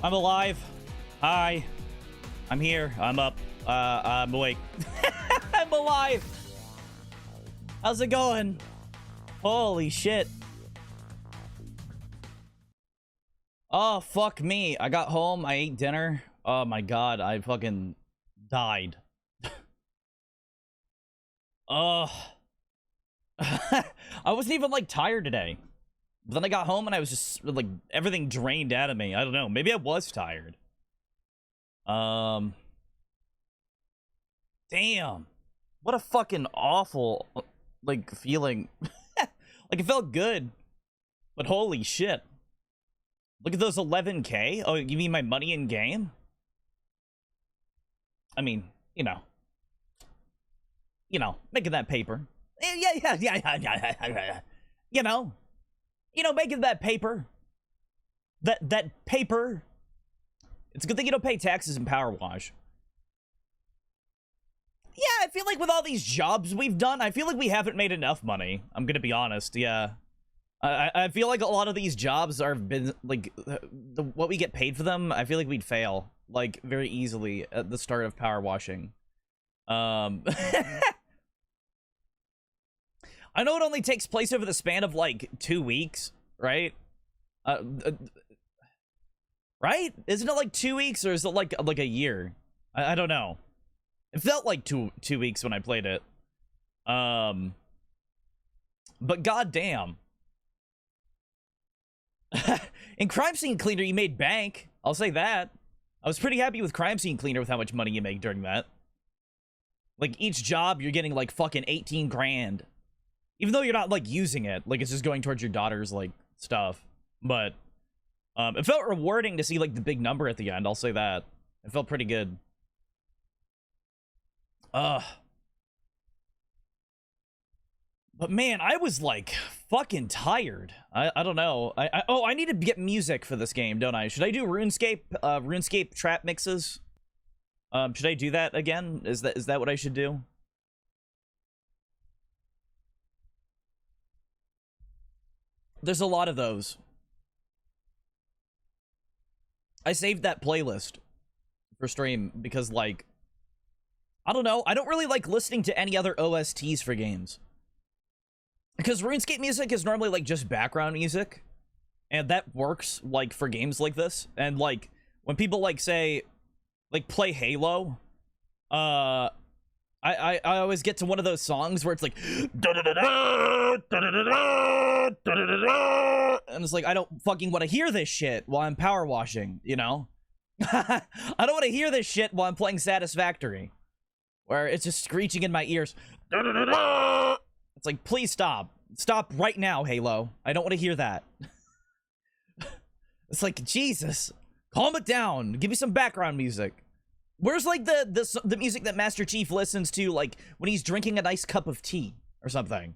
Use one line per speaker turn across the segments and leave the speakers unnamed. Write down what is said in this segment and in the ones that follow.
I'm alive. Hi. I'm here. I'm up. I'm awake. I'm alive. How's it going? Holy shit. Oh, fuck me. I got home. I ate dinner. Oh my god. I fucking died. Oh. I wasn't even, like, tired today. But then I got home and I was just, like, everything drained out of me. I don't know. Maybe I was tired. Damn. What a fucking awful, like, feeling. Like, it felt good. But holy shit. Look at those 11K. Oh, you mean my money in game? I mean, you know, making that paper. Yeah. You know, making that paper. That paper. It's a good thing you don't pay taxes in Power Wash. Yeah, I feel like with all these jobs we've done, I feel like we haven't made enough money. I'm gonna be honest, yeah. I feel like a lot of these jobs are been, like, what we get paid for them, I feel like we'd fail, like, very easily at the start of power washing. I know it only takes place over the span of, like, 2 weeks, right? Right? Isn't it like 2 weeks, or is it like a year? I don't know. It felt like two weeks when I played it. But goddamn. In Crime Scene Cleaner, you made bank. I'll say that. I was pretty happy with Crime Scene Cleaner with how much money you make during that. Like, each job, you're getting, like, fucking 18 grand. Even though you're not, like, using it. Like, it's just going towards your daughter's, like, stuff. But, it felt rewarding to see, like, the big number at the end. I'll say that. It felt pretty good. But man, I was like fucking tired. I don't know. I need to get music for this game, don't I? Should I do RuneScape trap mixes? Should I do that again? Is that what I should do? There's a lot of those. I saved that playlist for stream because, like, I don't know. I don't really like listening to any other OSTs for games. Because RuneScape music is normally, like, just background music. And that works, like, for games like this. And, like, when people, like, say, like, play Halo, I always get to one of those songs where it's like, and it's like, I don't fucking want to hear this shit while I'm power washing, you know? I don't want to hear this shit while I'm playing Satisfactory, where it's just screeching in my ears. It's like, please stop. Stop right now, Halo. I don't want to hear that. It's like, Jesus. Calm it down. Give me some background music. Where's, like, the music that Master Chief listens to, like, when he's drinking a nice cup of tea or something?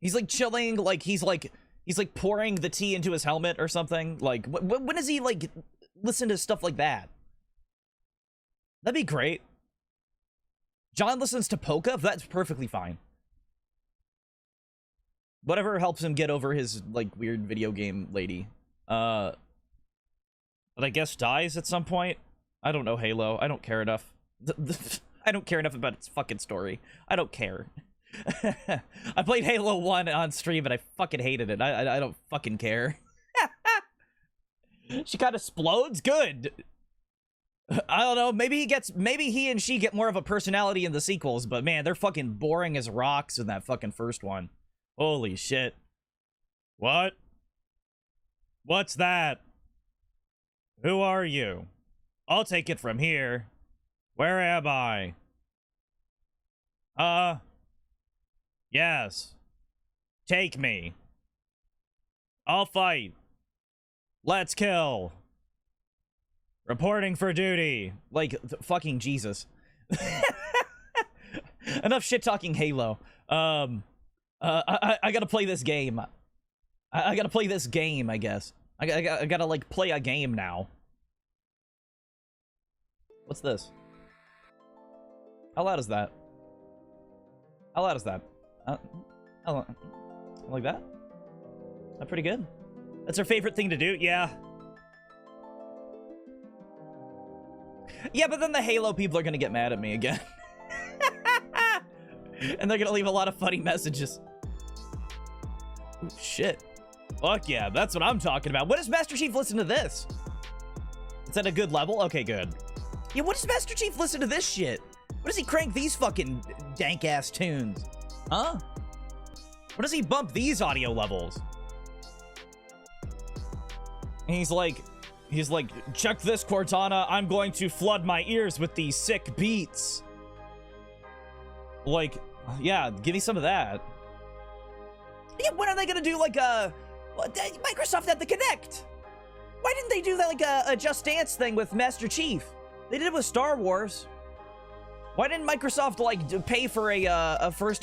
He's, like, chilling, like, he's pouring the tea into his helmet or something. Like, when does he, like, listen to stuff like that? That'd be great. John listens to polka? That's perfectly fine. Whatever helps him get over his, like, weird video game lady. But I guess dies at some point? I don't know, Halo. I don't care enough. I don't care enough about its fucking story. I don't care. I played Halo 1 on stream and I fucking hated it. I don't fucking care. She kind of explodes? Good. I don't know, maybe he and she get more of a personality in the sequels, but man, they're fucking boring as rocks in that fucking first one. Holy shit. What? What's that? Who are you? I'll take it from here. Where am I? Yes. Take me. I'll fight. Let's kill. Reporting for duty. Like, fucking Jesus. Enough shit-talking Halo. I gotta play this game. I gotta play this game, I guess. I gotta, like, play a game now. What's this? How loud is that? How loud is that? Like that? That pretty good? That's our favorite thing to do? Yeah. Yeah, but then the Halo people are gonna get mad at me again. And they're gonna leave a lot of funny messages. Ooh, shit. Fuck yeah, that's what I'm talking about. What does Master Chief listen to this? It's at a good level? Okay, good. Yeah, what does Master Chief listen to this shit? What does he crank these fucking dank-ass tunes? Huh? What does he bump these audio levels? And he's like, check this, Cortana. I'm going to flood my ears with these sick beats. Like, yeah, give me some of that. Yeah, when are they gonna do like a... Microsoft had the Kinect. Why didn't they do that like a Just Dance thing with Master Chief? They did it with Star Wars. Why didn't Microsoft like pay for a first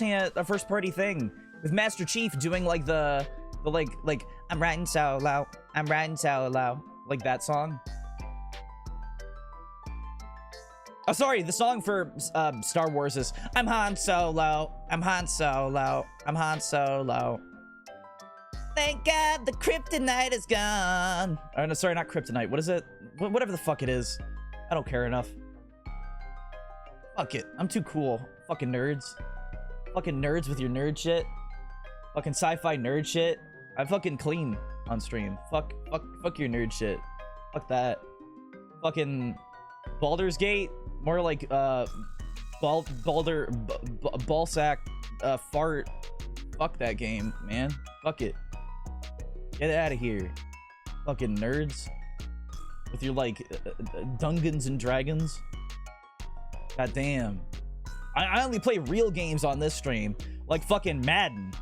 party thing with Master Chief doing like the like I'm riding solo, I'm riding solo, like that song? Oh, sorry, the song for Star Wars is I'm Han Solo, I'm Han Solo, I'm Han Solo. Thank God the kryptonite is gone. Oh, no, sorry, not kryptonite. What is it? Whatever the fuck it is. I don't care enough. Fuck it. I'm too cool. Fucking nerds. Fucking nerds with your nerd shit. Fucking sci-fi nerd shit. I fucking clean on stream. Fuck your nerd shit. Fuck that. Fucking Baldur's Gate. More like ballsack fart. Fuck that game, man. Fuck it. Get out of here. Fucking nerds. With your like Dungeons and Dragons. God damn. I only play real games on this stream. Like fucking Madden.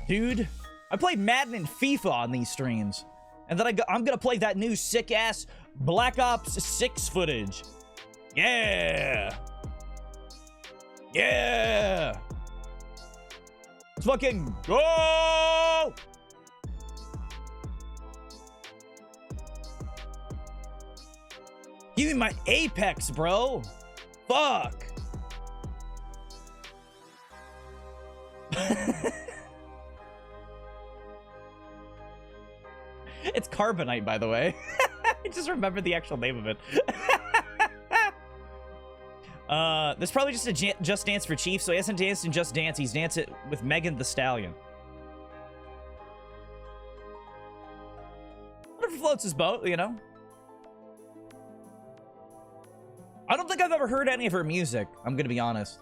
Dude. I played Madden and FIFA on these streams. And then I'm gonna play that new sick ass Black Ops 6 footage. Yeah. Yeah. Let's fucking go. Give me my Apex, bro. Fuck. It's Carbonite, by the way. I just remembered the actual name of it. There's probably just a Just Dance for Chief, so he hasn't danced in Just Dance. He's danced it with Megan Thee Stallion. Whatever floats his boat, you know? I don't think I've ever heard any of her music, I'm gonna be honest.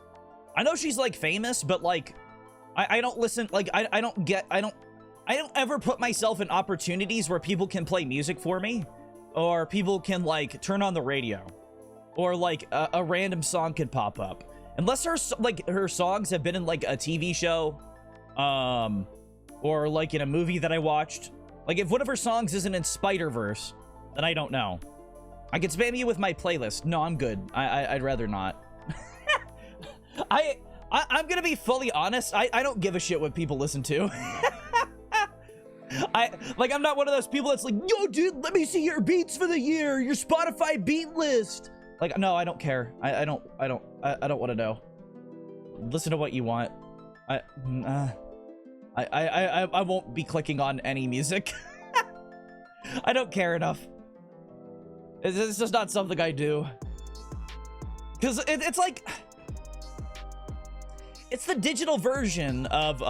I know she's like famous, but like I don't listen, like I don't ever put myself in opportunities where people can play music for me, or people can like turn on the radio, or like a random song could pop up. Unless her songs have been in like a TV show, or like in a movie that I watched. Like if one of her songs isn't in Spider-Verse, then I don't know. I can spam you with my playlist. No, I'm good. I'd rather not. I'm gonna be fully honest. I don't give a shit what people listen to. I'm not one of those people that's like, yo, dude, let me see your beats for the year, your Spotify beat list. Like, no, I don't care. I don't want to know. Listen to what you want. I won't be clicking on any music. I don't care enough. It's just not something I do. Because it's like... It's the digital version of,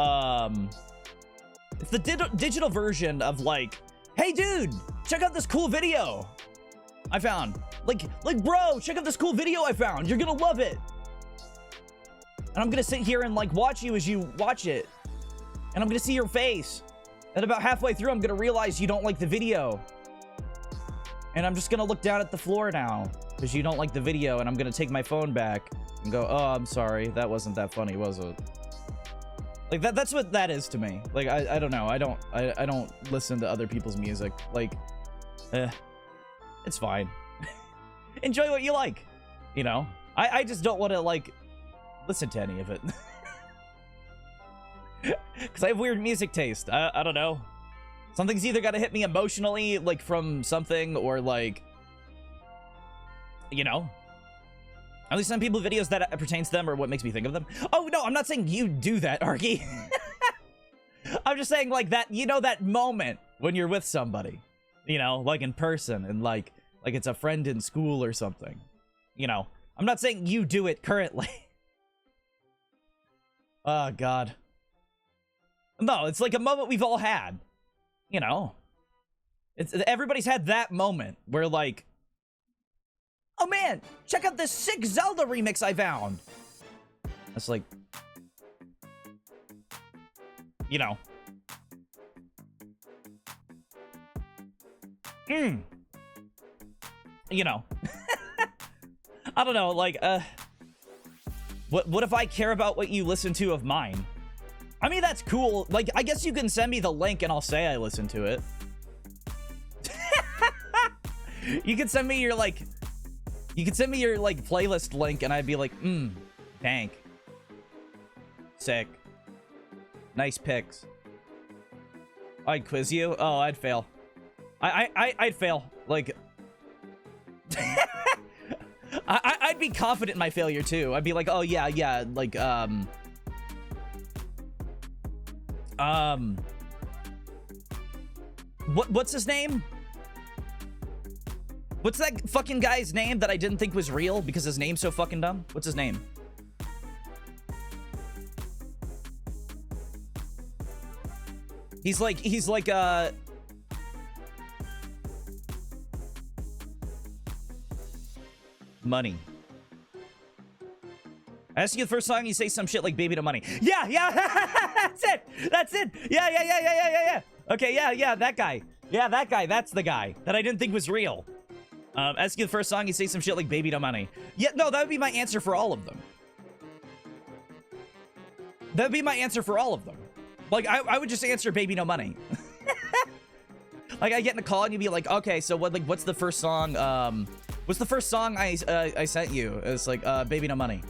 It's the digital version of, like... Hey, dude! Check out this cool video I found. Like, bro, check out this cool video I found. You're gonna love it. And I'm gonna sit here and, like, watch you as you watch it. And I'm gonna see your face. And about halfway through, I'm gonna realize you don't like the video. And I'm just gonna look down at the floor now because you don't like the video, and I'm gonna take my phone back and go, oh, I'm sorry, that wasn't that funny, was it? Like that's what that is to me. Like I don't know. I don't listen to other people's music. Like it's fine. Enjoy what you like, you know? I just don't want to like listen to any of it. Because I have weird music taste. I don't know. Something's either got to hit me emotionally, like, from something, or, like, you know? At least some people, videos that pertains to them or what makes me think of them. Oh, no, I'm not saying you do that, Arky. I'm just saying, like, that, you know, that moment when you're with somebody, you know, like, in person, and, like Like it's a friend in school or something. You know, I'm not saying you do it currently. Oh, God. No, it's like a moment we've all had. You know? Everybody's had that moment where, like, oh, man, check out this sick Zelda remix I found. It's like, you know. You know. I don't know, like, what if I care about what you listen to of mine? I mean, that's cool. Like, I guess you can send me the link and I'll say I listened to it. You can send me your, like, playlist link and I'd be like, dank. Sick. Nice picks. I'd quiz you? Oh, I'd fail. I'd fail. Like, I'd be confident in my failure too. I'd be like, oh yeah, like, what's his name? What's that fucking guy's name that I didn't think was real because his name's so fucking dumb? What's his name? He's like, money. I ask you the first song, you say some shit like "Baby to Money." Yeah, that's it. Yeah. Okay, yeah, that guy. Yeah, that guy. That's the guy that I didn't think was real. Ask you the first song, you say some shit like "Baby to Money." Yeah, no, that would be my answer for all of them. That would be my answer for all of them. Like, I would just answer "Baby No Money." Like, I get in a call and you'd be like, okay, so what's the first song? What's the first song I sent you? It's like, "Baby No Money."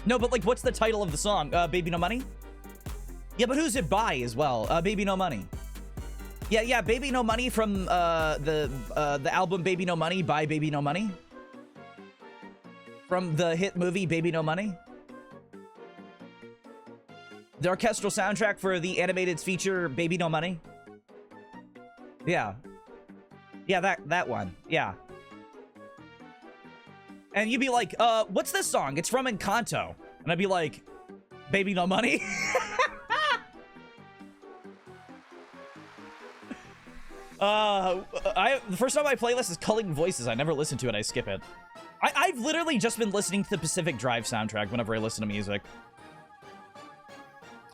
No, but like, what's the title of the song? "Baby No Money"? Yeah, but who's it by as well? "Baby No Money." Yeah, "Baby No Money" from the album "Baby No Money" by Baby No Money. From the hit movie "Baby No Money." The orchestral soundtrack for the animated feature "Baby No Money." Yeah, that one. Yeah. And you'd be like, what's this song? It's from Encanto. And I'd be like, "Baby No Money." The first time my playlist is Culling Voices. I never listen to it. I skip it. I've literally just been listening to the Pacific Drive soundtrack whenever I listen to music.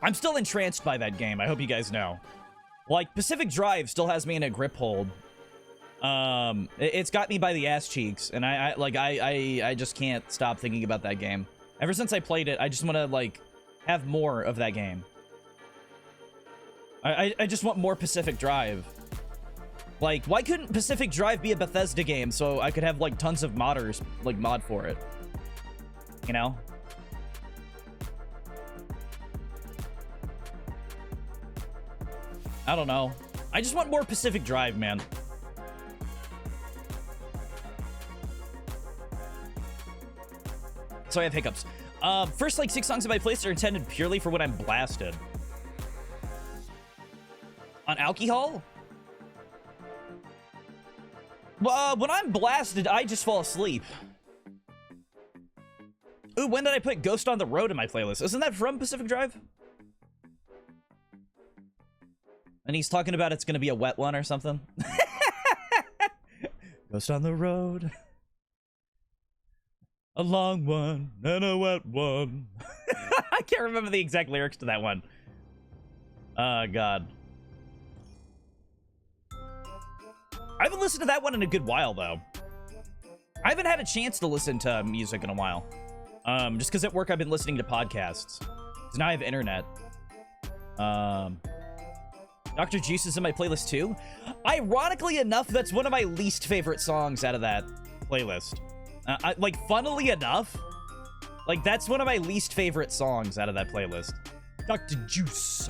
I'm still entranced by that game. I hope you guys know. Like, Pacific Drive still has me in a grip hold. It's got me by the ass cheeks, and I just can't stop thinking about that game. Ever since I played it, I just want to, like, have more of that game. I just want more Pacific Drive. Like, why couldn't Pacific Drive be a Bethesda game so I could have, like, tons of modders, like, mod for it? You know? I don't know. I just want more Pacific Drive, man. So I have hiccups. First, like, 6 songs in my playlist are intended purely for when I'm blasted. On alcohol? Well, when I'm blasted, I just fall asleep. Ooh, when did I put Ghost on the Road in my playlist? Isn't that from Pacific Drive? And he's talking about it's gonna be a wet one or something. Ghost on the road. A long one and a wet one. I can't remember the exact lyrics to that one. Oh, God. I haven't listened to that one in a good while, though. I haven't had a chance to listen to music in a while. Just because at work I've been listening to podcasts. Because now I have internet. Dr. Juice is in my playlist too. Ironically enough, that's one of my least favorite songs out of that playlist. Like, funnily enough, like, that's one of my least favorite songs out of that playlist. Dr. Juice.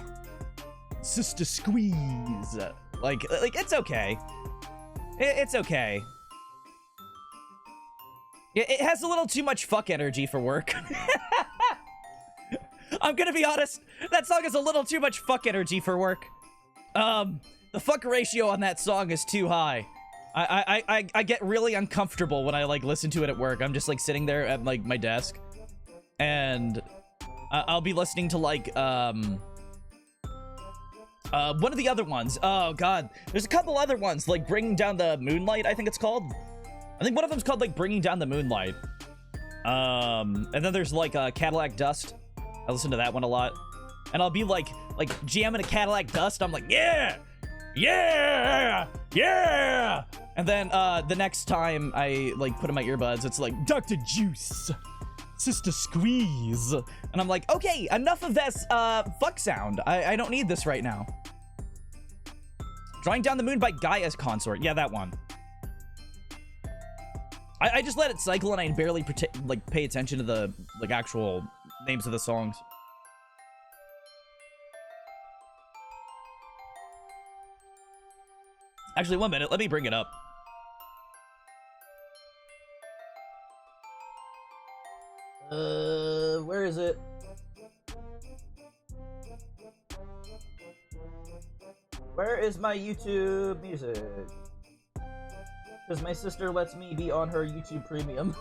Sister Squeeze. Like, it's okay. It's okay. It has a little too much fuck energy for work. I'm gonna be honest, that song is a little too much fuck energy for work. The fuck ratio on that song is too high. I get really uncomfortable when I like listen to it at work. I'm just like sitting there at like my desk, and I'll be listening to like one of the other ones. Oh god, there's a couple other ones like Bringing Down the Moonlight, I think it's called. I think one of them's called like Bringing Down the Moonlight. And then there's like Cadillac Dust. I listen to that one a lot, and I'll be like jamming a Cadillac Dust. I'm like, yeah, yeah, yeah. And then the next time I like put in my earbuds, it's like Dr. Juice, Sister Squeeze, and I'm like, okay, enough of this fuck sound. I don't need this right now. Drawing Down the Moon by Gaia's Consort. Yeah, that one. I just let it cycle, and I barely pay attention to the like actual names of the songs. Actually, 1 minute. Let me bring it up. Where is it? Where is my YouTube music? Because my sister lets me be on her YouTube Premium.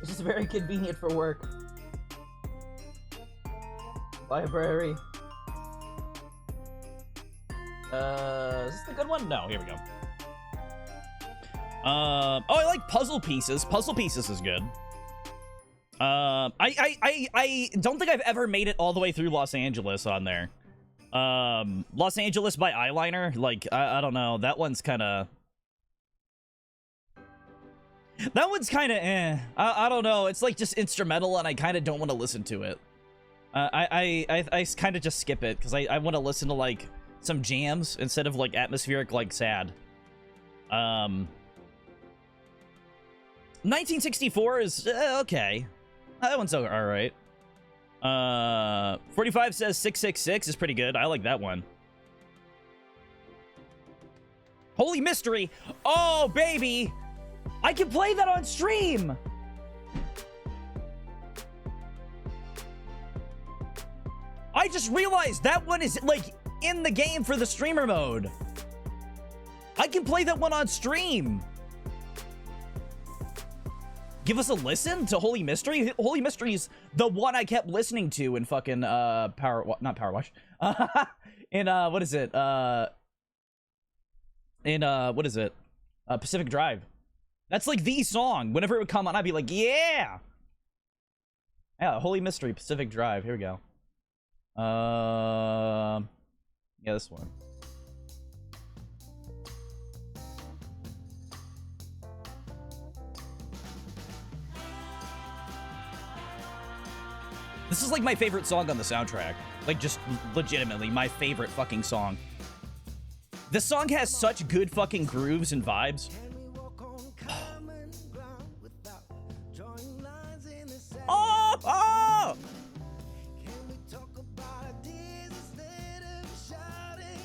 It's just very convenient for work. Library. Is this the good one? No, here we go. Oh, I like Puzzle Pieces. Puzzle Pieces is good. I don't think I've ever made it all the way through Los Angeles on there. Los Angeles by Eyeliner. Like, I don't know. That one's kind of... That one's kind of eh. I don't know. It's like just instrumental, and I kind of don't want to listen to it. I kind of just skip it, because I want to listen to, like, some jams instead of, like, atmospheric, like, sad. 1964 is okay. That one's alright. 45 says 666 is pretty good. I like that one. Holy Mystery. Oh, baby. I can play that on stream. I just realized that one is like in the game for the streamer mode. I can play that one on stream. Give us a listen to Holy Mystery. Holy Mystery is the one I kept listening to in fucking not Power Wash. In what is it? What is it? Pacific Drive. That's like the song. Whenever it would come on, I'd be like, yeah. Yeah, Holy Mystery, Pacific Drive. Here we go. Yeah, this one. This is like my favorite song on the soundtrack. Like, just legitimately my favorite fucking song. This song has such good fucking grooves and vibes. Oh! Oh!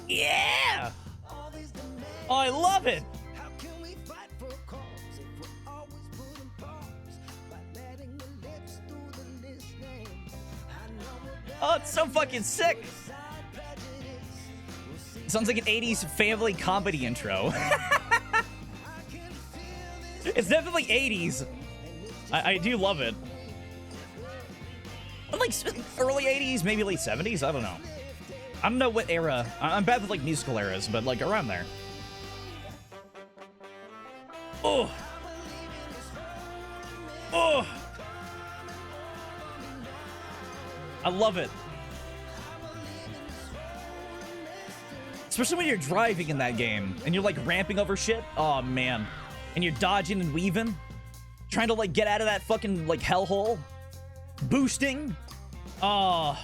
Yeah! Oh, I love it! Oh, it's so fucking sick. Sounds like an 80s family comedy intro. It's definitely 80s. I do love it. Like early 80s, maybe late 70s. I don't know. I don't know what era. I'm bad with like musical eras, but like around there. Oh. Oh. I love it. Especially when you're driving in that game and you're like ramping over shit. Oh man. And you're dodging and weaving. Trying to like get out of that fucking like hellhole. Boosting. Oh.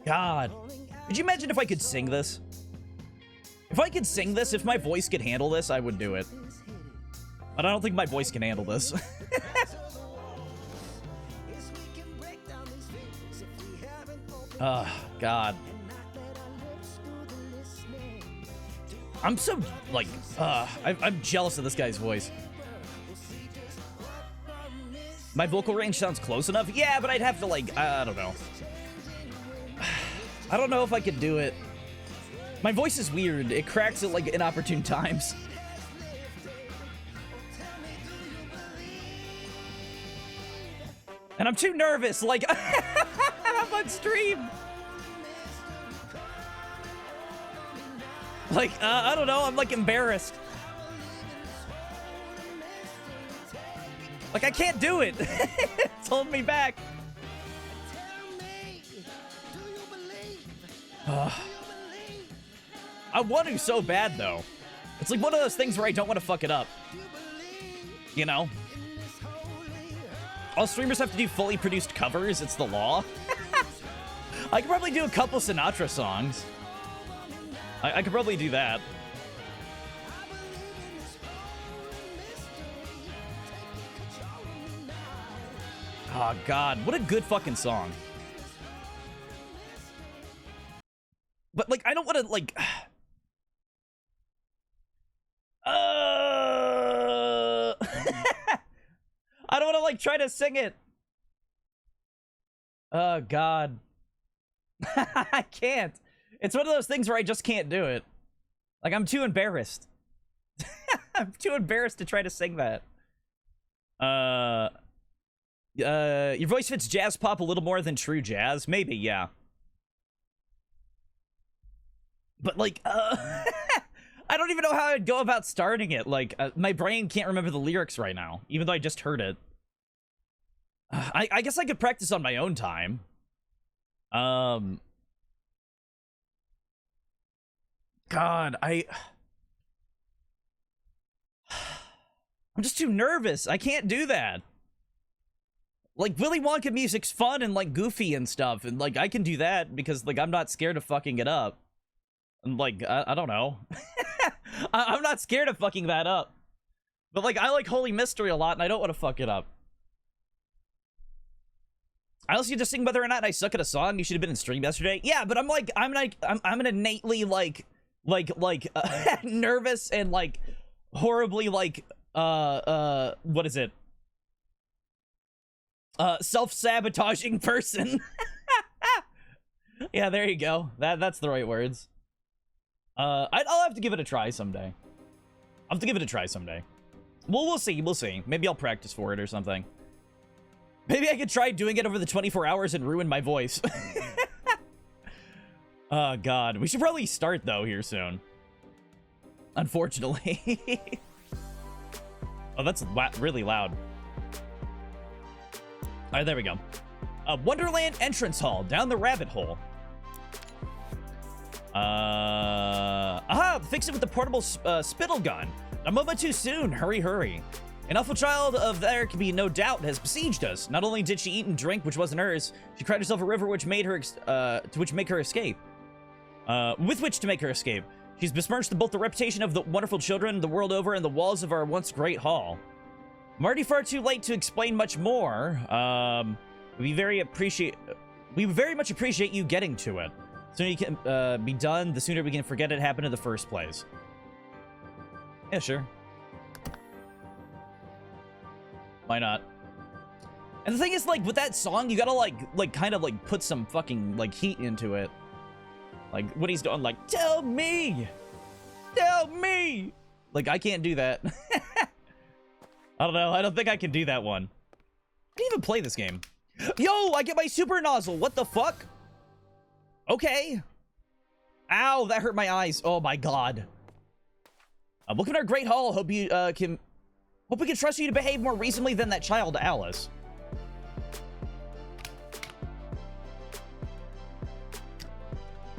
God. Could you imagine if I could sing this? If I could sing this, if my voice could handle this, I would do it. But I don't think my voice can handle this. Oh, God. I'm so, like, I'm jealous of this guy's voice. My vocal range sounds close enough? Yeah, but I'd have to, like, I don't know. I don't know if I could do it. My voice is weird. It cracks at like inopportune times. And I'm too nervous, like, I'm on stream. Like, I don't know, I'm like embarrassed. Like, I can't do it. It's holding me back. I want to so bad, though. It's like one of those things where I don't want to fuck it up. You know? All streamers have to do fully produced covers. It's the law. I could probably do a couple Sinatra songs. I could probably do that. Oh, God. What a good fucking song. But, like, I don't want to, like... I don't want to, like, try to sing it. Oh, God. I can't. It's one of those things where I just can't do it. Like, I'm too embarrassed. I'm too embarrassed to try to sing that. Your voice fits jazz pop a little more than true jazz. Maybe, yeah. But, like, I don't even know how I'd go about starting it. Like, my brain can't remember the lyrics right now, even though I just heard it. I guess I could practice on my own time. God, I'm just too nervous. I can't do that. Like, Willy Wonka music's fun and, like, goofy and stuff. And, like, I can do that because, like, I'm not scared of fucking it up. And, like, I don't know. I'm not scared of fucking that up. But, like, I like Holy Mystery a lot, and I don't want to fuck it up. I also need to sing whether or not I suck at a song. You should have been in stream yesterday. Yeah, but I'm an innately, like, nervous and, like, horribly, like, what is it? Self-sabotaging person. Yeah, there you go. That's the right words. I'll have to give it a try someday. I'll have to give it a try someday. Well, we'll see. We'll see. Maybe I'll practice for it or something. Maybe I could try doing it over the 24 hours and ruin my voice. Oh, God. We should probably start, though, here soon. Unfortunately. Oh, that's really loud. All right, there we go. Wonderland entrance hall, down the rabbit hole. Aha, fix it with the portable spittle gun. A moment too soon, hurry, hurry. An awful child of there can be no doubt has besieged us. Not only did she eat and drink, which wasn't hers, she cried herself a river which made her, with which to make her escape. She's besmirched both the reputation of the wonderful children the world over and the walls of our once great hall. I'm already far too late to explain much more. We very much appreciate you getting to it. The sooner you can be done, the sooner we can forget it happened in the first place. Yeah, sure. Why not? And the thing is, like, with that song, you gotta, kind of, like, put some fucking, like, heat into it. Like, what he's doing, like, tell me! Tell me! Like, I can't do that. I don't know. I don't think I can do that one. I didn't even play this game. Yo, I get my super nozzle. What the fuck? Okay. Ow, that hurt my eyes. Oh, my God. Welcome to our great hall. Hope we can trust you to behave more reasonably than that child, Alice.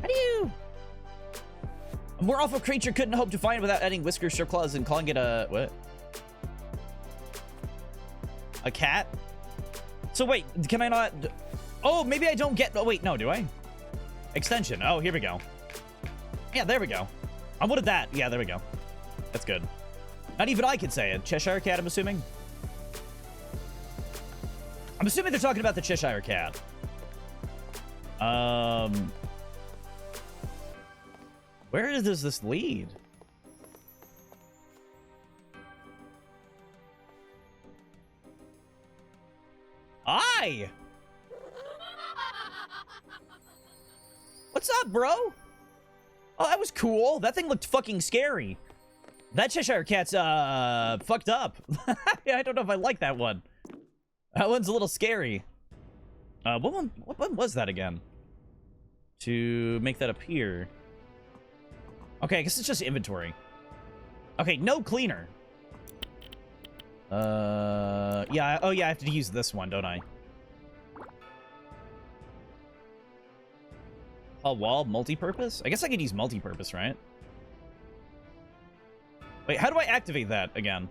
How do you... A more awful creature couldn't hope to find without adding whiskers, strip claws, and calling it a... What? A cat? So wait, can I not... Oh, maybe I don't get... Oh, wait, no, do I? Extension. Oh, here we go. Yeah, there we go. I wanted that. Yeah, there we go. That's good. Not even I can say it. Cheshire Cat, I'm assuming? I'm assuming they're talking about the Cheshire Cat. Where does this lead? what's up, bro? Oh, that was cool. That thing looked fucking scary. That Cheshire Cat's, fucked up. Yeah, I don't know if I like that one. That one's a little scary. What one was that again? To make that appear. Okay, I guess it's just inventory. Okay, no cleaner. Yeah, oh yeah, I have to use this one, don't I? A wall, multi-purpose? I guess I could use multi-purpose, right? Wait, how do I activate that again?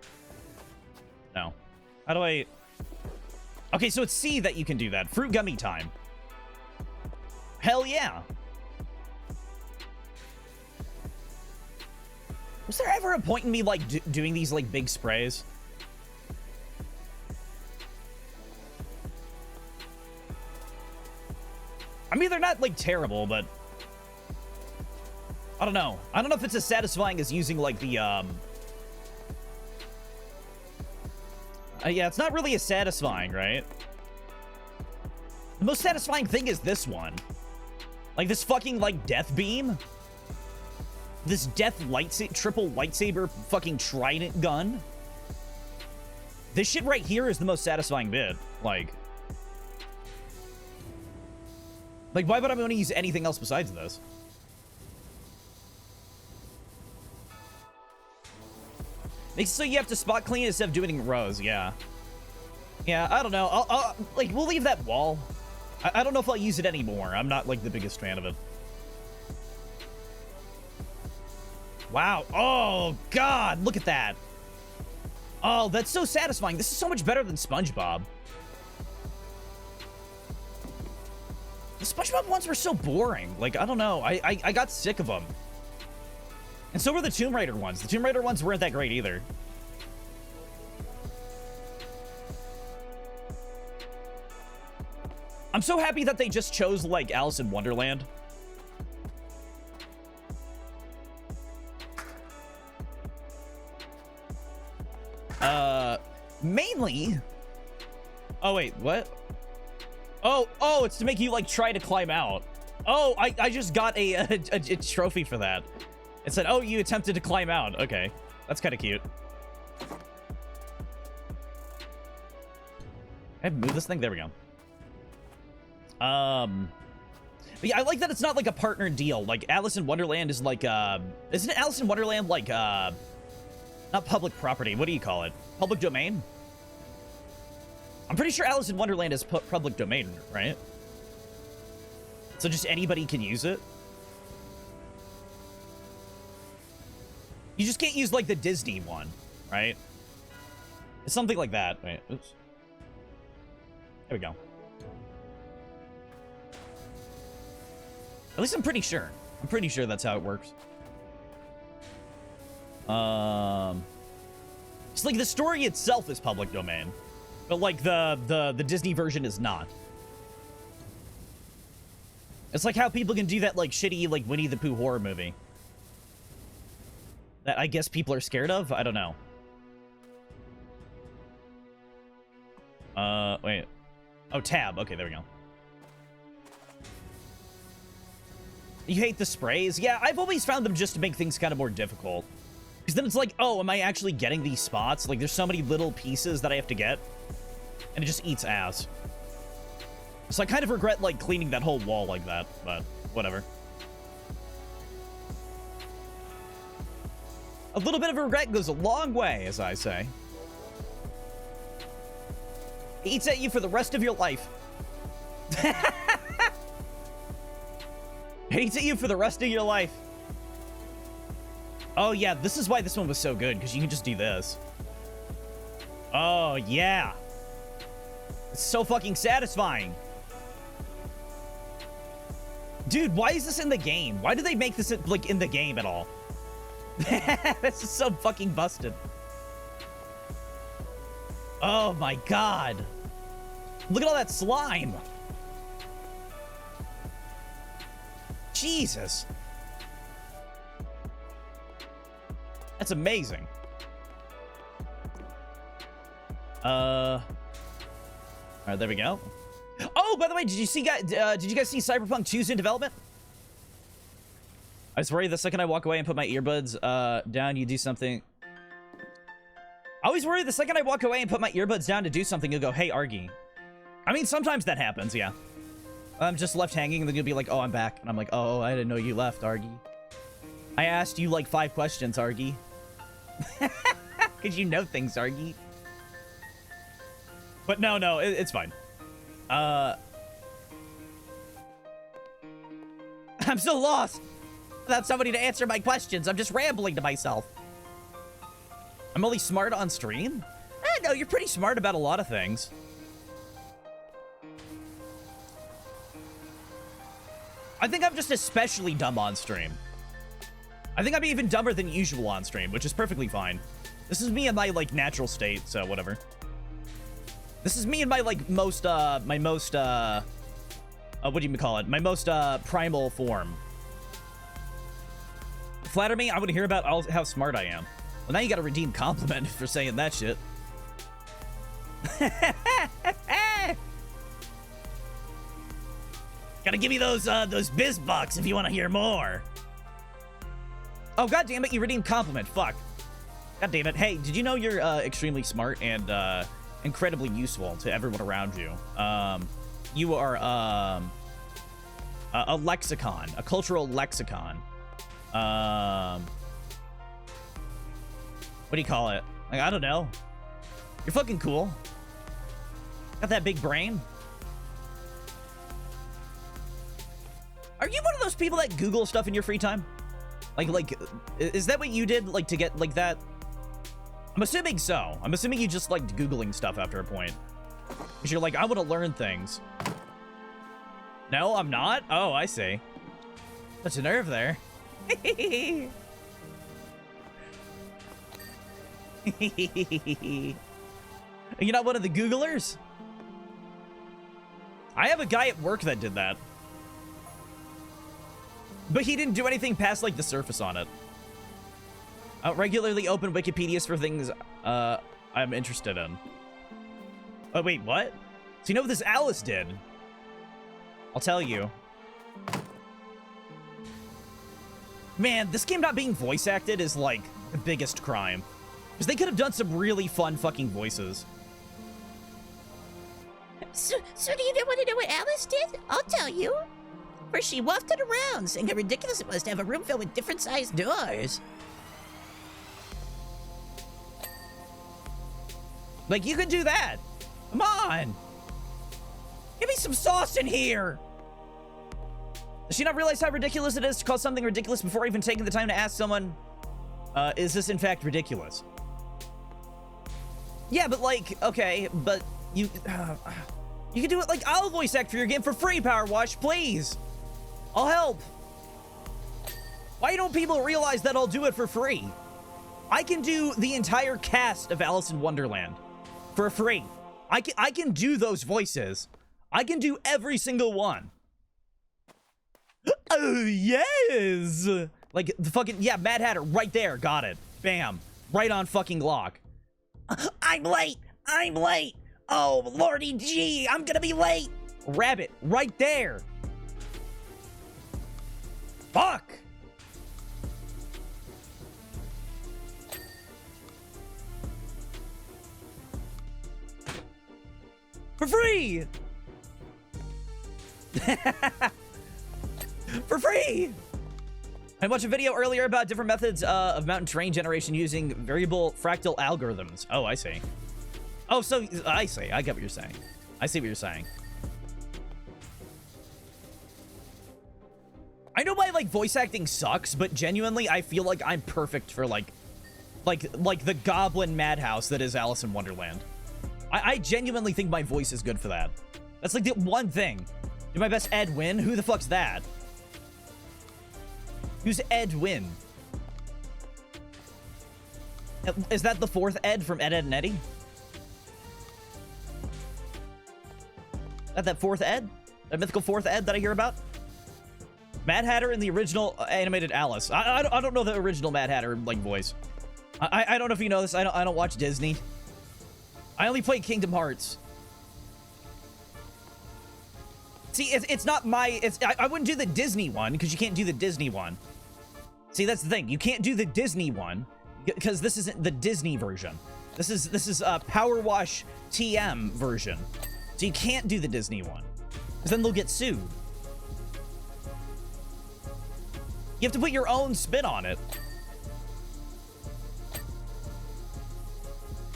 No. How do I... Okay, so it's C that you can do that. Fruit gummy time. Hell yeah. Was there ever a point in me, like, doing these, like, big sprays? I mean, they're not, like, terrible, but... I don't know. I don't know if it's as satisfying as using, like, the, yeah, it's not really as satisfying, right? The most satisfying thing is this one. Like, this fucking, like, death beam. This death triple lightsaber fucking trident gun. This shit right here is the most satisfying bit. Like, why would I want to use anything else besides this? Makes it so you have to spot clean instead of doing it in rows, yeah. Yeah, I don't know. I'll like, we'll leave that wall. I don't know if I'll use it anymore. I'm not, like, the biggest fan of it. Wow. Oh, God. Look at that. Oh, that's so satisfying. This is so much better than SpongeBob. The SpongeBob ones were so boring. Like, I don't know. I got sick of them. And so were the Tomb Raider ones. The Tomb Raider ones weren't that great either. I'm so happy that they just chose, like, Alice in Wonderland. Mainly... Oh, wait, what? Oh, it's to make you, like, try to climb out. Oh, I just got a trophy for that. It said, oh, you attempted to climb out. Okay, that's kind of cute. Can I move this thing? There we go. But yeah, I like that it's not like a partner deal. Like, Alice in Wonderland is like, isn't it Alice in Wonderland like, not public property? What do you call it? Public domain? I'm pretty sure Alice in Wonderland is public domain, right? So just anybody can use it? You just can't use, like, the Disney one, right? It's something like that. Wait, oops. There we go. At least I'm pretty sure. I'm pretty sure that's how it works. It's like the story itself is public domain, but like the Disney version is not. It's like how people can do that like shitty like Winnie the Pooh horror movie that I guess people are scared of. I don't know. Wait. Oh, tab. Okay, there we go. You hate the sprays? Yeah, I've always found them just to make things kind of more difficult. Because then it's like, oh, am I actually getting these spots? Like, there's so many little pieces that I have to get. And it just eats ass. So I kind of regret, like, cleaning that whole wall like that. But, whatever. A little bit of regret goes a long way, as I say. It eats at you for the rest of your life. It eats at you for the rest of your life. Oh, yeah, this is why this one was so good, because you can just do this. Oh, yeah. It's so fucking satisfying. Dude, why is this in the game? Why do they make this, like, in the game at all? This is so fucking busted. Oh, my God. Look at all that slime. Jesus. That's amazing. All right, there we go. Oh, by the way, did you guys see Cyberpunk 2's in development? I just worry the second I walk away and put my earbuds down, you do something. I always worry the second I walk away and put my earbuds down to do something, you'll go, hey, Argy. I mean, sometimes that happens, yeah. I'm just left hanging, and then you'll be like, oh, I'm back. And I'm like, oh, I didn't know you left, Argy. I asked you like 5 questions, Argy. Because you know things, Argy. But no, it's fine. I'm so lost without somebody to answer my questions. I'm just rambling to myself. I'm only smart on stream? No, you're pretty smart about a lot of things. I think I'm just especially dumb on stream. I think I'm even dumber than usual on stream, which is perfectly fine. This is me in my, like, natural state, so whatever. This is me in my, like, most, what do you call it? My most, primal form. Flatter me? I want to hear about how smart I am. Well, now you gotta redeem compliment for saying that shit. Gotta give me those Bisbucks if you want to hear more. Oh, god damn it, you redeemed compliment. Fuck. God damn it. Hey, did you know you're extremely smart and incredibly useful to everyone around you? You are a lexicon, a cultural lexicon. What do you call it? Like, I don't know. You're fucking cool. Got that big brain. Are you one of those people that Google stuff in your free time? Like, is that what you did, like, to get, like, that? I'm assuming so. I'm assuming you just liked Googling stuff after a point. Because you're like, I want to learn things. No, I'm not? Oh, I see. That's a nerve there. You're not one of the Googlers? I have a guy at work that did that. But he didn't do anything past, like, the surface on it. I'll regularly open Wikipedias for things I'm interested in. Oh, wait, what? So you know what this Alice did? I'll tell you. Man, this game not being voice acted is, like, the biggest crime. Because they could have done some really fun fucking voices.
So do you want to know what Alice did? I'll tell you. First, she wafted around, saying how ridiculous it was to have a room filled with different-sized doors.
Like, you could do that. Come on. Give me some sauce in here. Does she not realize how ridiculous it is to call something ridiculous before even taking the time to ask someone, is this in fact ridiculous? Yeah, but like, okay, but you can do it. Like, I'll voice act for your game for free, Power Wash, please. I'll help. Why don't people realize that I'll do it for free? I can do the entire cast of Alice in Wonderland for free. I can do those voices. I can do every single one. Oh, yes. Like, the fucking, yeah, Mad Hatter, right there. Got it. Bam. Right on fucking lock.
I'm late. I'm late. Oh, Lordy G, I'm gonna be late.
Rabbit, right there. Fuck. For free. For free. I watched a video earlier about different methods of mountain terrain generation using variable fractal algorithms. Oh, I see. Oh, so I see. I get what you're saying. I see what you're saying. I know my, like, voice acting sucks, but genuinely, I feel like I'm perfect for, like the goblin madhouse that is Alice in Wonderland. I genuinely think my voice is good for that. That's, like, the one thing. Do my best Ed Win? Who the fuck's that? Who's Ed Win? Is that the fourth Ed from Ed, Edd and Eddy? That fourth Ed? That mythical fourth Ed that I hear about? Mad Hatter in the original animated Alice. I don't know the original Mad Hatter, like, voice. I don't know if you know this. I don't watch Disney. I only play Kingdom Hearts. See, it's not my... I wouldn't do the Disney one, because you can't do the Disney one. See, that's the thing. You can't do the Disney one because this isn't the Disney version. This is a Power Wash TM version. So you can't do the Disney one because then they'll get sued. You have to put your own spin on it.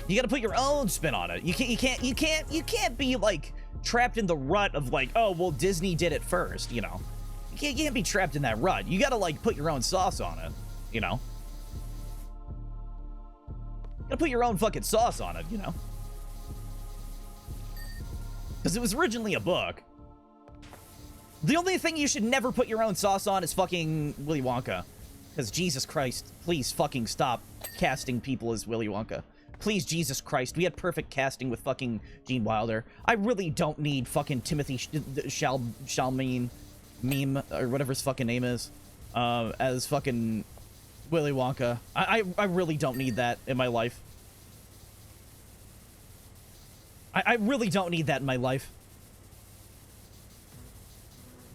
You got to put your own spin on it. You can't be like trapped in the rut of like, oh, well, Disney did it first, you know. You can't be trapped in that rut. You got to like put your own sauce on it, you know. You got to put your own fucking sauce on it, you know. Because it was originally a book. The only thing you should never put your own sauce on is fucking Willy Wonka. Because Jesus Christ, please fucking stop casting people as Willy Wonka. Please, Jesus Christ, we had perfect casting with fucking Gene Wilder. I really don't need fucking Timothy Chalamet meme, or whatever his fucking name is, as fucking Willy Wonka. I really don't need that in my life. I really don't need that in my life.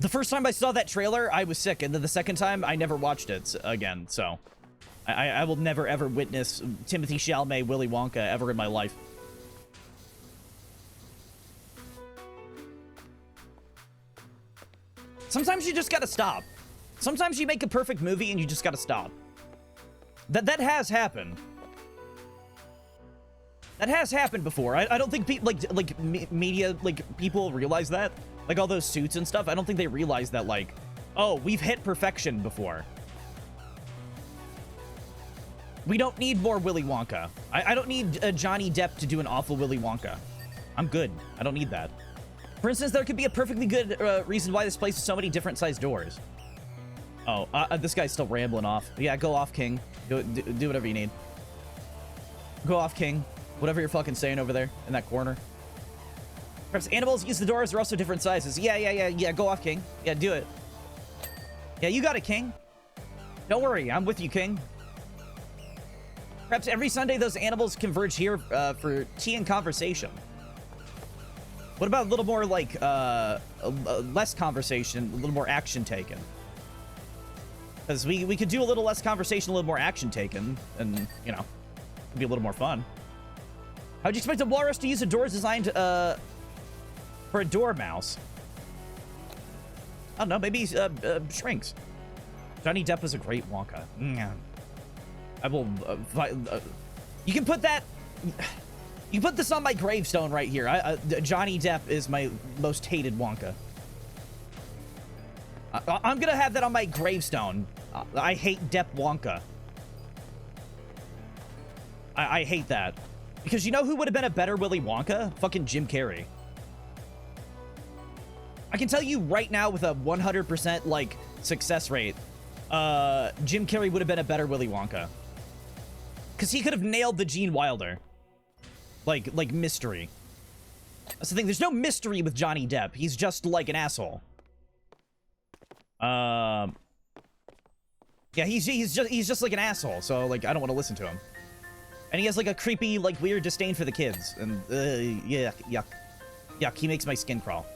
The first time I saw that trailer, I was sick, and then the second time, I never watched it again, so... I will never, ever witness Timothy Chalamet, Willy Wonka, ever in my life. Sometimes you just gotta stop. Sometimes you make a perfect movie and you just gotta stop. That has happened. That has happened before. I don't think people, media, people realize that. Like, all those suits and stuff, I don't think they realize that, like, oh, we've hit perfection before. We don't need more Willy Wonka. I don't need Johnny Depp to do an awful Willy Wonka. I'm good. I don't need that. For instance, there could be a perfectly good reason why this place has so many different sized doors. Oh, this guy's still rambling off. Yeah, go off, King. Do whatever you need. Go off, King. Whatever you're fucking saying over there in that corner. Perhaps animals use the doors. They're also different sizes. Yeah. Go off, King. Yeah, do it. Yeah, you got it, King. Don't worry. I'm with you, King. Perhaps every Sunday those animals converge here for tea and conversation. What about a little more, like, less conversation, a little more action taken? Because we could do a little less conversation, a little more action taken, and, you know, it'd be a little more fun. How'd you expect a walrus to use a door designed for a dormouse? I don't know, maybe he shrinks. Johnny Depp was a great Wonka. I will... you can put that... You can put this on my gravestone right here. Johnny Depp is my most hated Wonka. I'm gonna have that on my gravestone. I hate Depp Wonka. I hate that. Because you know who would have been a better Willy Wonka? Fucking Jim Carrey. I can tell you right now with a 100% like success rate, Jim Carrey would have been a better Willy Wonka. Because he could have nailed the Gene Wilder. Like mystery. That's the thing. There's no mystery with Johnny Depp. He's just like an asshole. Yeah, he's just like an asshole. So like I don't want to listen to him. And he has like a creepy, like weird disdain for the kids. And yeah, yuck. He makes my skin crawl.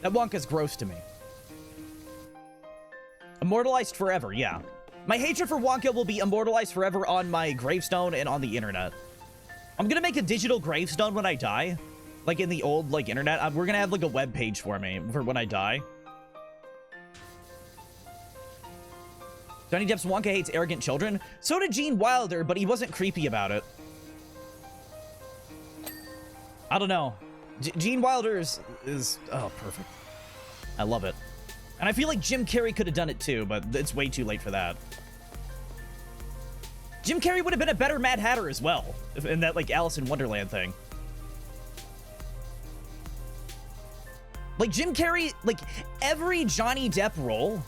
That Wonka's gross to me. Immortalized forever, yeah. My hatred for Wonka will be immortalized forever on my gravestone and on the internet. I'm gonna make a digital gravestone when I die. Like in the old, like, internet. We're gonna have, like, a web page for me for when I die. Johnny Depp's Wonka hates arrogant children. So did Gene Wilder, but he wasn't creepy about it. I don't know. Gene Wilder is... Oh, perfect. I love it. And I feel like Jim Carrey could have done it too, but it's way too late for that. Jim Carrey would have been a better Mad Hatter as well, in that, like, Alice in Wonderland thing. Like, Jim Carrey, like, every Johnny Depp role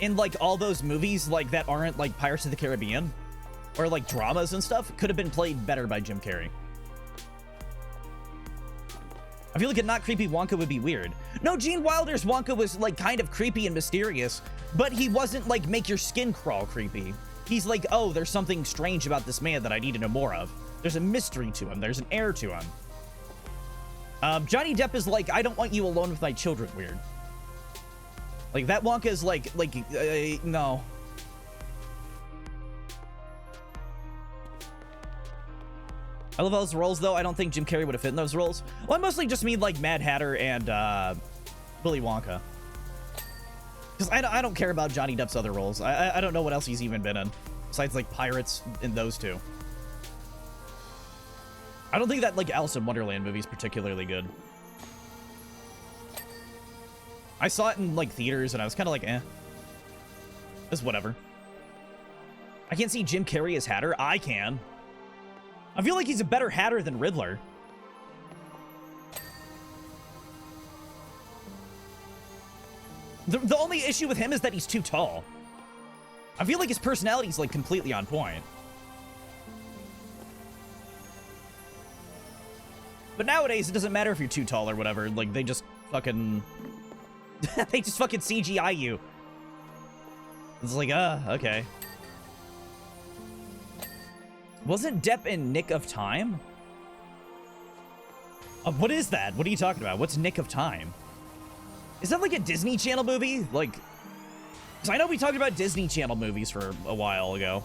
in, like, all those movies, like, that aren't, like, Pirates of the Caribbean, or, like, dramas and stuff, could have been played better by Jim Carrey. I feel like a not creepy Wonka would be weird. No, Gene Wilder's Wonka was, like, kind of creepy and mysterious, but he wasn't, like, make your skin crawl creepy. He's like, oh, there's something strange about this man that I need to know more of. There's a mystery to him. There's an air to him. Johnny Depp is like, I don't want you alone with my children weird. Like, that Wonka is no. I love those roles, though. I don't think Jim Carrey would have fit in those roles. Well, I mostly just mean, like, Mad Hatter and, Willy Wonka. Because I don't care about Johnny Depp's other roles. I don't know what else he's even been in. Besides, like, Pirates in those two. I don't think that, like, Alice in Wonderland movie is particularly good. I saw it in, like, theaters, and I was kind of like, eh. It's whatever. I can't see Jim Carrey as Hatter. I can. I feel like he's a better Hatter than Riddler. The only issue with him is that he's too tall. I feel like his personality's, like, completely on point. But nowadays, it doesn't matter if you're too tall or whatever. Like, they just fucking... they just fucking CGI you. It's like, okay. Wasn't Depp in Nick of Time? What is that? What are you talking about? What's Nick of Time? Is that like a Disney Channel movie? Like, because I know we talked about Disney Channel movies for a while ago.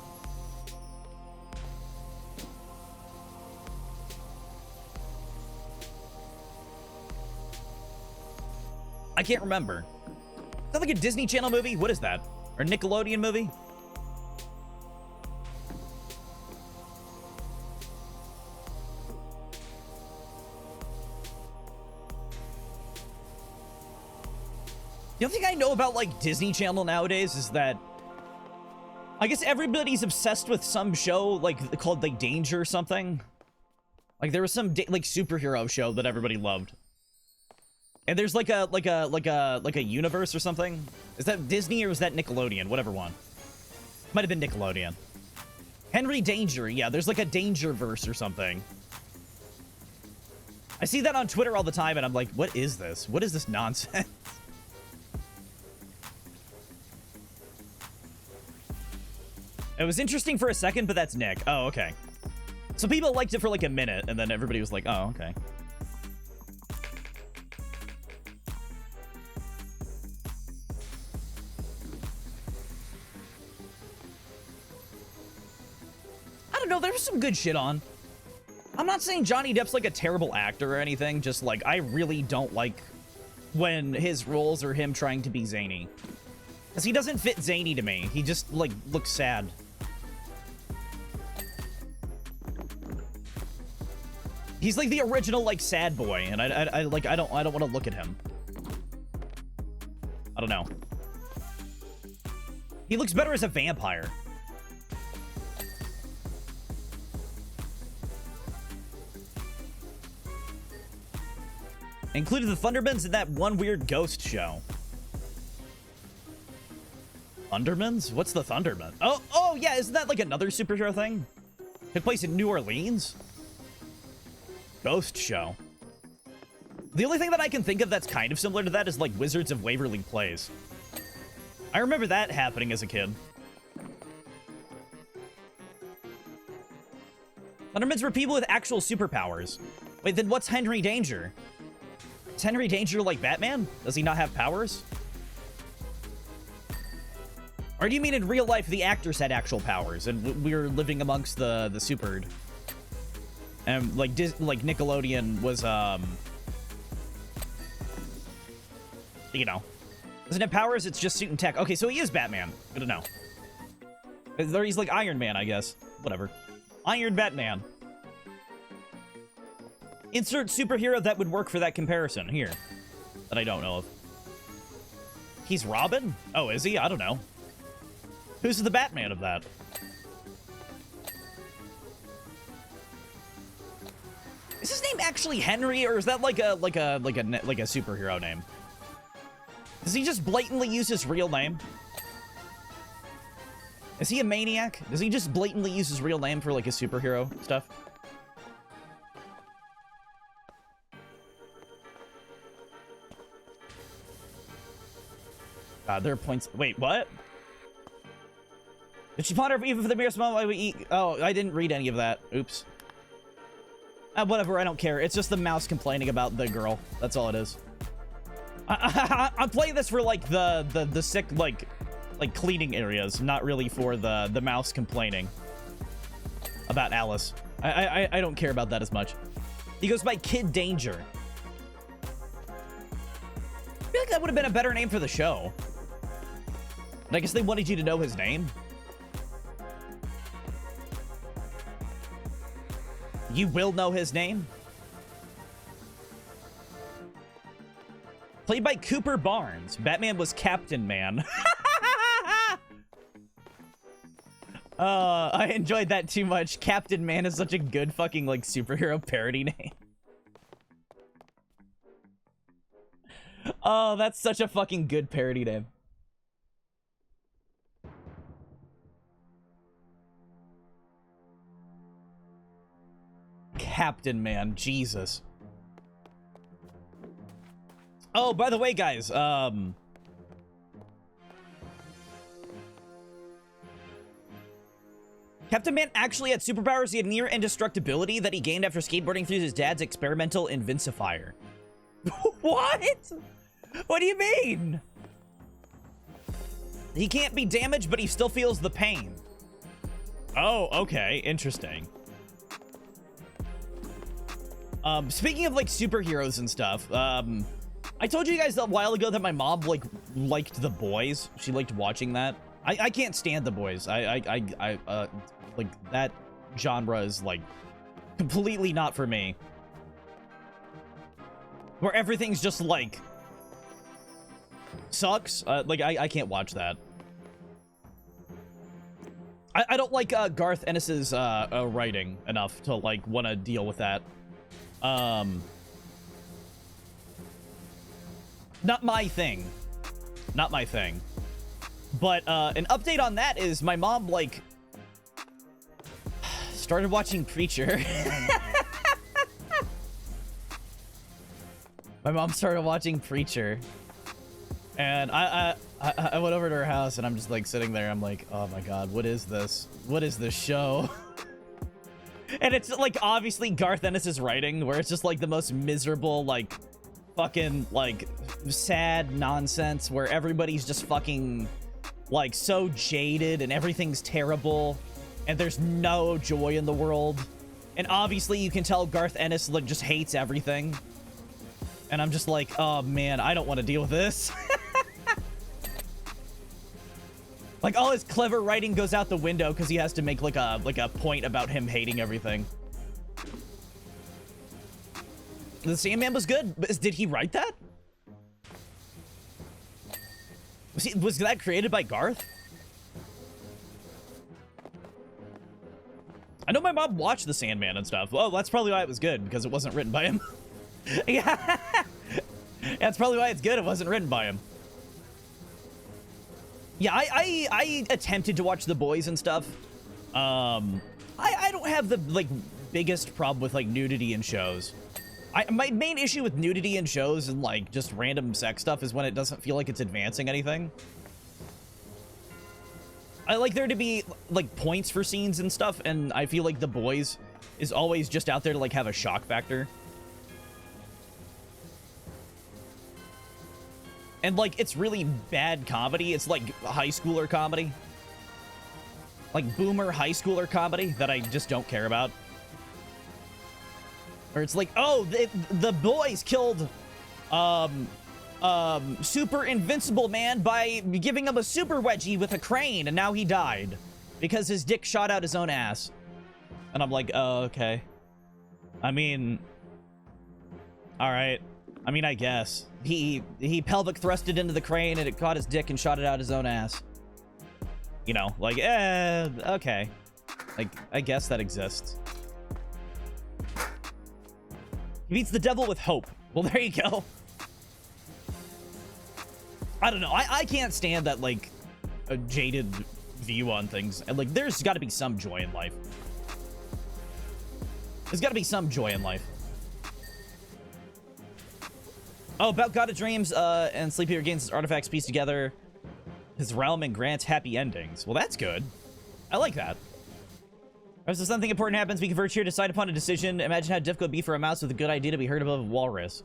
I can't remember. Is that like a Disney Channel movie? What is that? Or a Nickelodeon movie? The only thing I know about, like, Disney Channel nowadays is that I guess everybody's obsessed with some show, like, called, like, Danger or something. Like, there was some, like, superhero show that everybody loved. And there's, like a universe or something. Is that Disney or was that Nickelodeon? Whatever one. Might have been Nickelodeon. Henry Danger. Yeah, there's, like, a Dangerverse or something. I see that on Twitter all the time, and I'm like, what is this? What is this nonsense? It was interesting for a second, but that's Nick. Oh, okay. So people liked it for like a minute, and then everybody was like, oh, okay. I don't know, there was some good shit on. I'm not saying Johnny Depp's like a terrible actor or anything, just like, I really don't like when his roles are him trying to be zany. Because he doesn't fit zany to me. He just, like, looks sad. He's like the original, like, sad boy, and I don't want to look at him. I don't know. He looks better as a vampire. Included the Thundermans in that one weird ghost show. Thundermans? What's the Thunderman? Oh yeah, isn't that like another superhero thing? Took place in New Orleans? Ghost show. The only thing that I can think of that's kind of similar to that is like Wizards of Waverly Place. I remember that happening as a kid. Thundermans were people with actual superpowers. Wait, then what's Henry Danger? Is Henry Danger like Batman? Does he not have powers? Or do you mean in real life the actors had actual powers and we were living amongst the supered? And like Nickelodeon was you know, doesn't have powers, it's just suit and tech. Okay, so he is Batman. Good to know. He's like Iron Man, I guess. Whatever. Iron Batman. Insert superhero that would work for that comparison here. That I don't know of. He's Robin? Oh, is he? I don't know. Who's the Batman of that? Is his name actually Henry, or is that like a superhero name? Does he just blatantly use his real name? Is he a maniac? Does he just blatantly use his real name for like his superhero stuff? There are points. Wait, what? Did she ponder even for the merest moment why we eat? Oh, I didn't read any of that. Oops. Whatever, I don't care. It's just the mouse complaining about the girl. That's all it is. I'm playing this for like the sick like cleaning areas, not really for the mouse complaining about Alice. I don't care about that as much. He goes by Kid Danger. I feel like that would have been a better name for the show. And I guess they wanted you to know his name. You will know his name. Played by Cooper Barnes. Batman was Captain Man. I enjoyed that too much. Captain Man is such a good fucking like superhero parody name. Oh, that's such a fucking good parody name. Captain Man, Jesus. Oh, by the way, guys, Captain Man actually had superpowers. He had near indestructibility that he gained after skateboarding through his dad's experimental invincifier. What? What do you mean? He can't be damaged, but he still feels the pain. Oh, okay. Interesting. Speaking of like superheroes and stuff, I told you guys a while ago that my mom like liked The Boys. She liked watching that. I can't stand The Boys. I like that genre is like completely not for me. Where everything's just like sucks. Like I can't watch that. I don't like Garth Ennis's writing enough to like want to deal with that. Not my thing. Not my thing. But an update on that is my mom like started watching Preacher. My mom started watching Preacher. And I went over to her house and I'm just like sitting there. I'm like, oh my God, what is this? What is this show? And it's like obviously Garth Ennis's writing where it's just like the most miserable, like fucking like sad nonsense where everybody's just fucking like so jaded and everything's terrible and there's no joy in the world. And obviously you can tell Garth Ennis like just hates everything. And I'm just like, oh man, I don't want to deal with this. Like all his clever writing goes out the window because he has to make like a point about him hating everything. The Sandman was good, but did he write that? Was that created by Garth? I know my mom watched The Sandman and stuff. Well, that's probably why it was good, because it wasn't written by him. Yeah. That's probably why it's good. It wasn't written by him. Yeah, I attempted to watch The Boys and stuff. I don't have the like biggest problem with like nudity in shows. My main issue with nudity in shows and like just random sex stuff is when it doesn't feel like it's advancing anything. I like there to be like points for scenes and stuff, and I feel like The Boys is always just out there to like have a shock factor. And like it's really bad comedy. It's like high schooler comedy. Like boomer high schooler comedy that I just don't care about. Or it's like, oh, the boys killed Super Invincible Man by giving him a super wedgie with a crane, and now he died because his dick shot out his own ass. And I'm like, oh, okay. I mean, all right. I mean, I guess he pelvic thrusted into the crane and it caught his dick and shot it out his own ass. You know, like, okay. Like, I guess that exists. He beats the devil with hope. Well, there you go. I don't know. I can't stand that, like, a jaded view on things. And, like, there's got to be some joy in life. There's got to be some joy in life. Oh, about God of Dreams and Sleepy gains his artifacts pieced together his realm and grants happy endings. Well, that's good. I like that. Or so something important happens, we converge here, decide upon a decision. Imagine how difficult it would be for a mouse with a good idea to be heard above a walrus.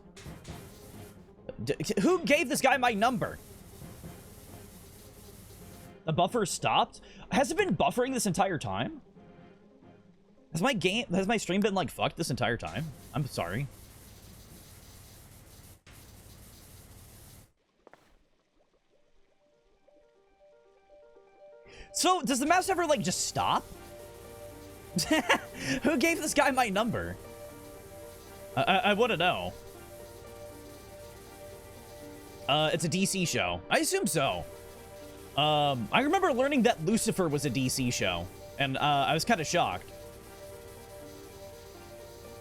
Who gave this guy my number? The buffer stopped? Has it been buffering this entire time? Has my stream been like fucked this entire time? I'm sorry. So, does the mouse ever like just stop? Who gave this guy my number? I want to know. It's a DC show. I assume so. I remember learning that Lucifer was a DC show, and I was kind of shocked.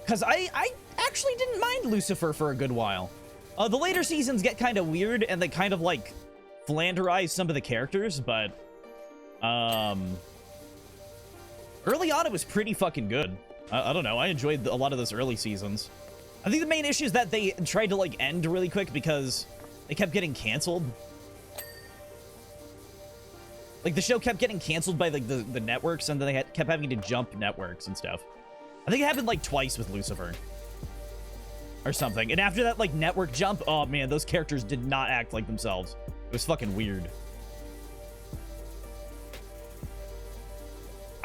Because I actually didn't mind Lucifer for a good while. The later seasons get kind of weird, and they kind of, like, flanderize some of the characters, but... early on, it was pretty fucking good. I don't know, I enjoyed a lot of those early seasons. I think the main issue is that they tried to, like, end really quick because they kept getting canceled. Like, the show kept getting canceled by, like, the networks, and then they kept having to jump networks and stuff. I think it happened, like, twice with Lucifer. Or something. And after that, like, network jump, oh, man, those characters did not act like themselves. It was fucking weird.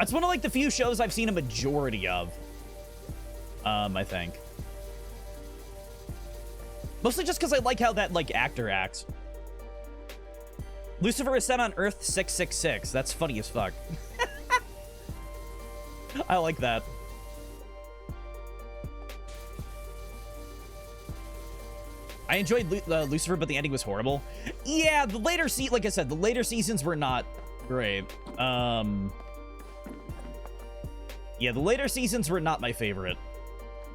It's one of, like, the few shows I've seen a majority of. I think. Mostly just because I like how that, like, actor acts. Lucifer is set on Earth 666. That's funny as fuck. I like that. I enjoyed Lucifer, but the ending was horrible. Yeah, the later like I said, the later seasons were not great. Yeah, the later seasons were not my favorite.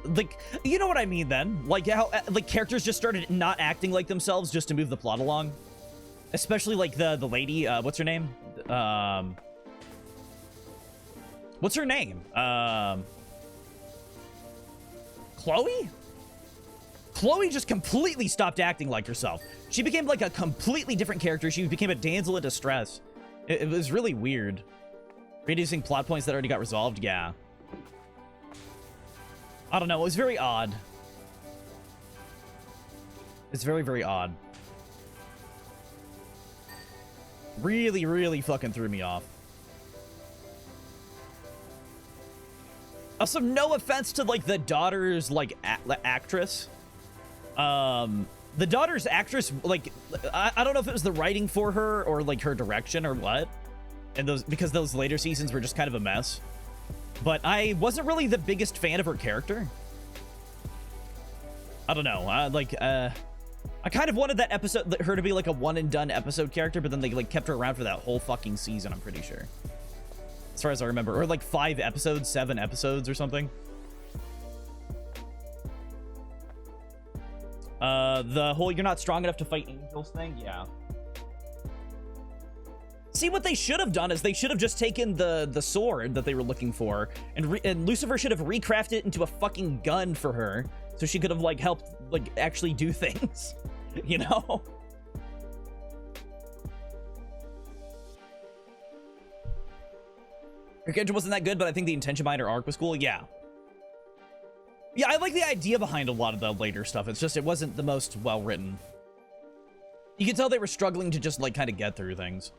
Like, you know what I mean then? Like how like characters just started not acting like themselves just to move the plot along. Especially like the lady, what's her name? What's her name? Chloe? Chloe just completely stopped acting like herself. She became like a completely different character. She became a damsel in distress. It was really weird. Reducing plot points that already got resolved, yeah. I don't know, it was very odd. It's very, very odd. Really, really fucking threw me off. Also, no offense to, like, the daughter's, like, actress. The daughter's actress, like, I don't know if it was the writing for her or, like, her direction or what. And because those later seasons were just kind of a mess. But I wasn't really the biggest fan of her character. I don't know. I kind of wanted that episode, her to be like a one-and-done episode character, but then they like kept her around for that whole fucking season, I'm pretty sure. As far as I remember. Or like 5 episodes, 7 episodes or something. The whole you're not strong enough to fight angels thing, yeah. See, what they should have done is they should have just taken the sword that they were looking for, and Lucifer should have recrafted it into a fucking gun for her, so she could have, like, helped, like, actually do things, you know? Her character wasn't that good, but I think the intention behind her arc was cool, yeah. Yeah, I like the idea behind a lot of the later stuff, it's just it wasn't the most well-written. You can tell they were struggling to just, like, kind of get through things.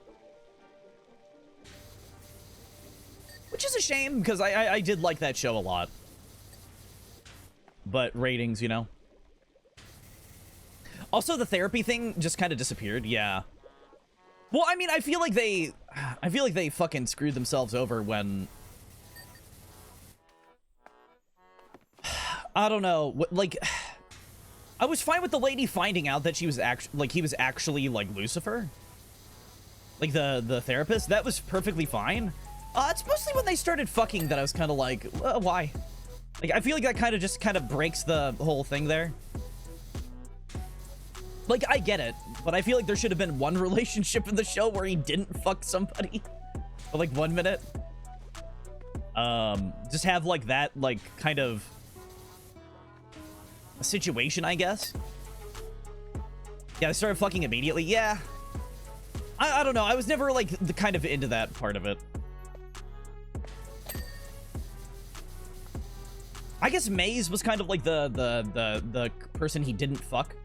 Which is a shame, because I did like that show a lot. But ratings, you know. Also, the therapy thing just kind of disappeared, yeah. Well, I mean, I feel like they fucking screwed themselves over when... I don't know, like... I was fine with the lady finding out that she was he was actually, like, Lucifer. Like, the therapist. That was perfectly fine. It's mostly when they started fucking that I was kind of like, why? Like, I feel like that kind of breaks the whole thing there. Like, I get it, but I feel like there should have been one relationship in the show where he didn't fuck somebody for, like, 1 minute. Just have, like, that, like, kind of a situation, I guess. Yeah, they started fucking immediately. Yeah. I don't know. I was never, like, the kind of into that part of it. I guess Maze was kind of like the person he didn't fuck.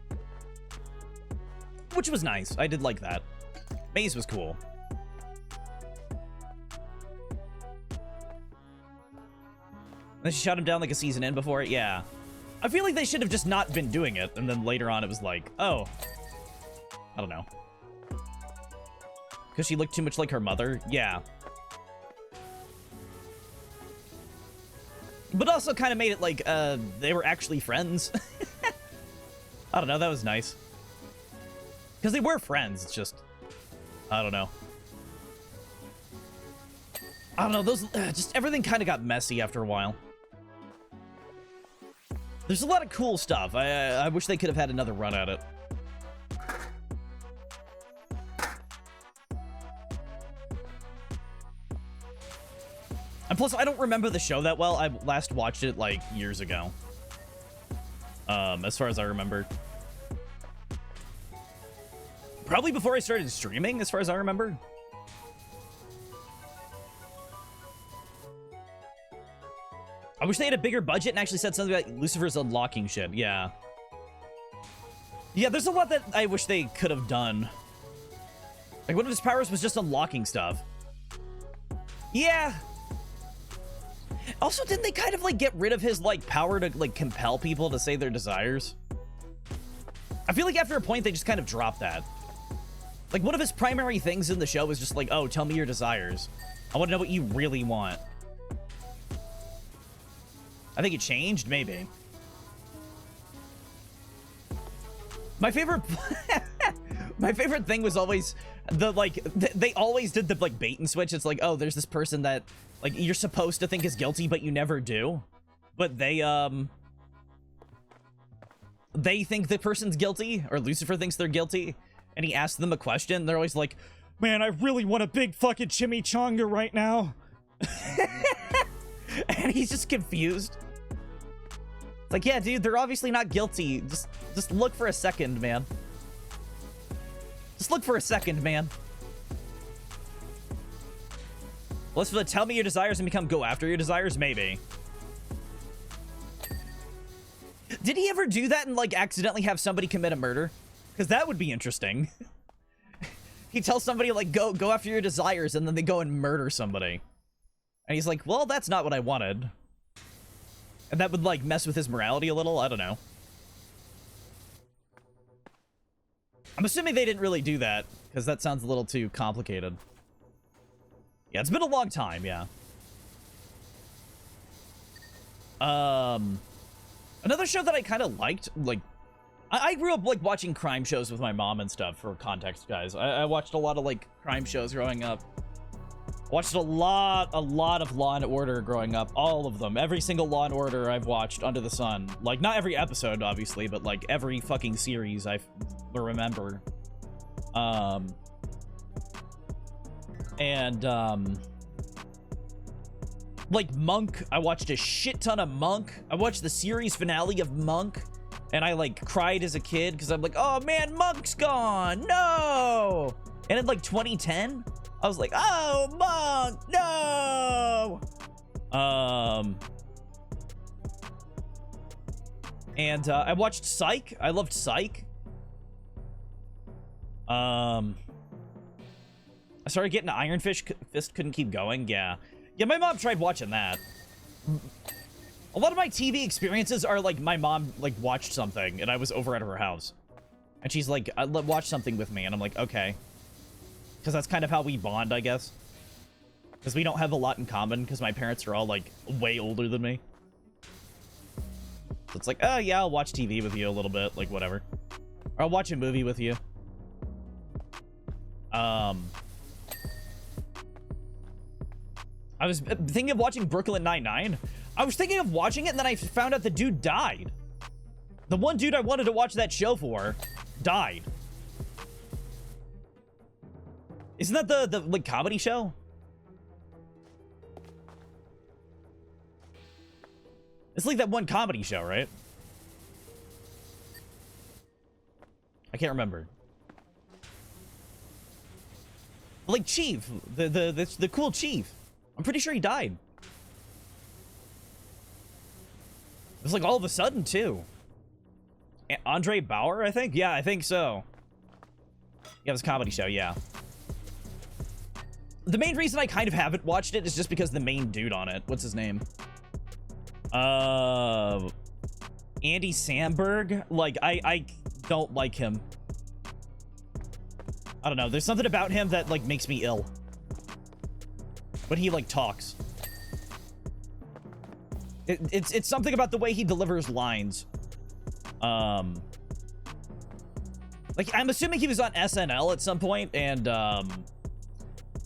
which was nice. I did like that. Maze was cool. Then she shot him down like a season in before it. Yeah. I feel like they should have just not been doing it, and then later on it was like, oh. I don't know. Because she looked too much like her mother? Yeah. But also kind of made it like, they were actually friends. I don't know, that was nice. Because they were friends, it's just... I don't know. I don't know, those... just everything kind of got messy after a while. There's a lot of cool stuff. I wish they could have had another run at it. And plus, I don't remember the show that well. I last watched it, like, years ago. As far as I remember. Probably before I started streaming, as far as I remember. I wish they had a bigger budget and actually said something about Lucifer's unlocking shit. Yeah. Yeah, there's a lot that I wish they could have done. Like, one of his powers was just unlocking stuff. Yeah. Also, didn't they kind of, like, get rid of his, like, power to, like, compel people to say their desires? I feel like after a point, they just kind of dropped that. Like, one of his primary things in the show was just like, oh, tell me your desires. I want to know what you really want. I think it changed, maybe. My favorite... my favorite thing was always the, like... They always did the, like, bait and switch. It's like, oh, there's this person that, like, you're supposed to think is guilty, but you never do. But they think the person's guilty, or Lucifer thinks they're guilty, and he asks them a question. They're always like, man, I really want a big fucking chimichanga right now. And he's just confused. It's like, yeah, dude, they're obviously not guilty. Just look for a second, man. Just look for a second, man. Let's tell me your desires and become go after your desires, maybe. Did he ever do that and, like, accidentally have somebody commit a murder? Because that would be interesting. He tells somebody, like, go after your desires, and then they go and murder somebody. And he's like, well, that's not what I wanted. And that would, like, mess with his morality a little? I don't know. I'm assuming they didn't really do that, because that sounds a little too complicated. Yeah, it's been a long time, yeah. Another show that I kind of liked, like, I grew up, like, watching crime shows with my mom and stuff, for context, guys. I watched a lot of, like, crime shows growing up. Watched a lot of Law and Order growing up. All of them. Every single Law and Order I've watched under the sun. Like, not every episode, obviously, but, like, every fucking series I remember. Like, Monk. I watched a shit ton of Monk. I watched the series finale of Monk. And I, like, cried as a kid because I'm like, oh, man, Monk's gone. No! And in, like, 2010, I was like, oh, Monk, no! And I watched Psych. I loved Psych. I started getting Iron Fist, couldn't keep going. Yeah. Yeah, my mom tried watching that. A lot of my TV experiences are like my mom like watched something and I was over at her house. And she's like, watch something with me. And I'm like, okay. Because that's kind of how we bond, I guess. Because we don't have a lot in common because my parents are all like way older than me. So it's like, oh yeah, I'll watch TV with you a little bit, like whatever. Or I'll watch a movie with you. I was thinking of watching Brooklyn Nine-Nine. I was thinking of watching it, and then I found out the dude died. The one dude I wanted to watch that show for died. Isn't that the like comedy show? It's like that one comedy show, right? I can't remember. Like Chief, the cool Chief. I'm pretty sure he died. It was like all of a sudden too. Andre Bauer, I think? Yeah, I think so. Yeah, this comedy show, yeah. The main reason I kind of haven't watched it is just because the main dude on it. What's his name? Andy Samberg? Like, I don't like him. I don't know. There's something about him that, like, makes me ill. When he, like, talks. It's something about the way he delivers lines. Like, I'm assuming he was on SNL at some point, and,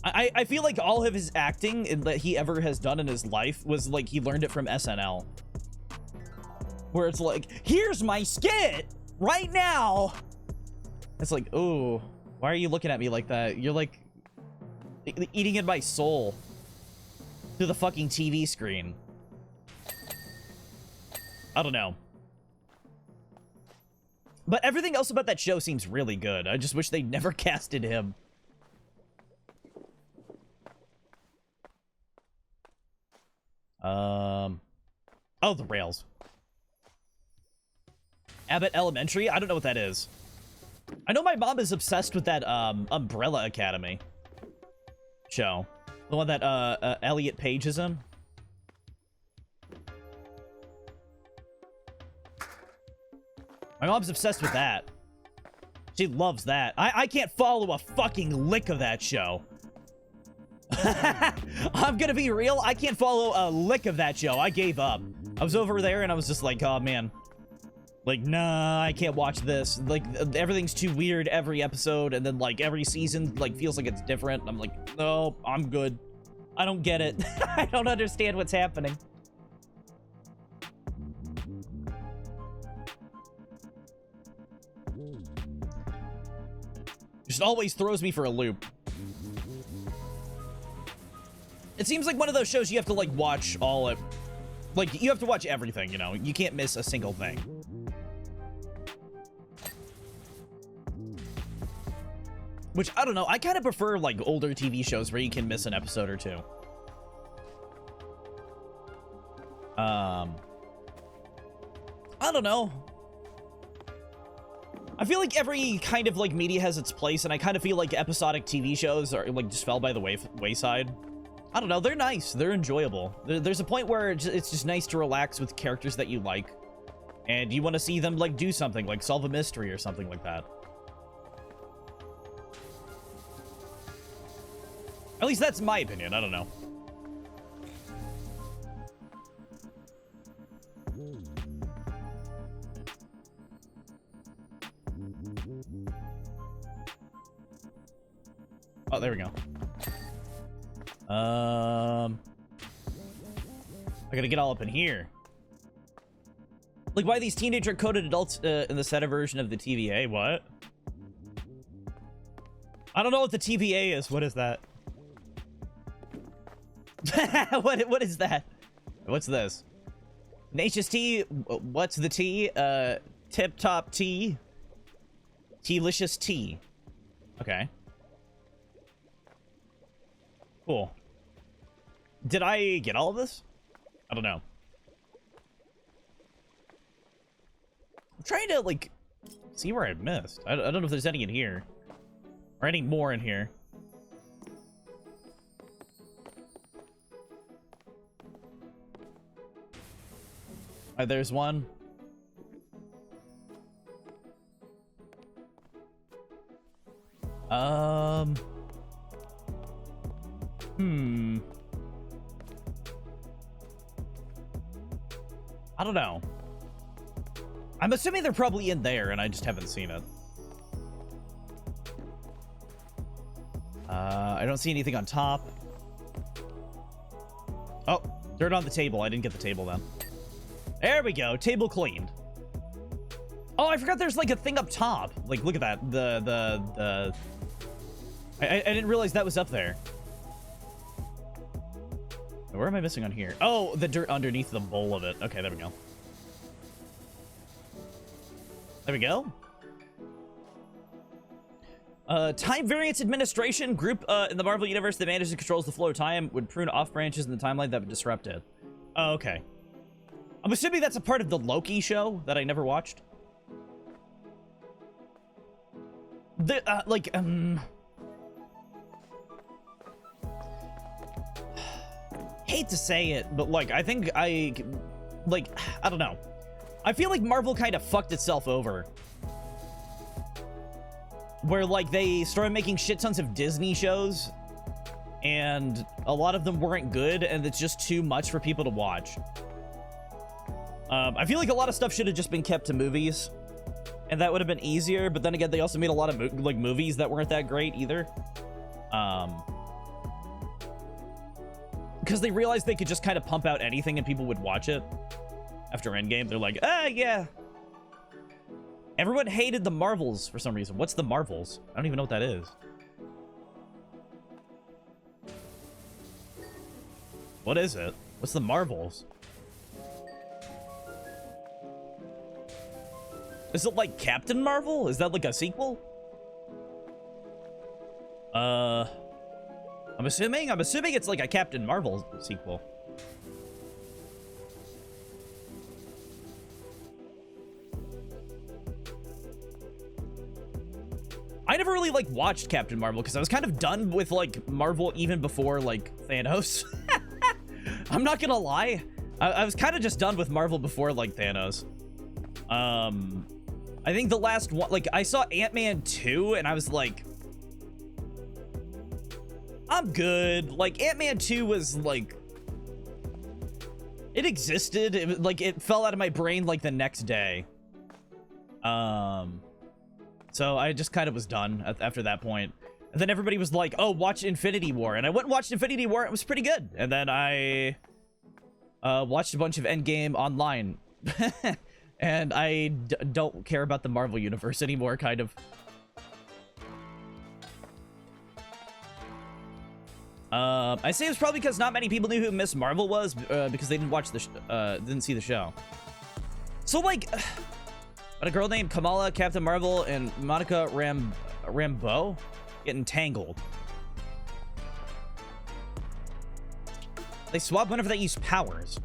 I feel like all of his acting that he ever has done in his life was, like, he learned it from SNL. Where it's like, here's my skit! Right now! It's like, ooh, why are you looking at me like that? You're, like, eating in my soul. Through the fucking TV screen. I don't know. But everything else about that show seems really good. I just wish they never casted him. Oh, the rails. Abbott Elementary? I don't know what that is. I know my mom is obsessed with that, Umbrella Academy show. The one that, Elliot Page is in. My mom's obsessed with that. She loves that. I can't follow a fucking lick of that show. I'm gonna be real. I can't follow a lick of that show. I gave up. I was over there and I was just like, oh man. Like, nah, I can't watch this. Like, everything's too weird every episode, and then, like, every season, like, feels like it's different. I'm like, no, I'm good. I don't get it. I don't understand what's happening. Just always throws me for a loop. It seems like one of those shows you have to, like, watch all of... Like, you have to watch everything, you know? You can't miss a single thing. Which, I don't know, I kind of prefer, like, older TV shows where you can miss an episode or two. I don't know. I feel like every kind of, like, media has its place, and I kind of feel like episodic TV shows are, like, just fell by the wayside. I don't know, they're nice, they're enjoyable. There's a point where it's just nice to relax with characters that you like, and you want to see them, like, do something, like solve a mystery or something like that. At least that's my opinion, I don't know. Oh, there we go. I gotta get all up in here. Like, why these teenager-coded adults in the Seta version of the TVA? What? I don't know what the TVA is. What is that? What is that? What's this? Nature's tea? What's the tea? Tip-top tea? Tealicious tea. Okay. Cool. Did I get all of this? I don't know. I'm trying to, like, see where I missed. I don't know if there's any in here. Or any more in here. There's one. I don't know. I'm assuming they're probably in there, and I just haven't seen it. I don't see anything on top. Oh, dirt on the table. I didn't get the table then. There we go. Table cleaned. Oh, I forgot there's like a thing up top. Like, look at that. I didn't realize that was up there. Where am I missing on here? Oh, the dirt underneath the bowl of it. Okay, there we go. There we go. Time variance administration group in the Marvel universe that manages and controls the flow of time would prune off branches in the timeline that would disrupt it. Oh, okay. I'm assuming that's a part of the Loki show that I never watched. Hate to say it, but like, I think I don't know. I feel like Marvel kind of fucked itself over. Where like they started making shit tons of Disney shows and a lot of them weren't good and it's just too much for people to watch. I feel like a lot of stuff should have just been kept to movies and that would have been easier, but then again, they also made a lot of movies that weren't that great either. Because they realized they could just kind of pump out anything and people would watch it. After Endgame, they're like, yeah. Everyone hated the Marvels for some reason. What's the Marvels? I don't even know what that is. What is it? What's the Marvels? Is it like Captain Marvel? Is that like a sequel? I'm assuming it's like a Captain Marvel sequel. I never really like watched Captain Marvel because I was kind of done with like Marvel even before like Thanos. I'm not gonna lie. I was kind of just done with Marvel before like Thanos. I think the last one, like I saw Ant-Man 2 and I was like, I'm good. Like Ant-Man 2 was like, it existed. It fell out of my brain like the next day. So I just kind of was done after that point. And then everybody was like, oh, watch Infinity War. And I went and watched Infinity War. It was pretty good. And then I watched a bunch of Endgame online. And I don't care about the Marvel Universe anymore, kind of. I say it was probably because not many people knew who Miss Marvel was because they didn't watch didn't see the show. So, like... But a girl named Kamala, Captain Marvel, and Monica Rambeau get entangled. They swap whenever they use powers.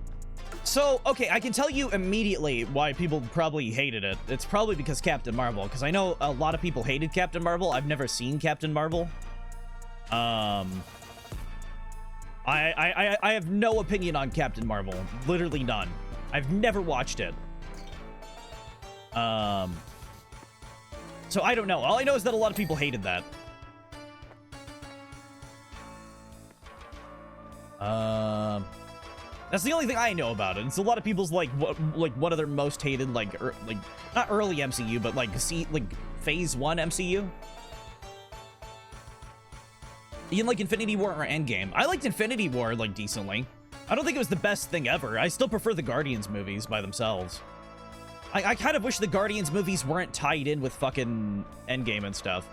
So, okay, I can tell you immediately why people probably hated it. It's probably because Captain Marvel, because I know a lot of people hated Captain Marvel. I've never seen Captain Marvel. I have no opinion on Captain Marvel. Literally none. I've never watched it. So I don't know. All I know is that a lot of people hated that. That's the only thing I know about it. It's a lot of people's like one of their most hated like not early MCU, but like phase 1 MCU. Even like Infinity War or Endgame. I liked Infinity War like decently. I don't think it was the best thing ever. I still prefer the Guardians movies by themselves. I kind of wish the Guardians movies weren't tied in with fucking Endgame and stuff.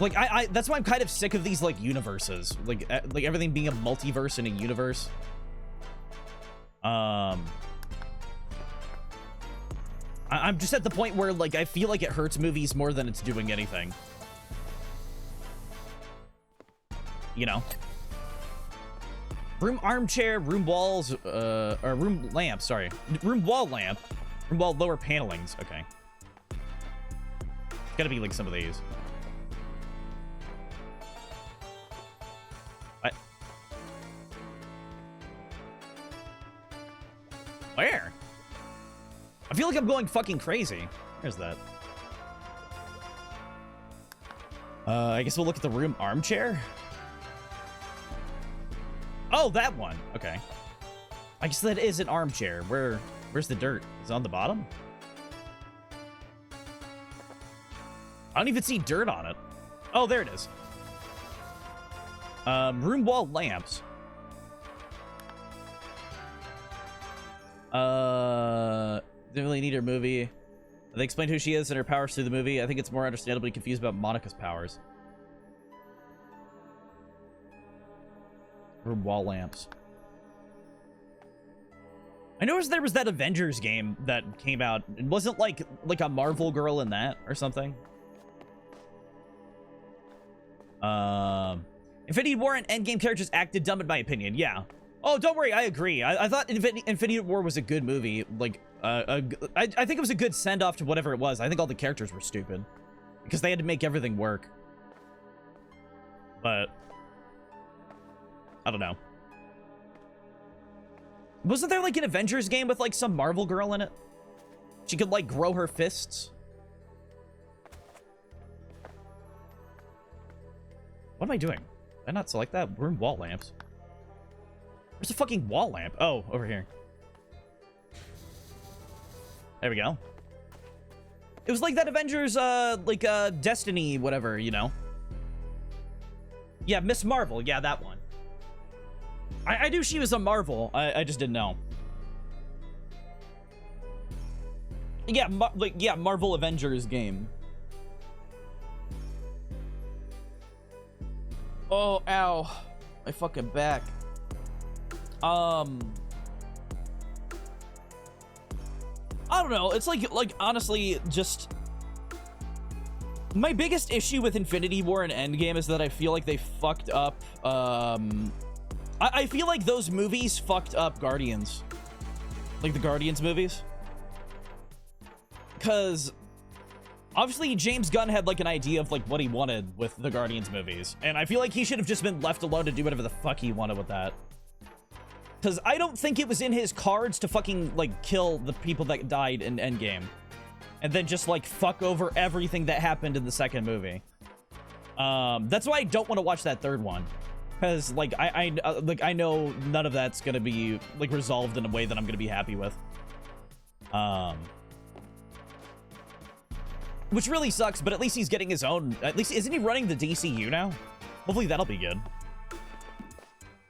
Like, that's why I'm kind of sick of these, like, universes. Like everything being a multiverse in a universe. I'm just at the point where, like, I feel like it hurts movies more than it's doing anything. You know? Room armchair, room walls, or room lamp, sorry. Room wall lamp. Room wall lower panelings, okay. Gotta be like some of these. What? Where? I feel like I'm going fucking crazy. There's that. I guess we'll look at the room armchair. Oh, that one. Okay. I guess that is an armchair. Where's the dirt? Is it on the bottom? I don't even see dirt on it. Oh, there it is. Room wall lamps. Didn't really need her movie. They explained who she is and her powers through the movie. I think it's more understandably confused about Monica's powers. Room wall lamps. I noticed there was that Avengers game that came out. It wasn't like a Marvel girl in that or something. Infinity War and Endgame characters acted dumb in my opinion. Yeah. Oh, don't worry. I agree. I thought Infinity War was a good movie. Like, I think it was a good send-off to whatever it was. I think all the characters were stupid. because they had to make everything work. But I don't know. Wasn't there like an Avengers game with like some Marvel girl in it? She could like grow her fists. What am I doing? Did I not select that? We're in wall lamps. Where's the fucking wall lamp? Oh, over here. There we go. It was like that Avengers, Destiny, whatever, you know? Yeah, Miss Marvel. Yeah, that one. I knew she was a Marvel. I just didn't know. Yeah, Marvel Avengers game. Oh, ow. My fucking back. I don't know. It's like honestly, just my biggest issue with Infinity War and Endgame is that I feel like they fucked up. I feel like those movies fucked up Guardians, like the Guardians movies, because obviously James Gunn had like an idea of like what he wanted with the Guardians movies, and I feel like he should have just been left alone to do whatever the fuck he wanted with that. Because I don't think it was in his cards to fucking, like, kill the people that died in Endgame. And then just, like, fuck over everything that happened in the second movie. That's why I don't want to watch that third one. Because, like, I know none of that's gonna be, like, resolved in a way that I'm gonna be happy with. Which really sucks, but at least he's getting his own... At least, isn't he running the DCU now? Hopefully that'll be good.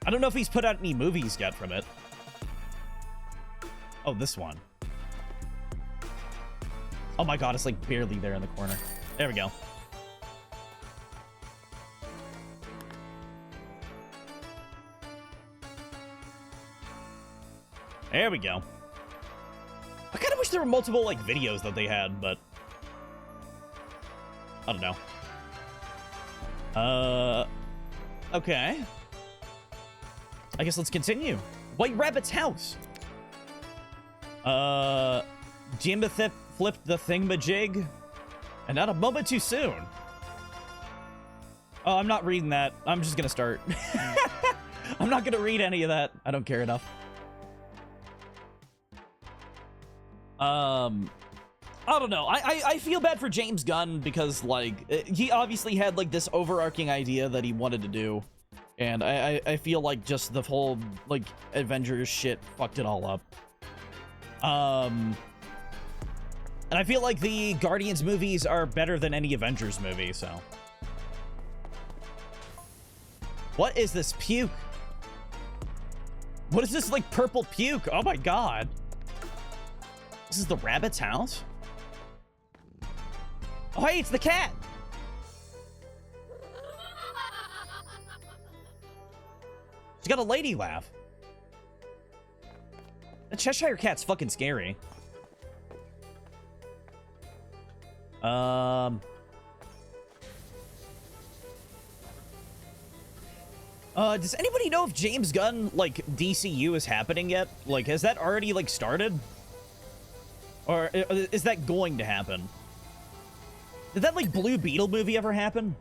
I don't know if he's put out any movies yet from it. Oh, this one. Oh my god, it's like barely there in the corner. There we go. There we go. I kind of wish there were multiple, like, videos that they had, but... I don't know. Okay. I guess let's continue. White Rabbit's house. Jimothy flipped the thingamajig. And not a moment too soon. Oh, I'm not reading that. I'm just gonna start. I'm not gonna read any of that. I don't care enough. I don't know. I feel bad for James Gunn because, like, he obviously had, like, this overarching idea that he wanted to do. And I feel like just the whole, like, Avengers shit fucked it all up. And I feel like the Guardians movies are better than any Avengers movie, so. What is this puke? What is this, like, purple puke? Oh my god. This is the rabbit's house? Oh, hey, it's the cat! She's got a lady laugh. The Cheshire Cat's fucking scary. Does anybody know if James Gunn, like, DCU is happening yet? Like, has that already, like, started? Or is that going to happen? Did that, like, Blue Beetle movie ever happen?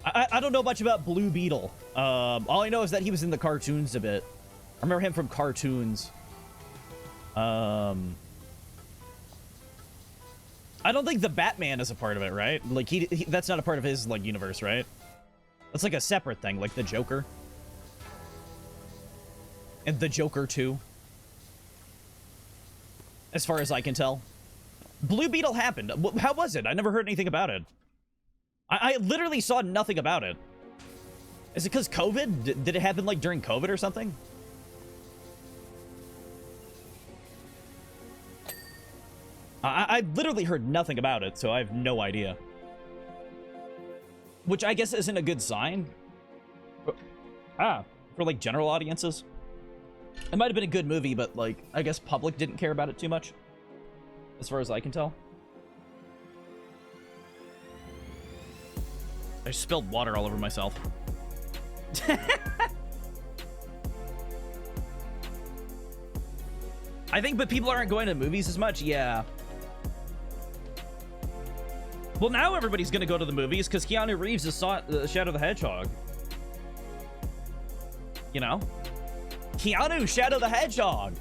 I don't know much about Blue Beetle. All I know is that he was in the cartoons a bit. I remember him from cartoons. I don't think the Batman is a part of it, right? Like, that's not a part of his, like, universe, right? That's like a separate thing, like the Joker. And the Joker 2. As far as I can tell. Blue Beetle happened. How was it? I never heard anything about it. I literally saw nothing about it. Is it because COVID? Did it happen, like, during COVID or something? I literally heard nothing about it, so I have no idea. Which I guess isn't a good sign. For, like, general audiences. It might have been a good movie, but, like, I guess public didn't care about it too much. As far as I can tell. I spilled water all over myself. I think, but people aren't going to movies as much. Yeah. Well, now everybody's gonna go to the movies because Keanu Reeves is Shadow the Hedgehog. You know? Keanu, Shadow the Hedgehog.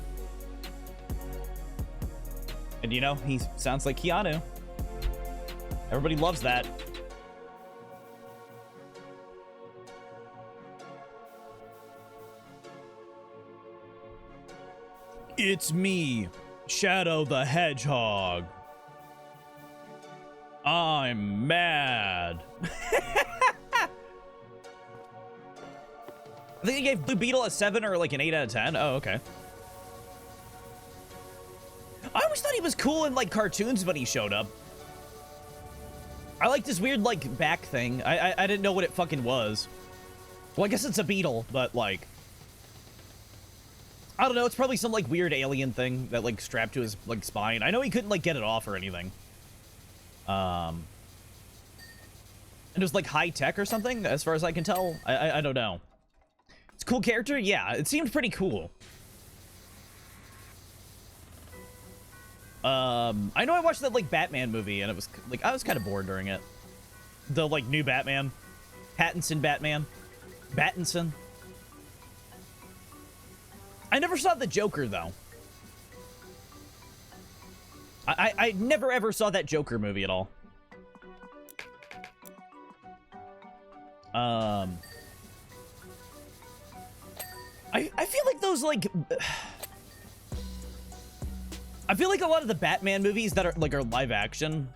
And you know, he sounds like Keanu. Everybody loves that. It's me, Shadow the Hedgehog. I'm mad. I think he gave Blue Beetle a 7 or like an 8 out of 10. Oh, okay. I always thought he was cool in like cartoons when he showed up. I like this weird like back thing. I didn't know what it fucking was. Well, I guess it's a beetle, but like, I don't know. It's probably some like weird alien thing that like strapped to his like spine. I know he couldn't like get it off or anything. And it was like high tech or something, as far as I can tell. I don't know. It's a cool character. Yeah, it seemed pretty cool. I know I watched that like Batman movie and it was like I was kind of bored during it. The like new Batman, Pattinson Batman, Battinson. I never saw the Joker though. I never ever saw that Joker movie at all. I feel like those like I feel like a lot of the Batman movies that are like are live action,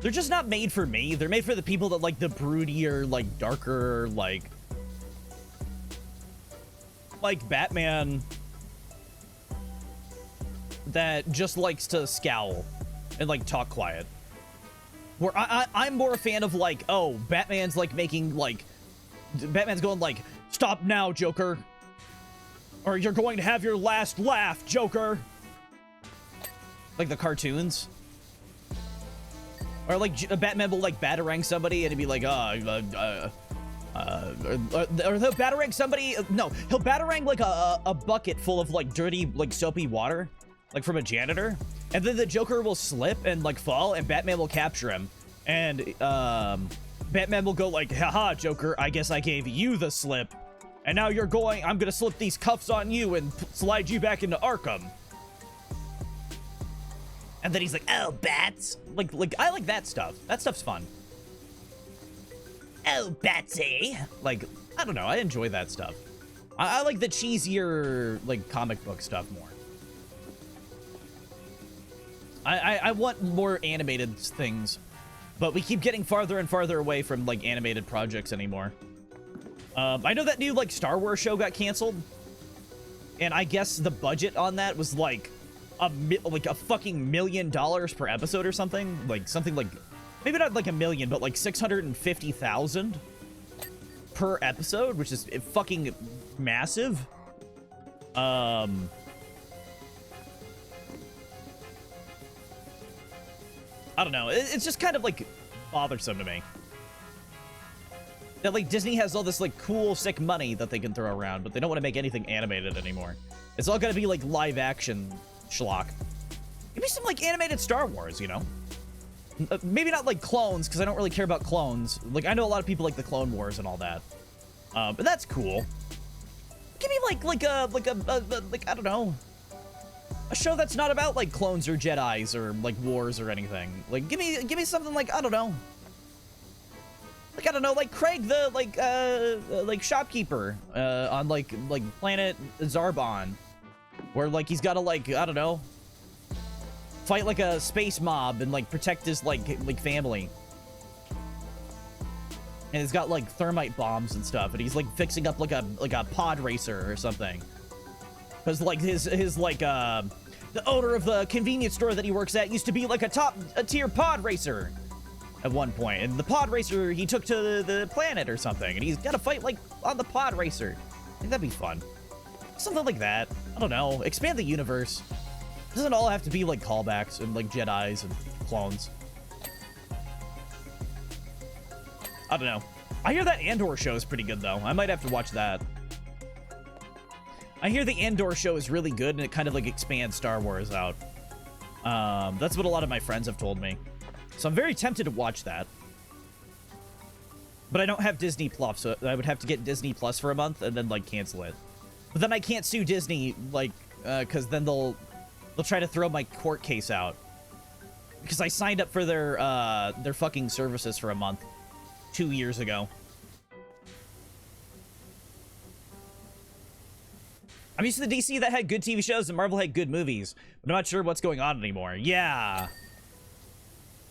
they're just not made for me. They're made for the people that like the broodier, like darker, like Batman that just likes to scowl and like talk quiet. Where I'm more a fan of like, oh, Batman's like making like, Batman's going like, stop now, Joker. Or you're going to have your last laugh, Joker. Like the cartoons. Or like Batman will like batarang somebody and it'd be like, or he'll batarang somebody. No, he'll batarang like a bucket full of like dirty, like soapy water, like from a janitor. And then the Joker will slip and like fall and Batman will capture him. And Batman will go like, haha, Joker, I guess I gave you the slip. And now you're going, I'm gonna slip these cuffs on you and slide you back into Arkham. And then he's like, oh, bats. Like I like that stuff. That stuff's fun. Oh, Batsy. Like, I don't know. I enjoy that stuff. I like the cheesier, like, comic book stuff more. I want more animated things. But we keep getting farther and farther away from, like, animated projects anymore. I know that new, like, Star Wars show got canceled. And I guess the budget on that was, like a fucking $1 million per episode or something. Like, something like, maybe not like $1 million, but like 650,000 per episode, which is fucking massive. I don't know. It's just kind of like bothersome to me that like Disney has all this like cool, sick money that they can throw around, but they don't want to make anything animated anymore. It's all gonna be like live action schlock. Give me some like animated Star Wars, you know? Maybe not like clones, because I don't really care about clones. Like I know a lot of people like the Clone Wars and all that, but that's cool. Give me like I don't know, a show that's not about like clones or Jedis or like wars or anything. Like give me something like, I don't know. Like, I don't know, like Craig the like shopkeeper on like planet Zarbon, where like he's got to like, I don't know, fight like a space mob and like protect his like family. And he's got like thermite bombs and stuff, and he's like fixing up like a pod racer or something. Cause like his like the owner of the convenience store that he works at used to be like a tier pod racer at one point, and the pod racer he took to the planet or something, and he's got to fight like on the pod racer. I think that'd be fun. Something like that. I don't know. Expand the universe. It doesn't all have to be like callbacks and like Jedis and clones. I don't know. I hear that Andor show is pretty good though. I might have to watch that. I hear the Andor show is really good and it kind of like expands Star Wars out. That's what a lot of my friends have told me. So I'm very tempted to watch that. But I don't have Disney Plus, so I would have to get Disney Plus for a month and then, like, cancel it. But then I can't sue Disney, like, because then they'll try to throw my court case out. Because I signed up for their fucking services for a month 2 years ago. I'm used to the DC that had good TV shows and Marvel had good movies, but I'm not sure what's going on anymore. Yeah.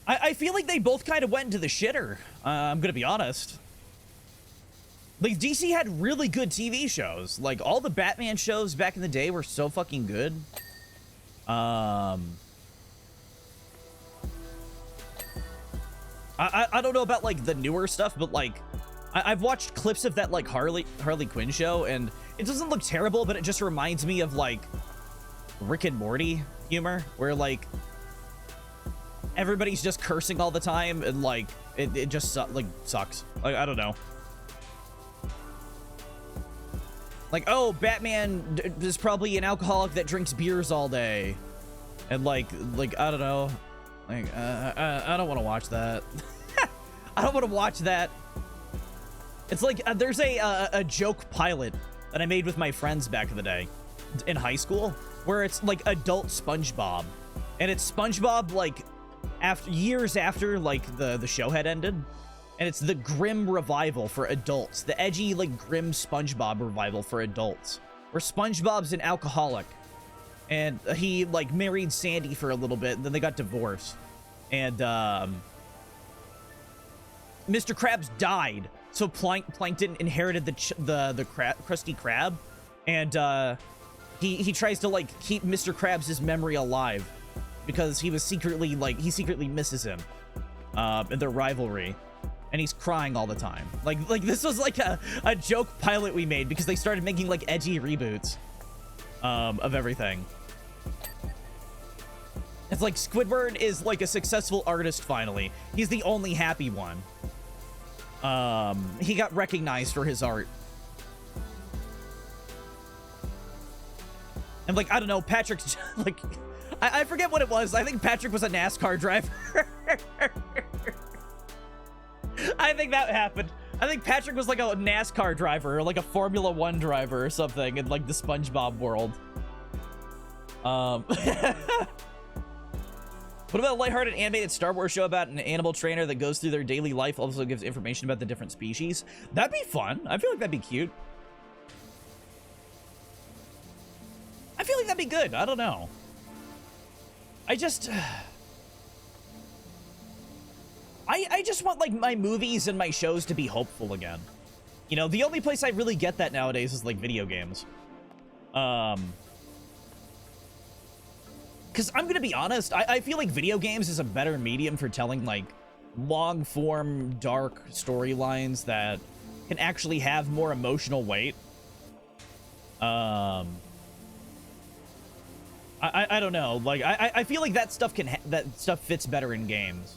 I feel like they both kind of went into the shitter. I'm gonna be honest. Like, DC had really good TV shows. Like, all the Batman shows back in the day were so fucking good. I don't know about, like, the newer stuff, but, like, I've watched clips of that, like, Harley Quinn show, and it doesn't look terrible, but it just reminds me of, like, Rick and Morty humor, where, like, everybody's just cursing all the time, and, like, it just, like, sucks. Like, I don't know. Like, oh, Batman is probably an alcoholic that drinks beers all day. And, like, I don't know. Like, I don't want to watch that. I don't want to watch that. It's like, there's a joke pilot that I made with my friends back in the day in high school, where it's, like, adult SpongeBob. And it's SpongeBob, like, years after, like, the show had ended. And it's the grim revival for adults. The edgy, like, grim SpongeBob revival for adults. Where SpongeBob's an alcoholic. And he, like, married Sandy for a little bit, and then they got divorced. And, Mr. Krabs died. So Plankton inherited the Krusty Krab. And, he tries to, like, keep Mr. Krabs' memory alive. Because he secretly misses him. In their rivalry. And he's crying all the time. Like this was like a joke pilot we made because they started making, like, edgy reboots of everything. It's like Squidward is, like, a successful artist finally. He's the only happy one. He got recognized for his art. And, like, I don't know, Patrick's like, I forget what it was. I think Patrick was a NASCAR driver. I think that happened. I think Patrick was like a NASCAR driver or like a Formula 1 driver or something in, like, the SpongeBob world. What about a lighthearted animated Star Wars show about an animal trainer that goes through their daily life, also gives information about the different species? That'd be fun. I feel like that'd be cute. I feel like that'd be good. I don't know. I just want, like, my movies and my shows to be hopeful again. You know, the only place I really get that nowadays is, like, video games. Because I'm gonna be honest, I feel like video games is a better medium for telling, like, long-form, dark storylines that can actually have more emotional weight. I don't know. Like, I feel like that stuff fits better in games.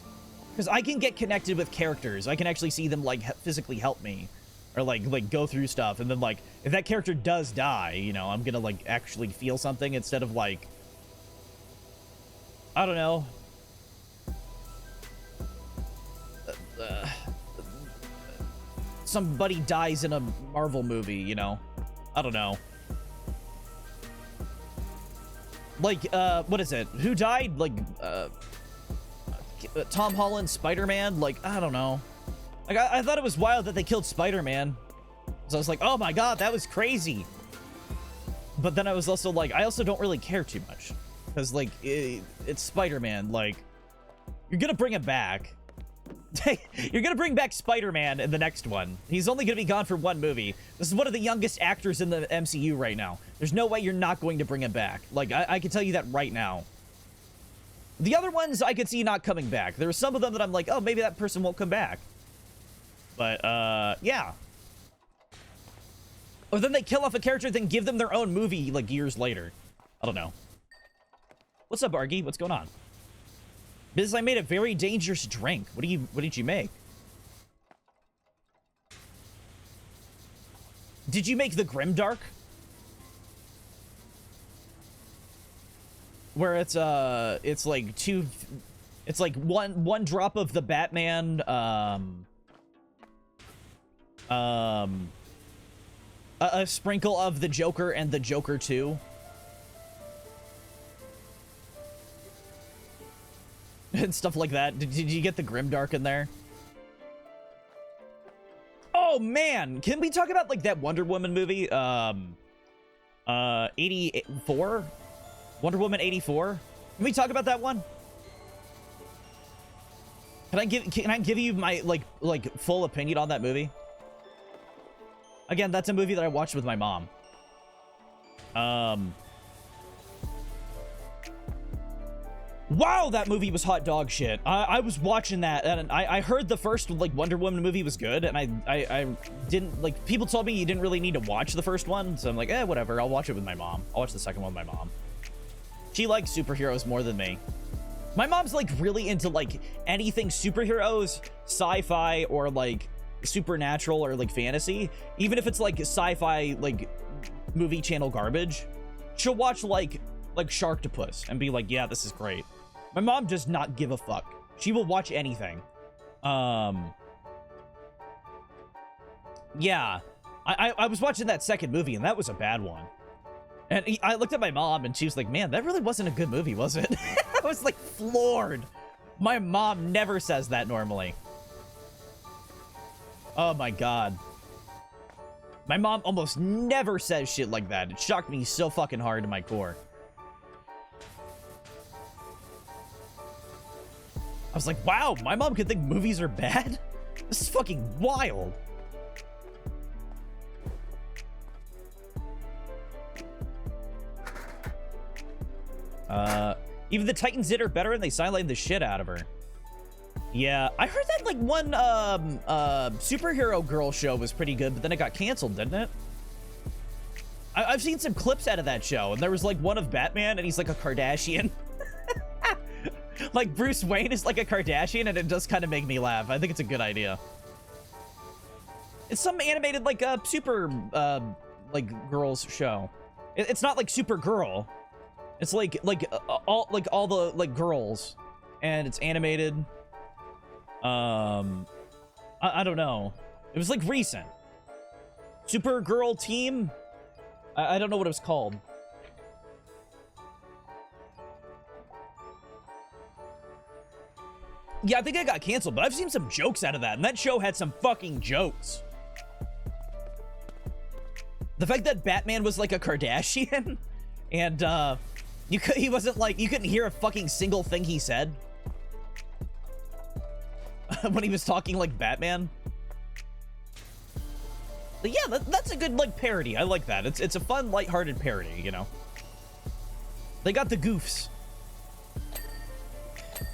Because I can get connected with characters. I can actually see them, like, physically help me. Or, like go through stuff. And then, like, if that character does die, you know, I'm gonna, like, actually feel something instead of, like, I don't know. Somebody dies in a Marvel movie, you know? I don't know. Like, what is it? Who died? Like, Tom Holland's Spider-Man? Like, I don't know. Like, I thought it was wild that they killed Spider-Man. So I was like, oh my god, that was crazy. But then I was also like, I also don't really care too much. Because, like, it's Spider-Man. Like, you're gonna bring him back. You're gonna bring back Spider-Man in the next one. He's only gonna be gone for one movie. This is one of the youngest actors in the MCU right now. There's no way you're not going to bring him back. Like, I can tell you that right now. The other ones I could see not coming back. There are some of them that I'm like, oh, maybe that person won't come back. But, yeah. Or then they kill off a character, then give them their own movie, like, years later. I don't know. What's up, Argy? What's going on? Biz, I made a very dangerous drink. What did you make? Did you make the Grimdark? Where it's like two It's like one drop of the Batman, a sprinkle of the Joker and the Joker 2. And stuff like that. Did you get the Grimdark in there? Oh man, can we talk about like that Wonder Woman movie? 84? Wonder Woman 84? Can we talk about that one? Can I give you my like full opinion on that movie? Again, that's a movie that I watched with my mom. Wow, that movie was hot dog shit. I was watching that, and I heard the first like Wonder Woman movie was good, and I didn't like. People told me you didn't really need to watch the first one, so I'm like, whatever. I'll watch it with my mom. I'll watch the second one with my mom. She likes superheroes more than me. My mom's like really into like anything superheroes, sci-fi, or like supernatural or like fantasy. Even if it's like sci-fi like movie channel garbage, she'll watch like Sharktopus and be like, yeah, this is great. My mom does not give a fuck. She will watch anything. Yeah, I was watching that second movie and that was a bad one. And I looked at my mom and she was like, man, that really wasn't a good movie, was it? I was like floored. My mom never says that normally. Oh my god. My mom almost never says shit like that. It shocked me so fucking hard to my core. I was like, wow, my mom could think movies are bad? This is fucking wild. Even the Titans did her better and they sidelined the shit out of her. Yeah, I heard that like one superhero girl show was pretty good, but then it got canceled, didn't it? I've seen some clips out of that show, and there was like one of Batman, and he's like a Kardashian. Like Bruce Wayne is like a Kardashian, and it does kind of make me laugh. I think it's a good idea. It's some animated like super like girls show. It's not like Supergirl. It's like all the like girls, and it's animated. I don't know. It was like recent. Supergirl team. I don't know what it was called. Yeah, I think it got canceled, but I've seen some jokes out of that, and that show had some fucking jokes. The fact that Batman was like a Kardashian, and he wasn't like, you couldn't hear a fucking single thing he said when he was talking like Batman. But yeah, that's a good like parody. I like that. It's a fun, lighthearted parody, you know. They got the goofs.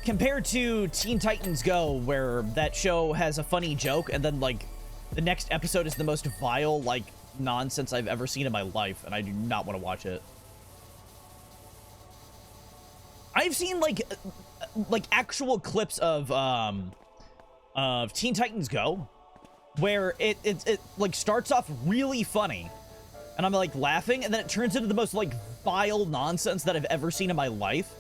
Compared to Teen Titans Go, where that show has a funny joke, and then like the next episode is the most vile like nonsense I've ever seen in my life, and I do not want to watch it. I've seen like actual clips of Teen Titans Go, where it like starts off really funny, and I'm like laughing, and then it turns into the most like vile nonsense that I've ever seen in my life.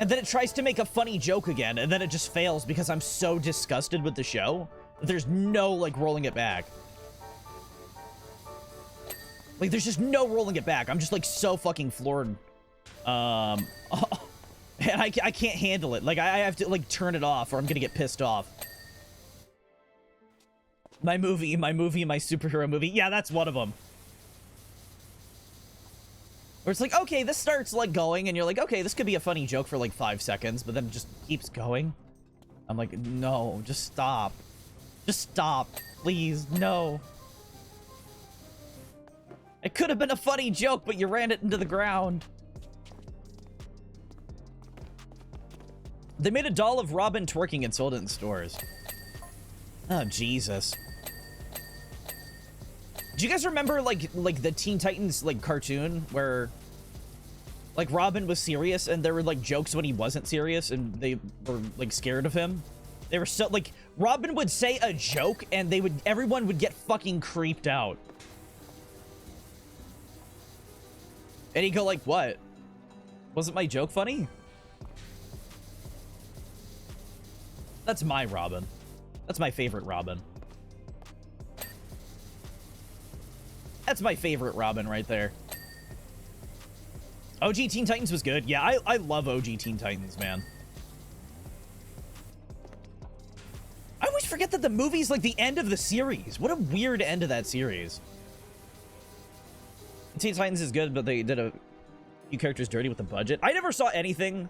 And then it tries to make a funny joke again, and then it just fails because I'm so disgusted with the show that there's no, like, rolling it back. Like, there's just no rolling it back. I'm just, like, so fucking floored. And I can't handle it. Like, I have to, like, turn it off or I'm gonna get pissed off. My superhero movie. Yeah, that's one of them. Where it's like, okay, this starts like going, and you're like, okay, this could be a funny joke for like 5 seconds, but then it just keeps going. I'm like, no, just stop. Just stop, please, no. It could have been a funny joke, but you ran it into the ground. They made a doll of Robin twerking and sold it in stores. Oh, Jesus. Do you guys remember like the Teen Titans like cartoon where like Robin was serious and there were like jokes when he wasn't serious and they were like scared of him? They were so like Robin would say a joke and everyone would get fucking creeped out. And he'd go like, what? Wasn't my joke funny? That's my Robin. That's my favorite Robin. That's my favorite Robin right there. OG Teen Titans was good. Yeah, I love OG Teen Titans, man. I always forget that the movie's like the end of the series. What a weird end of that series. Teen Titans is good, but they did a few characters dirty with the budget. I never saw anything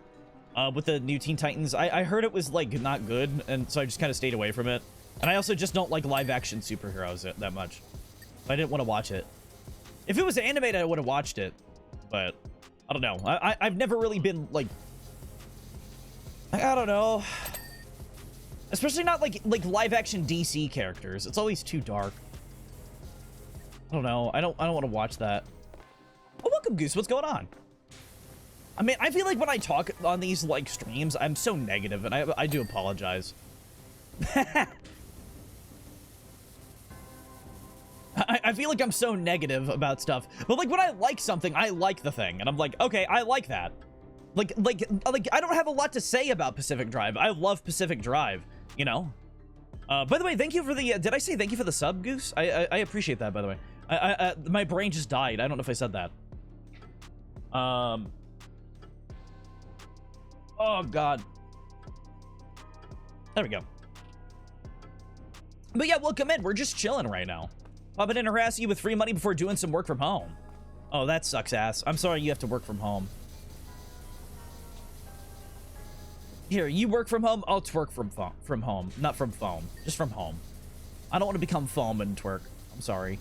with the new Teen Titans. I heard it was like not good, and so I just kind of stayed away from it. And I also just don't like live action superheroes that much. I didn't want to watch it. If it was animated, I would have watched it, but I don't know. I've never really been like, I don't know. Especially not like live action DC characters. It's always too dark. I don't know. I don't want to watch that. Oh, welcome, Goose. What's going on? I mean, I feel like when I talk on these like streams, I'm so negative, and I do apologize. I feel like I'm so negative about stuff, but like when I like something, I like the thing, and I'm like, okay, I like that. Like I don't have a lot to say about Pacific Drive. I love Pacific Drive, you know. By the way, thank you for the. Did I say thank you for the sub, Goose? I appreciate that. By the way, my brain just died. I don't know if I said that. Oh God. There we go. But yeah, welcome in. We're just chilling right now. Popping in to harass you with free money before doing some work from home. Oh, that sucks ass. I'm sorry you have to work from home. Here, you work from home, I'll twerk from home. Not from foam, just from home. I don't want to become foam and twerk. I'm sorry.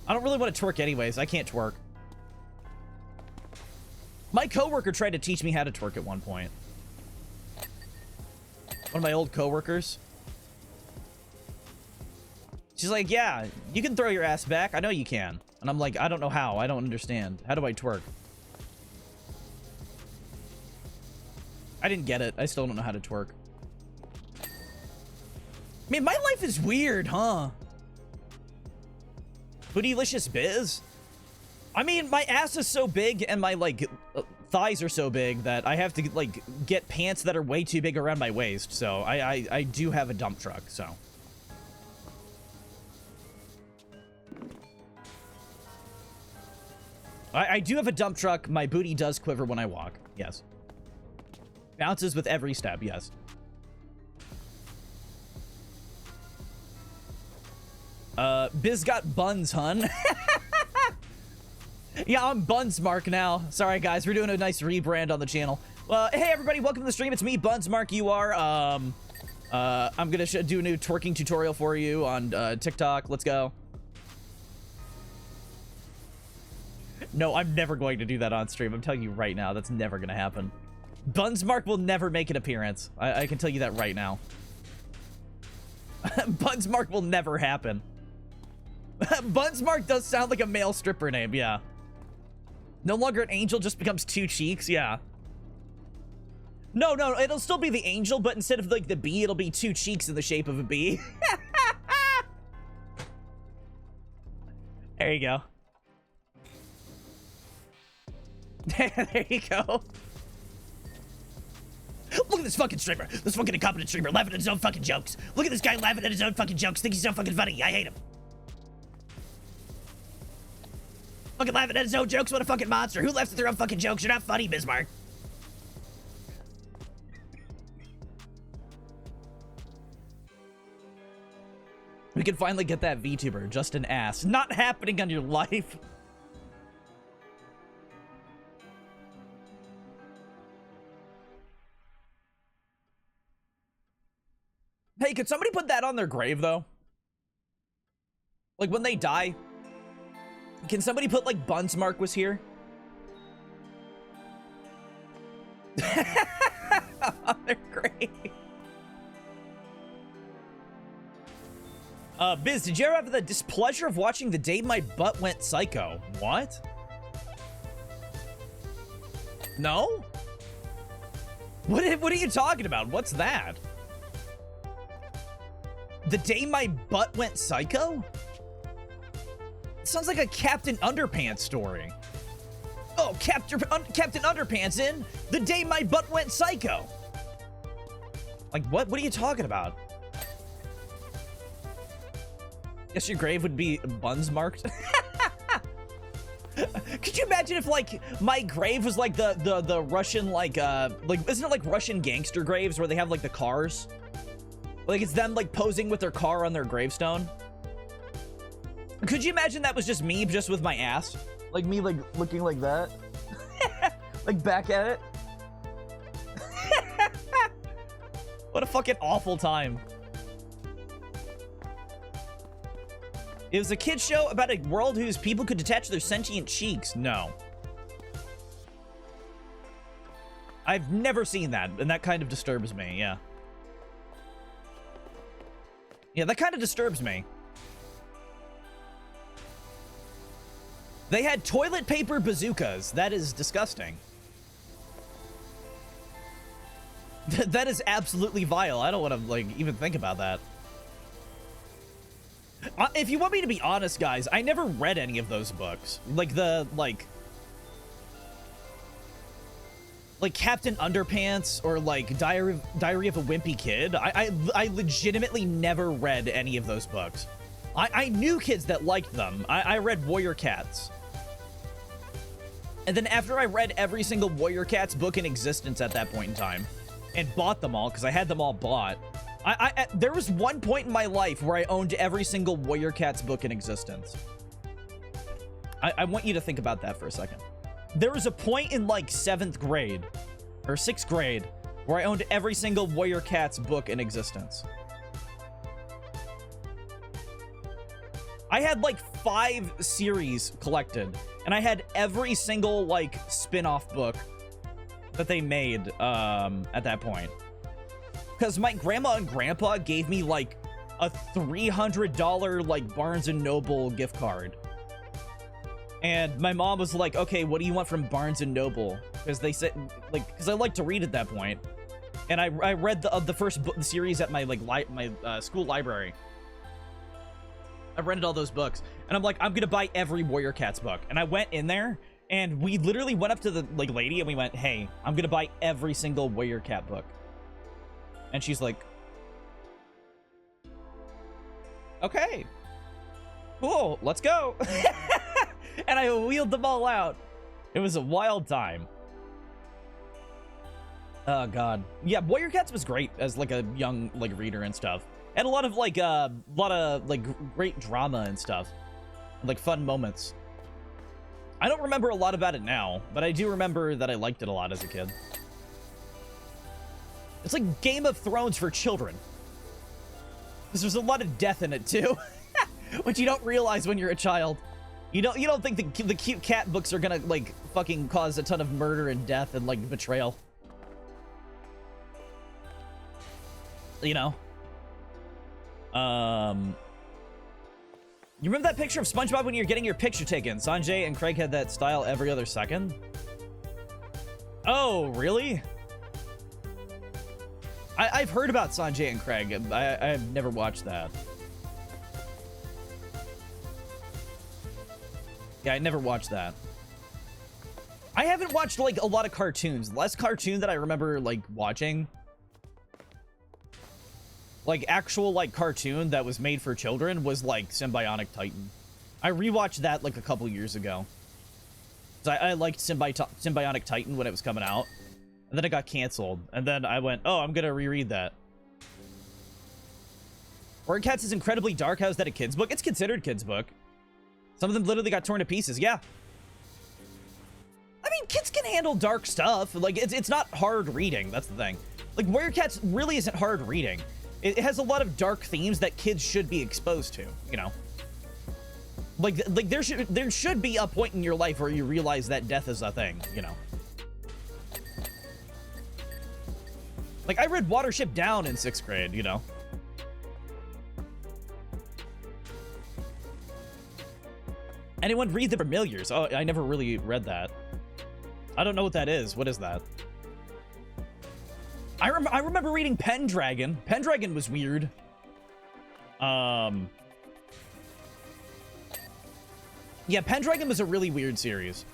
I don't really want to twerk anyways. I can't twerk. My coworker tried to teach me how to twerk at one point. One of my old coworkers. She's like, yeah, you can throw your ass back. I know you can. And I'm like, I don't know how. I don't understand. How do I twerk? I didn't get it. I still don't know how to twerk. Man, my life is weird, huh? Bootylicious Biz? I mean, my ass is so big and my, like, thighs are so big that I have to, like, get pants that are way too big around my waist. So I do have a dump truck, so. I do have a dump truck. My booty does quiver when I walk. Yes. Bounces with every step. Yes. Biz got buns, hun. Yeah, I'm Bunsmark now. Sorry, guys. We're doing a nice rebrand on the channel. Hey, everybody. Welcome to the stream. It's me, Bunsmark. You are. I'm going to do a new twerking tutorial for you on TikTok. Let's go. No, I'm never going to do that on stream. I'm telling you right now, that's never going to happen. Bunsmark will never make an appearance. I can tell you that right now. Bunsmark will never happen. Bunsmark does sound like a male stripper name, yeah. No longer an angel, just becomes two cheeks, yeah. No, it'll still be the angel, but instead of like the bee, it'll be two cheeks in the shape of a bee. There you go. There you go. Look at this fucking streamer. This fucking incompetent streamer laughing at his own fucking jokes. Look at this guy laughing at his own fucking jokes. Think he's so fucking funny. I hate him. Fucking laughing at his own jokes. What a fucking monster. Who laughs at their own fucking jokes? You're not funny, Bismarck. We can finally get that VTuber. Just an ass. Not happening on your life. Hey, could somebody put that on their grave, though? Like, when they die, can somebody put, like, Bunsmark was here? On their grave. Biz, did you ever have the displeasure of watching The Day My Butt Went Psycho? What? No? What are you talking about? What's that? The Day My Butt Went Psycho? It sounds like a Captain Underpants story. Oh, Captain Underpants in The Day My Butt Went Psycho. Like, what? What are you talking about? Guess your grave would be buns marked. Could you imagine if, like, my grave was like the Russian, like, isn't it like Russian gangster graves where they have, like, the cars? Like, it's them, like, posing with their car on their gravestone? Could you imagine that was just me, just with my ass? Like, me, like, looking like that? Like, back at it? What a fucking awful time. It was a kid's show about a world whose people could detach their sentient cheeks. No. I've never seen that, and that kind of disturbs me, yeah. Yeah, that kind of disturbs me. They had toilet paper bazookas. That is disgusting. That is absolutely vile. I don't want to, like, even think about that. If you want me to be honest, guys, I never read any of those books. Like Captain Underpants or like Diary of a Wimpy Kid. I legitimately never read any of those books. I knew kids that liked them. I read Warrior Cats. And then after I read every single Warrior Cats book in existence at that point in time, and bought them all, because I had them all bought, there was one point in my life where I owned every single Warrior Cats book in existence. I want you to think about that for a second. There was a point in like 7th grade, or 6th grade, where I owned every single Warrior Cats book in existence. I had like 5 series collected, and I had every single like spin-off book that they made at that point. Because my grandma and grandpa gave me like a $300 like Barnes & Noble gift card. And my mom was like, okay, what do you want from Barnes & Noble? Because they said, like, because I like to read at that point. And I read the first book series at my school library. I rented all those books. And I'm like, I'm gonna buy every Warrior Cats book. And I went in there, and we literally went up to the like lady and we went, hey, I'm gonna buy every single Warrior Cat book. And she's like, okay, cool, let's go. And I wheeled them all out. It was a wild time. Oh god. Yeah, Warrior Cats was great as like a young like reader and stuff. And a lot of like great drama and stuff. Like fun moments. I don't remember a lot about it now, but I do remember that I liked it a lot as a kid. It's like Game of Thrones for children. Because there's a lot of death in it too. Which you don't realize when you're a child. You don't think the cute cat books are gonna like fucking cause a ton of murder and death and like betrayal. You know? You remember that picture of SpongeBob when you're getting your picture taken? Sanjay and Craig had that style every other second. Oh, really? I've heard about Sanjay and Craig. I've never watched that. Yeah, I never watched that. I haven't watched like a lot of cartoons. Last cartoon that I remember like watching, like actual like cartoon that was made for children, was like Symbionic Titan. I rewatched that like a couple years ago. I liked Symbionic Titan when it was coming out. And then it got canceled. And then I went, oh, I'm gonna reread that. Warrior Cats is incredibly dark. How is that a kid's book? It's considered a kid's book. Some of them literally got torn to pieces. Yeah. I mean, kids can handle dark stuff. Like, it's not hard reading. That's the thing. Like, Warrior Cats really isn't hard reading. It has a lot of dark themes that kids should be exposed to, you know? Like there should be a point in your life where you realize that death is a thing, you know? Like, I read Watership Down in 6th grade, you know? Anyone read The Familiars? Oh, I never really read that. I don't know what that is. What is that? I remember reading Pendragon. Pendragon was weird. Yeah, Pendragon was a really weird series.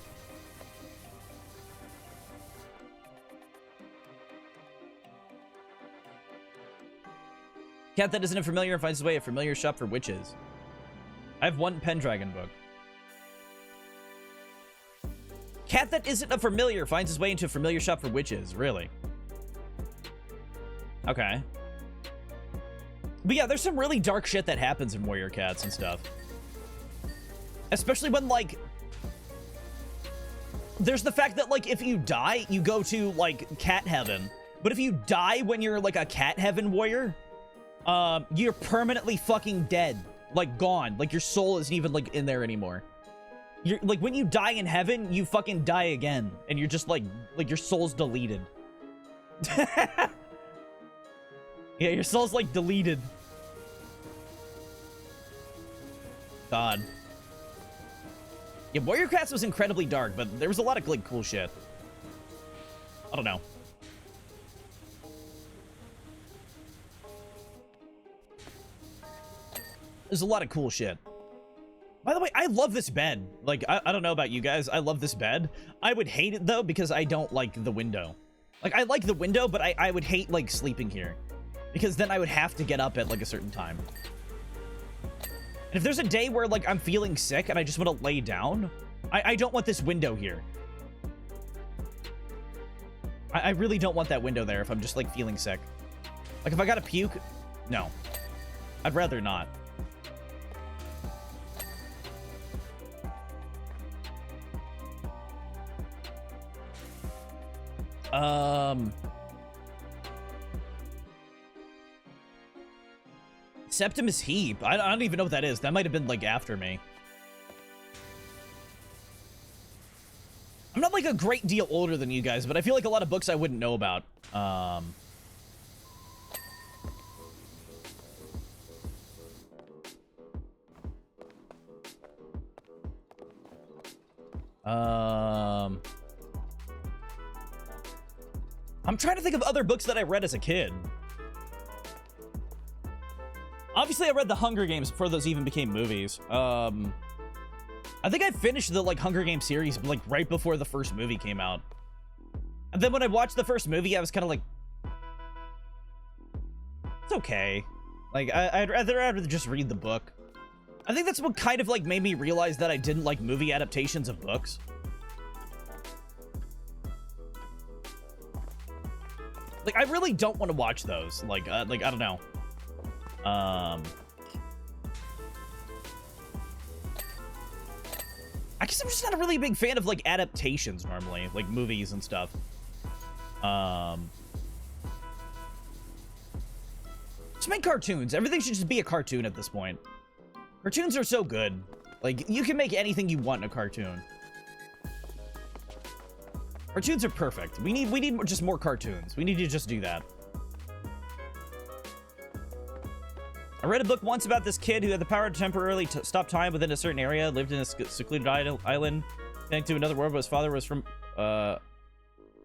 Cat that isn't a familiar and finds his way a familiar shop for witches. I have one Pendragon book. Cat that isn't a familiar finds his way into a familiar shop for witches. Really? Okay. But yeah, there's some really dark shit that happens in Warrior Cats and stuff. Especially when, like... There's the fact that, like, if you die, you go to, like, cat heaven. But if you die when you're, like, a cat heaven warrior, you're permanently fucking dead. Like, gone. Like, your soul isn't even, like, in there anymore. You're, like, when you die in heaven, you fucking die again. And you're just, like your soul's deleted. Yeah, your soul's, like, deleted. God. Yeah, Warrior Cats was incredibly dark, but there was a lot of, like, cool shit. I don't know. There's a lot of cool shit. By the way, I love this bed. Like, I don't know about you guys. I love this bed. I would hate it, though, because I don't like the window. Like, I like the window, but I would hate, like, sleeping here. Because then I would have to get up at, like, a certain time. And if there's a day where, like, I'm feeling sick and I just want to lay down, I don't want this window here. I really don't want that window there if I'm just, like, feeling sick. Like, if I gotta puke, no. I'd rather not. Septimus Heap. I don't even know what that is. That might have been, like, after me. I'm not, like, a great deal older than you guys, but I feel like a lot of books I wouldn't know about. I'm trying to think of other books that I read as a kid. Obviously, I read the Hunger Games before those even became movies. I think I finished the, like, Hunger Games series, like, right before the first movie came out. And then when I watched the first movie, I was kind of like... It's okay. Like, I'd rather just read the book. I think that's what kind of, like, made me realize that I didn't like movie adaptations of books. Like, I really don't want to watch those. Like, I don't know. I guess I'm just not a really big fan of, like, adaptations normally, like movies and stuff. Just make cartoons. Everything should just be a cartoon at this point. Cartoons are so good. Like, you can make anything you want in a cartoon. Cartoons are perfect. We need just more cartoons. We need to just do that. I read a book once about this kid who had the power to temporarily stop time within a certain area, lived in a secluded island, connected to another world, but his father was from, by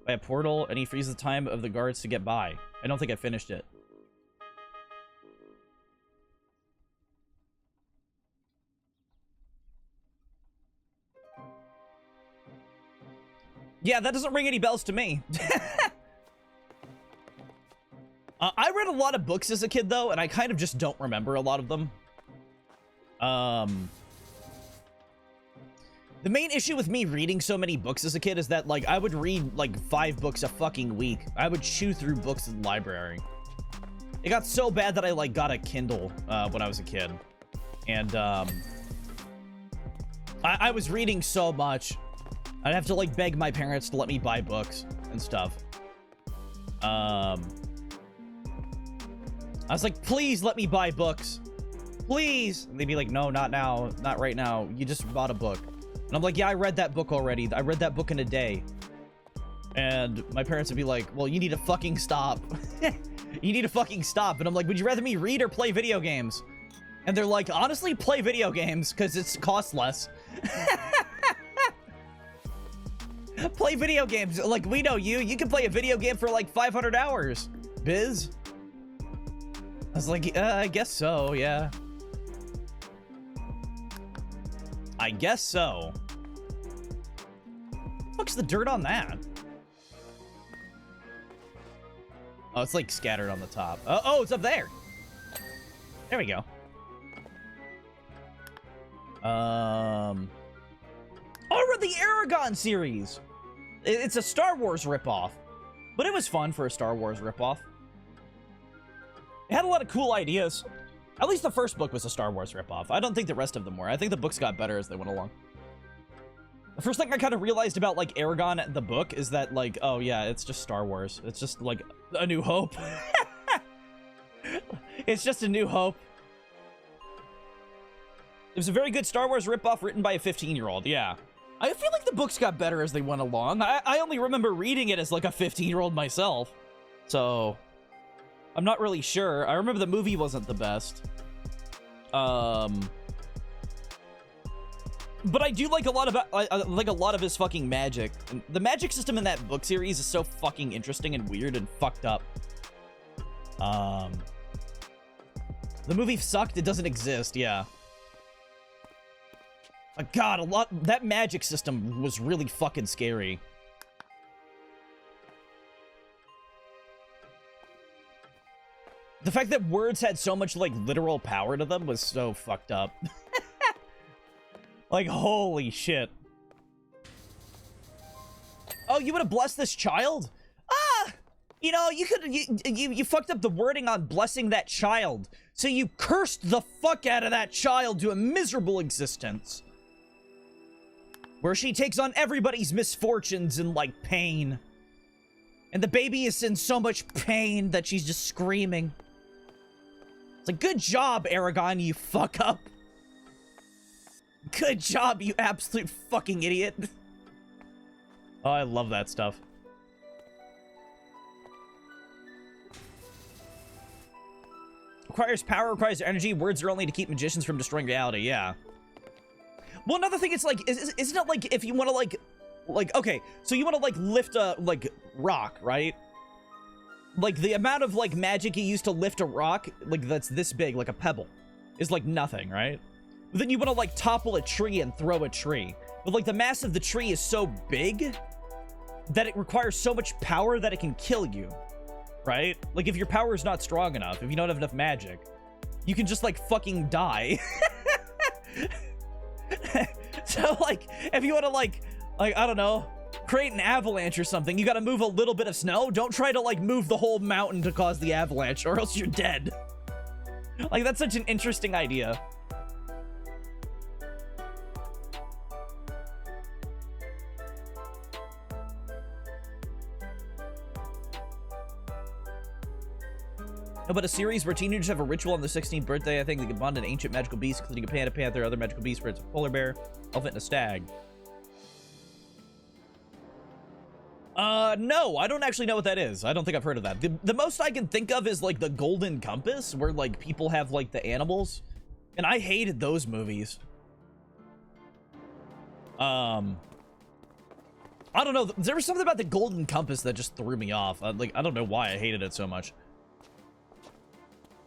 a portal, and he freezes the time of the guards to get by. I don't think I finished it. Yeah, that doesn't ring any bells to me. I read a lot of books as a kid, though, and I kind of just don't remember a lot of them. The main issue with me reading so many books as a kid is that, like, I would read, like, 5 books a fucking week. I would chew through books in the library. It got so bad that I, like, got a Kindle when I was a kid. And, I was reading so much. I'd have to, like, beg my parents to let me buy books and stuff. I was like, please let me buy books. Please. And they'd be like, no, not now. Not right now. You just bought a book. And I'm like, yeah, I read that book already. I read that book in a day. And my parents would be like, well, you need to fucking stop. You need to fucking stop. And I'm like, would you rather me read or play video games? And they're like, honestly, play video games because it costs less. Play video games. Like, we know you. You can play a video game for like 500 hours. Biz. I was like, I guess so, yeah. I guess so. What's the dirt on that? Oh, it's like scattered on the top. Oh, it's up there. There we go. Oh, I read the Aragon series. It's a Star Wars ripoff, but it was fun for a Star Wars ripoff. It had a lot of cool ideas. At least the first book was a Star Wars ripoff. I don't think the rest of them were. I think the books got better as they went along. The first thing I kind of realized about, like, Aragon, the book, is that, like, oh, yeah, it's just Star Wars. It's just, like, A New Hope. It's just A New Hope. It was a very good Star Wars ripoff written by a 15-year-old, yeah. I feel like the books got better as they went along. I only remember reading it as, like, a 15-year-old myself. So, I'm not really sure. I remember the movie wasn't the best. But I do like a lot about, like a lot of his fucking magic. And the magic system in that book series is so fucking interesting and weird and fucked up. The movie sucked. It doesn't exist. Yeah. God, that magic system was really fucking scary. The fact that words had so much, like, literal power to them was so fucked up. Like, holy shit. Oh, you would have blessed this child? Ah! You know, you fucked up the wording on blessing that child. So you cursed the fuck out of that child to a miserable existence. Where she takes on everybody's misfortunes and, like, pain. And the baby is in so much pain that she's just screaming. It's like, good job, Aragon, you fuck up. Good job, you absolute fucking idiot. Oh, I love that stuff. Requires power, requires energy. Words are only to keep magicians from destroying reality. Yeah. Well, another thing, it's like, isn't it like if you want to like, okay, so you want to like lift a, like, rock, right? Like, the amount of, like, magic you use to lift a rock, like, that's this big, like a pebble, is like nothing, right? But then you want to, like, topple a tree and throw a tree. But, like, the mass of the tree is so big that it requires so much power that it can kill you, right? Like, if your power is not strong enough, if you don't have enough magic, you can just, like, fucking die. So, like, if you want to, like, I don't know, create an avalanche or something, you gotta move a little bit of snow. Don't try to, like, move the whole mountain to cause the avalanche, or else you're dead. Like, that's such an interesting idea. No, but a series where teenagers have a ritual on their 16th birthday. I think they can bond an ancient magical beast, including a panda, panther, other magical beasts, birds, a polar bear, elephant, and a stag. No, I don't actually know what that is. I don't think I've heard of that. The most I can think of is, like, the Golden Compass, where, like, people have, like, the animals. And I hated those movies. I don't know. There was something about the Golden Compass that just threw me off. Like, I don't know why I hated it so much.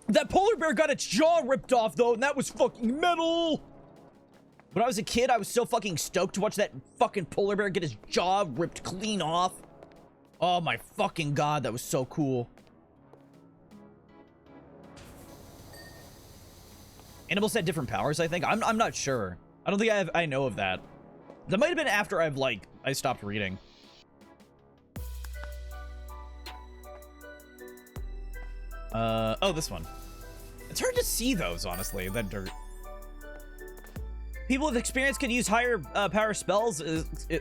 That polar bear got its jaw ripped off, though, and that was fucking metal! When I was a kid, I was so fucking stoked to watch that fucking polar bear get his jaw ripped clean off. Oh my fucking god, that was so cool. Animals had different powers, I think. I'm not sure. I don't think I know of that. That might have been after I stopped reading. Oh, this one. It's hard to see those, honestly, that dirt. People with experience could use higher power spells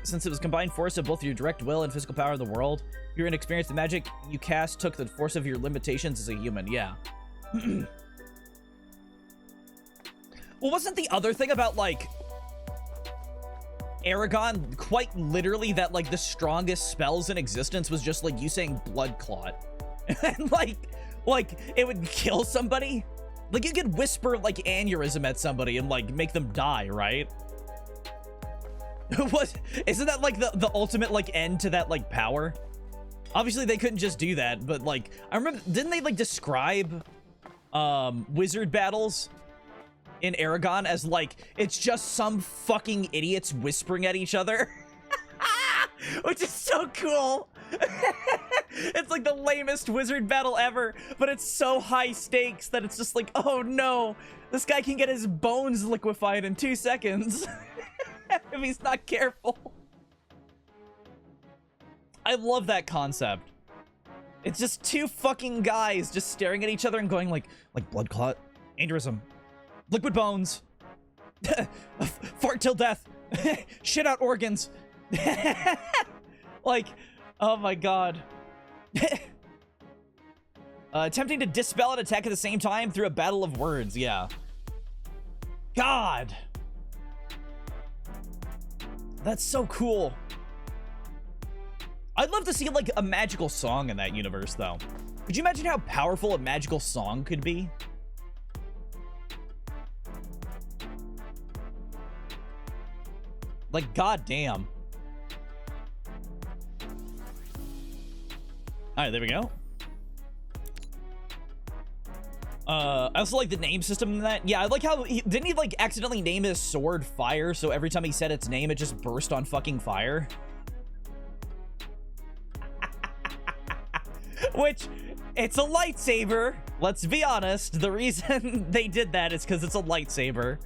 since it was combined force of both your direct will and physical power of the world. If you're inexperienced, the magic you cast took the force of your limitations as a human. Yeah. Well, wasn't the other thing about, like, Aragon quite literally that, like, the strongest spells in existence was just, like, you saying blood clot? And, like, it would kill somebody? Like, you could whisper, like, aneurysm at somebody and, like, make them die, right? Isn't that, like, the ultimate, like, end to that, like, power? Obviously, they couldn't just do that, but, like, I remember, didn't they, like, describe, wizard battles in Aragon as, like, it's just some fucking idiots whispering at each other? Which is so cool! It's like the lamest wizard battle ever, but it's so high stakes that it's just like, oh no, this guy can get his bones liquefied in 2 seconds if he's not careful. I love that concept. It's just two fucking guys just staring at each other and going like blood clot, aneurysm, liquid bones, fart till death, shit out organs. Like, oh my god. Attempting to dispel an attack at the same time through a battle of words, yeah. God. That's so cool. I'd love to see like a magical song in that universe though. Could you imagine how powerful a magical song could be? Like, goddamn. Alright, there we go. I also like the name system in that. Yeah, I like how didn't he like accidentally name his sword fire, so every time he said its name it just burst on fucking fire? Which, it's a lightsaber. Let's be honest, the reason they did that is because it's a lightsaber.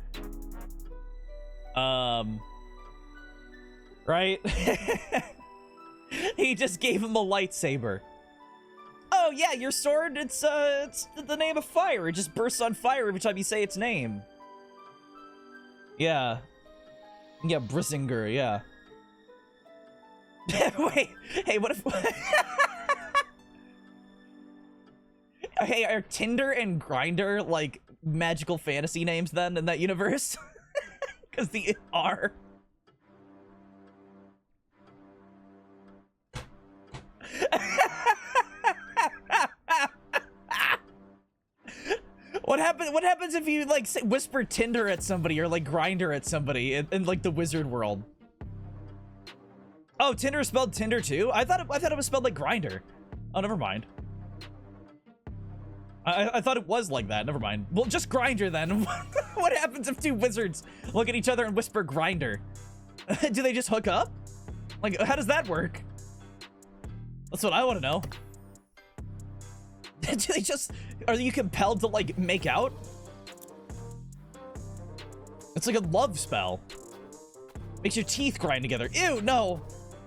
Right? He just gave him a lightsaber. Oh yeah, your sword, it's the name of fire. It just bursts on fire every time you say its name. Yeah. Yeah, Brissinger, yeah. Wait, hey, what if... Hey, are Tinder and Grindr like magical fantasy names then in that universe? Because the are. What happens if you like whisper Tinder at somebody or like Grindr at somebody in like the wizard world? Oh, Tinder is spelled Tinder too? I thought it was spelled like Grindr. Oh, never mind. I thought it was like that. Never mind. Well, just Grindr then. What happens if two wizards look at each other and whisper Grindr? Do they just hook up? Like, how does that work? That's what I want to know. Do they just... Are you compelled to, like, make out? It's like a love spell. Makes your teeth grind together. Ew, no.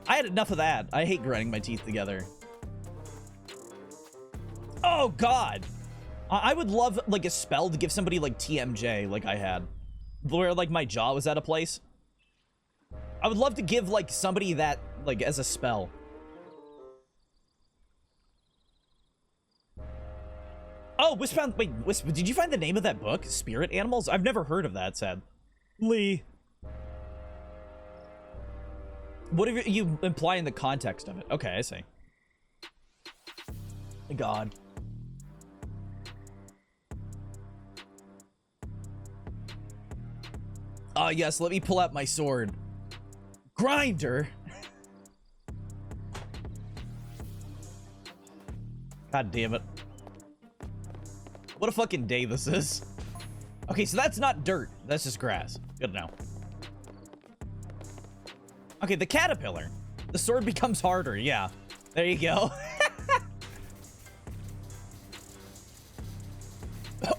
I had enough of that. I hate grinding my teeth together. Oh, God. I would love, like, a spell to give somebody, like, TMJ, like I had. Where, like, my jaw was at a place. I would love to give, like, somebody that, like, as a spell. Oh, wait, did you find the name of that book? Spirit Animals? I've never heard of that, sadly. What are you implying the context of it? Okay, I see. God. Yes, let me pull out my sword. Grinder? God damn it. What a fucking day this is. Okay, so that's not dirt. That's just grass. Good to know. Okay, the caterpillar. The sword becomes harder. Yeah. There you go.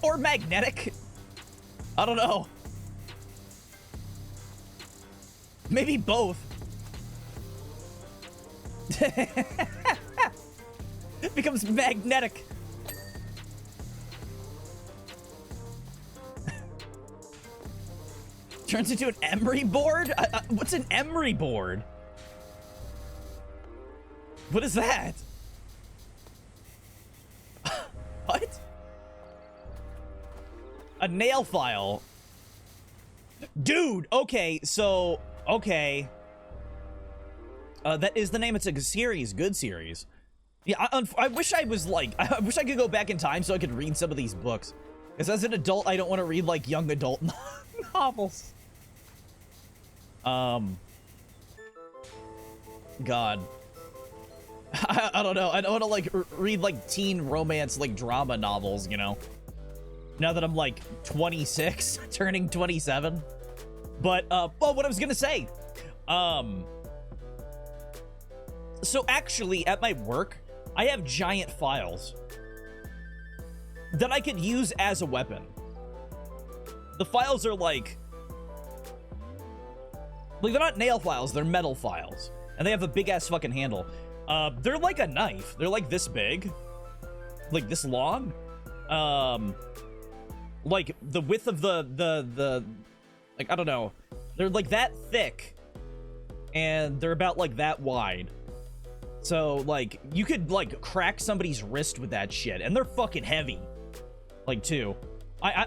Or magnetic. I don't know. Maybe both. It becomes magnetic. Turns into an emery board? What's an emery board? What is that? What? A nail file. Dude, okay, so... Okay. That is the name. It's a series. Good series. Yeah, I wish I was like... I wish I could go back in time so I could read some of these books. Because as an adult, I don't want to read, like, young adult novels. God. I don't know. I don't want to, like, read, like, teen romance, like, drama novels, you know? Now that I'm, like, 26, turning 27. But, well, what I was gonna say, so actually, at my work, I have giant files that I could use as a weapon. The files are like they're not nail files, they're metal files. And they have a big ass fucking handle. They're like a knife. They're like this big. Like this long. Like the width of the like, I don't know. They're like that thick. And they're about like that wide. So like you could like crack somebody's wrist with that shit. And they're fucking heavy. Like too.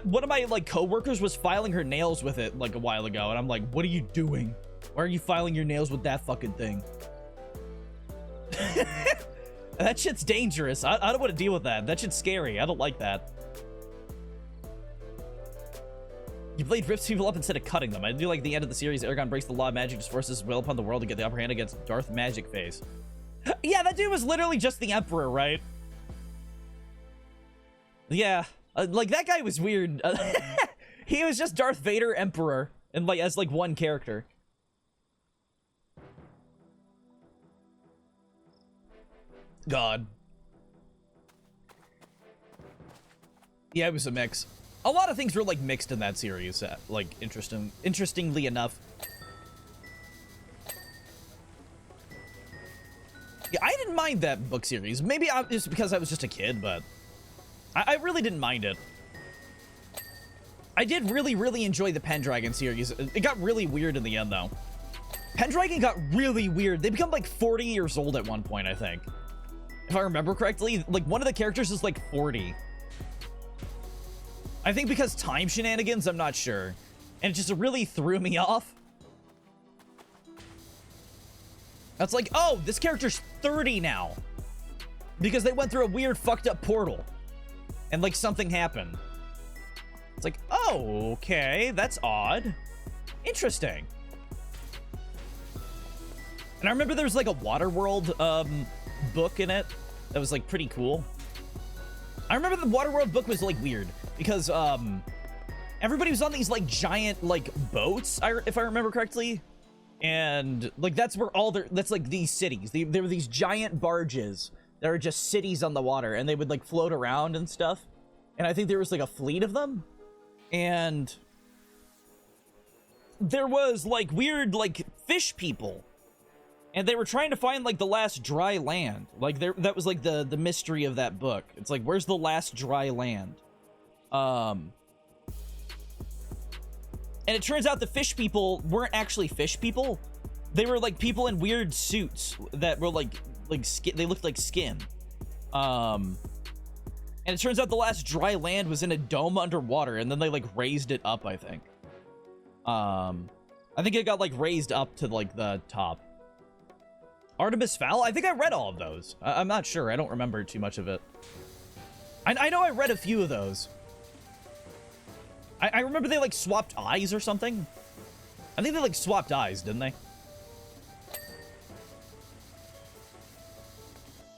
One of my like coworkers was filing her nails with it like a while ago, and I'm like, what are you doing? Why are you filing your nails with that fucking thing? That shit's dangerous. I don't want to deal with that. That shit's scary. I don't like that. Your blade rips people up instead of cutting them. I do like the end of the series. Aragon breaks the law of magic, just forces his will upon the world to get the upper hand against Darth Magic Face. Yeah, that dude was literally just the Emperor, right? Yeah. Like, that guy was weird. He was just Darth Vader Emperor, and like as like one character. God. Yeah, it was a mix. A lot of things were like mixed in that series. Like interestingly enough. Yeah, I didn't mind that book series. Maybe it's because I was just a kid, but I really didn't mind it. I did really enjoy the Pendragon series. It got really weird in the end, though. Pendragon got really weird. They become like 40 years old at one point, I think. If I remember correctly, like one of the characters is like 40. I think because time shenanigans, I'm not sure. And it just really threw me off. That's like, oh, this character's 30 now. Because they went through a weird fucked up portal. And like something happened. It's like, oh, okay, that's odd. Interesting. And I remember there was like a Waterworld book in it that was like pretty cool. I remember the Waterworld book was like weird because everybody was on these like giant like boats, if I remember correctly. And like that's where that's like these cities. There were these giant barges that are just cities on the water, and they would like float around and stuff. And I think there was like a fleet of them. And there was like weird like fish people. And they were trying to find like the last dry land. Like that was like the mystery of that book. It's like, where's the last dry land? And it turns out the fish people weren't actually fish people. They were like people in weird suits that were like skin. They looked like skin. And it turns out the last dry land was in a dome underwater, and then they like raised it up, I think. I think it got like raised up to like the top. Artemis Fowl? I think I read all of those. I'm not sure. I don't remember too much of it. I know I read a few of those. I remember they like swapped eyes or something. I think they like swapped eyes, didn't they?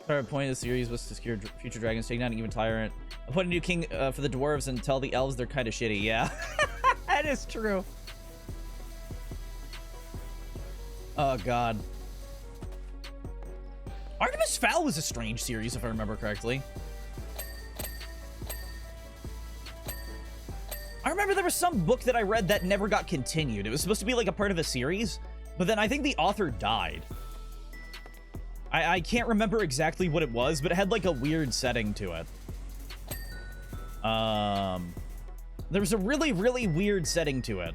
The point of the series was to secure future dragons, take down an even tyrant, appoint a new king for the dwarves, and tell the elves they're kind of shitty. Yeah, that is true. Oh god. Artemis Fowl was a strange series, if I remember correctly. I remember there was some book that I read that never got continued. It was supposed to be like a part of a series, but then I think the author died. I can't remember exactly what it was, but it had like a weird setting to it. There was a really weird setting to it.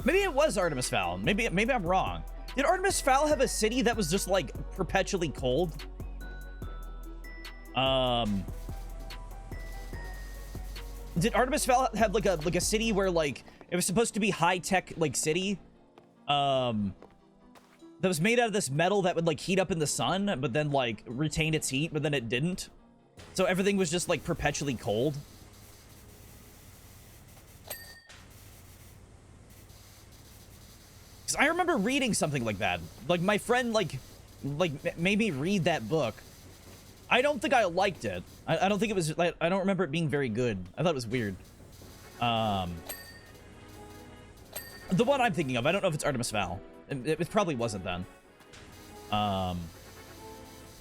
Maybe it was Artemis Fowl. Maybe I'm wrong. Did Artemis Fowl have a city that was just like perpetually cold? Did Artemis Fowl have like a city where like it was supposed to be high tech like city? That was made out of this metal that would like heat up in the sun, but then like retain its heat, but then it didn't. So everything was just like perpetually cold. Because I remember reading something like that. Like my friend like made me read that book. I don't think I liked it. I don't think it was like, I don't remember it being very good. I thought it was weird. The one I'm thinking of, I don't know if it's Artemis Fowl. It probably wasn't then.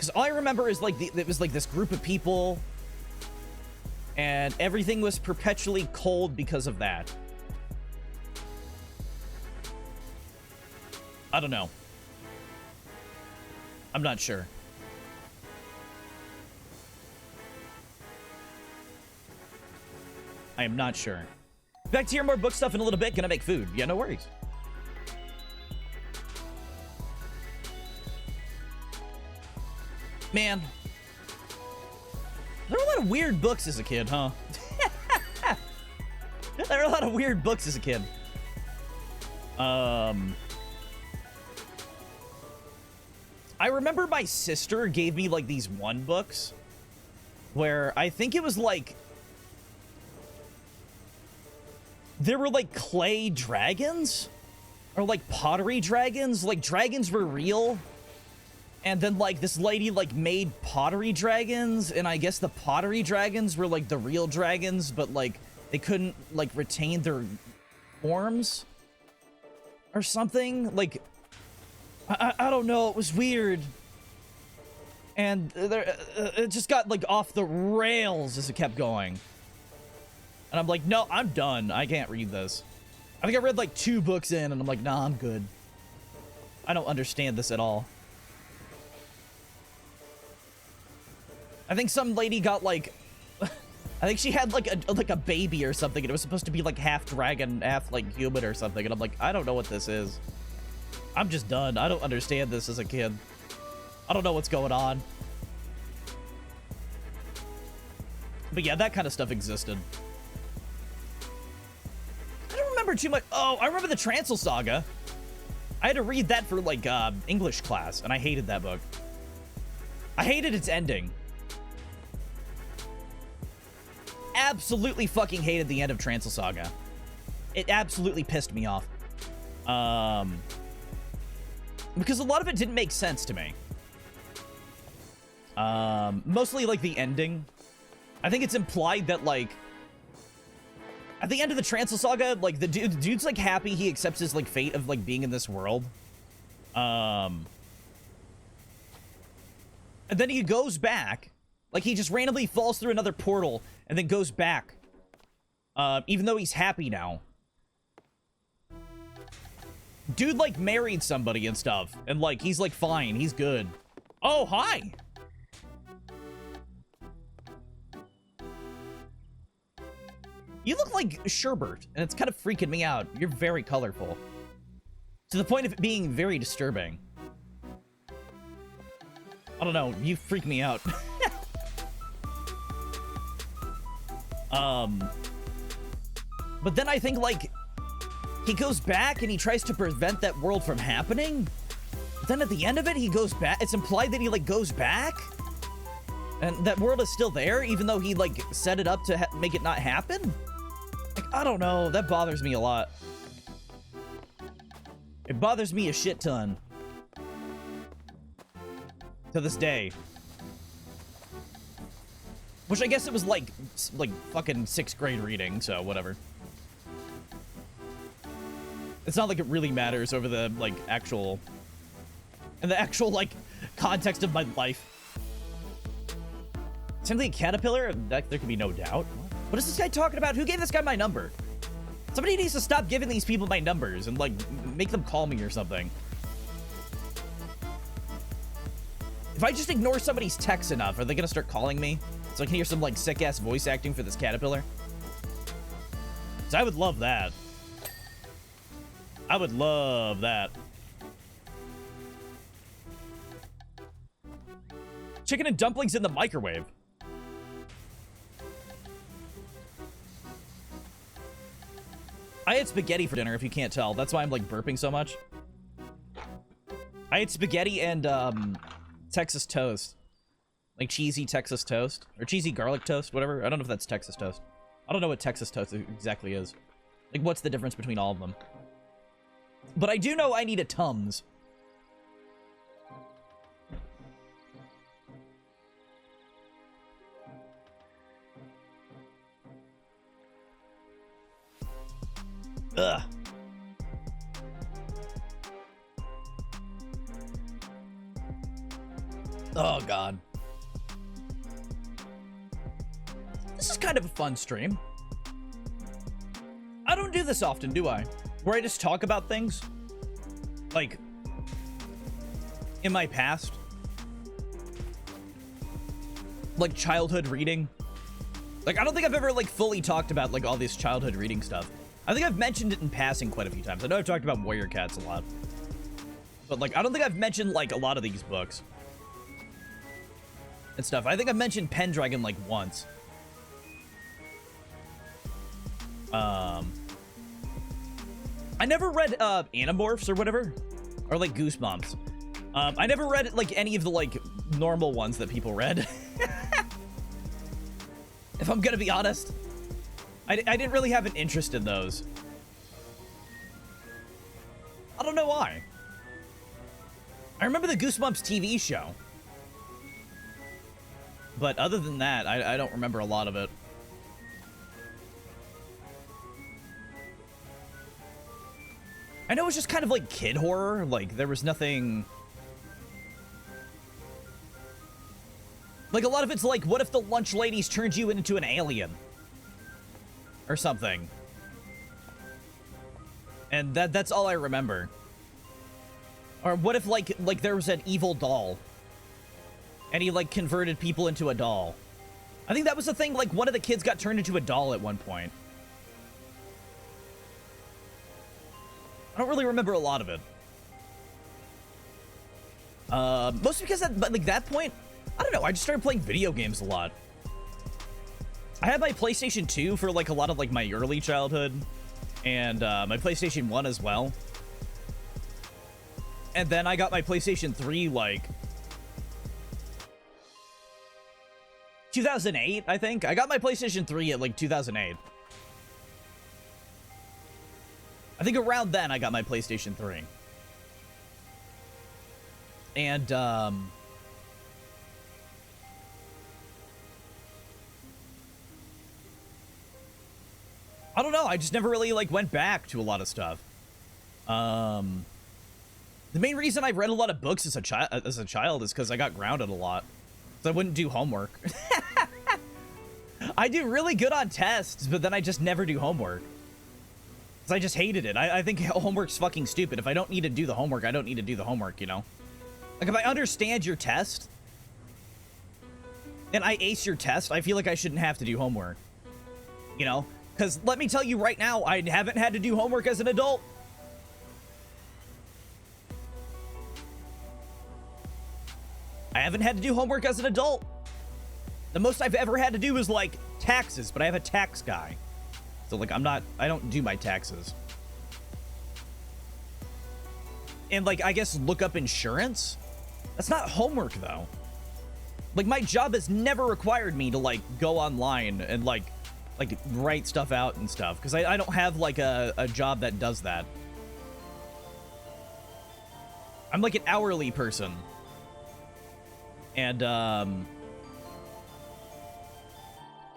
Because all I remember is like it was like this group of people, and everything was perpetually cold because of that. I don't know. I'm not sure. I am not sure. Back to hear more book stuff in a little bit. Gonna make food. Yeah, no worries. Man. There were a lot of weird books as a kid, huh? There were a lot of weird books as a kid. I remember my sister gave me like these one books where I think it was like there were like clay dragons or like pottery dragons. Like dragons were real. And then like this lady like made pottery dragons, and I guess the pottery dragons were like the real dragons, but like they couldn't like retain their forms or something. Like I don't know, it was weird. And it just got like off the rails as it kept going. And I'm like, no, I'm done. I can't read this. I think I read like 2 books in and I'm like, nah, I'm good. I don't understand this at all. I think some lady got like, I think she had like a baby or something, and it was supposed to be like half dragon, half like human or something. And I'm like, I don't know what this is. I'm just done. I don't understand this as a kid. I don't know what's going on. But yeah, that kind of stuff existed. I don't remember too much. Oh, I remember the Transl Saga. I had to read that for like English class, and I hated that book. I hated its ending. Absolutely fucking hated the end of Transl Saga. It absolutely pissed me off. Because a lot of it didn't make sense to me. Mostly like the ending. I think it's implied that like at the end of the Transl Saga, like the dude's like happy he accepts his like fate of like being in this world. And then he goes back. Like he just randomly falls through another portal and then goes back. Even though he's happy now. Dude like married somebody and stuff. And like he's like fine, he's good. Oh, hi. You look like Sherbert, and it's kind of freaking me out. You're very colorful. To the point of it being very disturbing. I don't know, you freak me out. But then I think, like, he goes back and he tries to prevent that world from happening. But then at the end of it, he goes back. It's implied that he, like, goes back. And that world is still there, even though he, like, set it up to make it not happen. Like, I don't know. That bothers me a lot. It bothers me a shit ton. To this day. Which I guess it was like fucking 6th grade reading, so whatever. It's not like it really matters over the, like, actual... and the actual, like, context of my life. Simply a caterpillar? There could be no doubt. What is this guy talking about? Who gave this guy my number? Somebody needs to stop giving these people my numbers and, like, make them call me or something. If I just ignore somebody's text enough, are they gonna start calling me? So I can hear some, like, sick-ass voice acting for this caterpillar? So I would love that. I would love that. Chicken and dumplings in the microwave. I had spaghetti for dinner, if you can't tell. That's why I'm, like, burping so much. I had spaghetti and, Texas toast. Like cheesy Texas toast. Or cheesy garlic toast, whatever. I don't know if that's Texas toast. I don't know what Texas toast exactly is. Like, what's the difference between all of them? But I do know I need a Tums. Ugh. Oh, God. This is kind of a fun stream. I don't do this often, do I? Where I just talk about things, like, in my past. Like, childhood reading. Like, I don't think I've ever, like, fully talked about, like, all this childhood reading stuff. I think I've mentioned it in passing quite a few times. I know I've talked about Warrior Cats a lot. But, like, I don't think I've mentioned, like, a lot of these books. And stuff. I think I've mentioned Pendragon, like, once. I never read, Animorphs or whatever. Or, like, Goosebumps. I never read, like, any of the, like, normal ones that people read. If I'm gonna be honest. I didn't really have an interest in those. I don't know why. I remember the Goosebumps TV show. But other than that, I don't remember a lot of it. I know it's just kind of like kid horror. Like, there was nothing... Like, a lot of it's like, what if the lunch ladies turned you into an alien? Or something. And that's all I remember. Or what if, like there was an evil doll? And he, like, converted people into a doll. I think that was the thing, like, one of the kids got turned into a doll at one point. I don't really remember a lot of it. Mostly because at, like, that point, I don't know, I just started playing video games a lot. I had my PlayStation 2 for, like, a lot of, like, my early childhood. And, my PlayStation 1 as well. And then I got my PlayStation 3, like... 2008, I think? I got my PlayStation 3 at, like, 2008. I think around then I got my PlayStation 3. And, I don't know, I just never really, like, went back to a lot of stuff. The main reason I read a lot of books as a child is because I got grounded a lot. So I wouldn't do homework. I do really good on tests, but then I just never do homework. Because I just hated it. I think homework's fucking stupid. If I don't need to do the homework, I don't need to do the homework, you know? Like, if I understand your test, and I ace your test, I feel like I shouldn't have to do homework. You know? Because let me tell you right now, I haven't had to do homework as an adult. I haven't had to do homework as an adult. The most I've ever had to do is, like, taxes, but I have a tax guy. So, like, I don't do my taxes. And, like, I guess look up insurance? That's not homework, though. Like, my job has never required me to, like, go online and, like write stuff out and stuff. Because I don't have, like, a job that does that. I'm, like, an hourly person. And,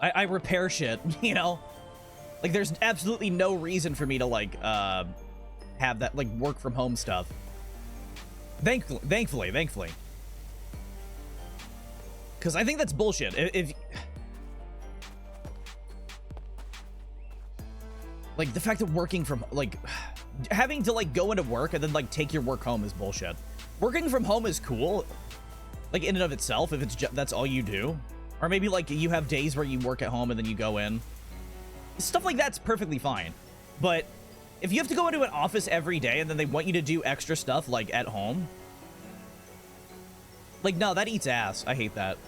I repair shit, you know? Like, there's absolutely no reason for me to, like, have that, like, work from home stuff. Thankfully. Because I think that's bullshit. If like, the fact that working from, like, having to, like, go into work and then, like, take your work home is bullshit. Working from home is cool, like, in and of itself, if it's that's all you do. Or maybe, like, you have days where you work at home and then you go in. Stuff like that's perfectly fine. But if you have to go into an office every day and then they want you to do extra stuff, like, at home, like, no, that eats ass. I hate that.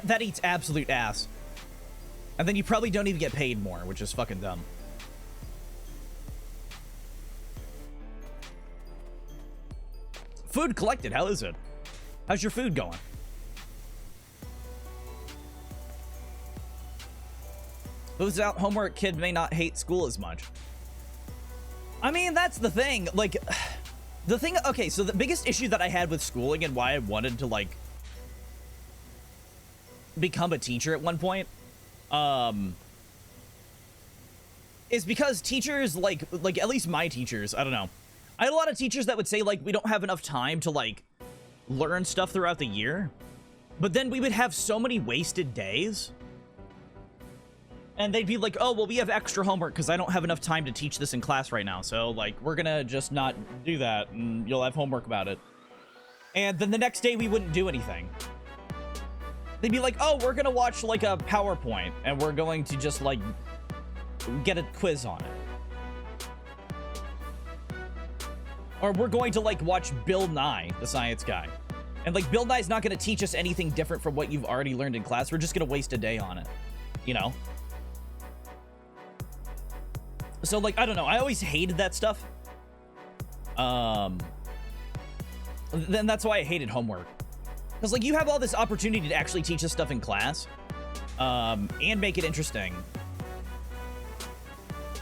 That eats absolute ass. And then you probably don't even get paid more, which is fucking dumb. Food collected, how is it? How's your food going? But without homework, kid may not hate school as much. I mean, that's the thing. Like, the thing... Okay, so the biggest issue that I had with schooling and why I wanted to, like, become a teacher at one point, is because teachers, like, at least my teachers, I don't know. I had a lot of teachers that would say, like, we don't have enough time to, like, learn stuff throughout the year. But then we would have so many wasted days. And they'd be like, oh, well, we have extra homework because I don't have enough time to teach this in class right now. So, like, we're gonna just not do that, and you'll have homework about it. And then the next day, we wouldn't do anything. They'd be like, oh, we're gonna watch, like, a PowerPoint, and we're going to just, like, get a quiz on it. Or we're going to, like, watch Bill Nye, the science guy. And, like, Bill Nye's not gonna teach us anything different from what you've already learned in class. We're just gonna waste a day on it, you know? So, like, I don't know. I always hated that stuff. Then that's why I hated homework. Because, like, you have all this opportunity to actually teach this stuff in class. And make it interesting.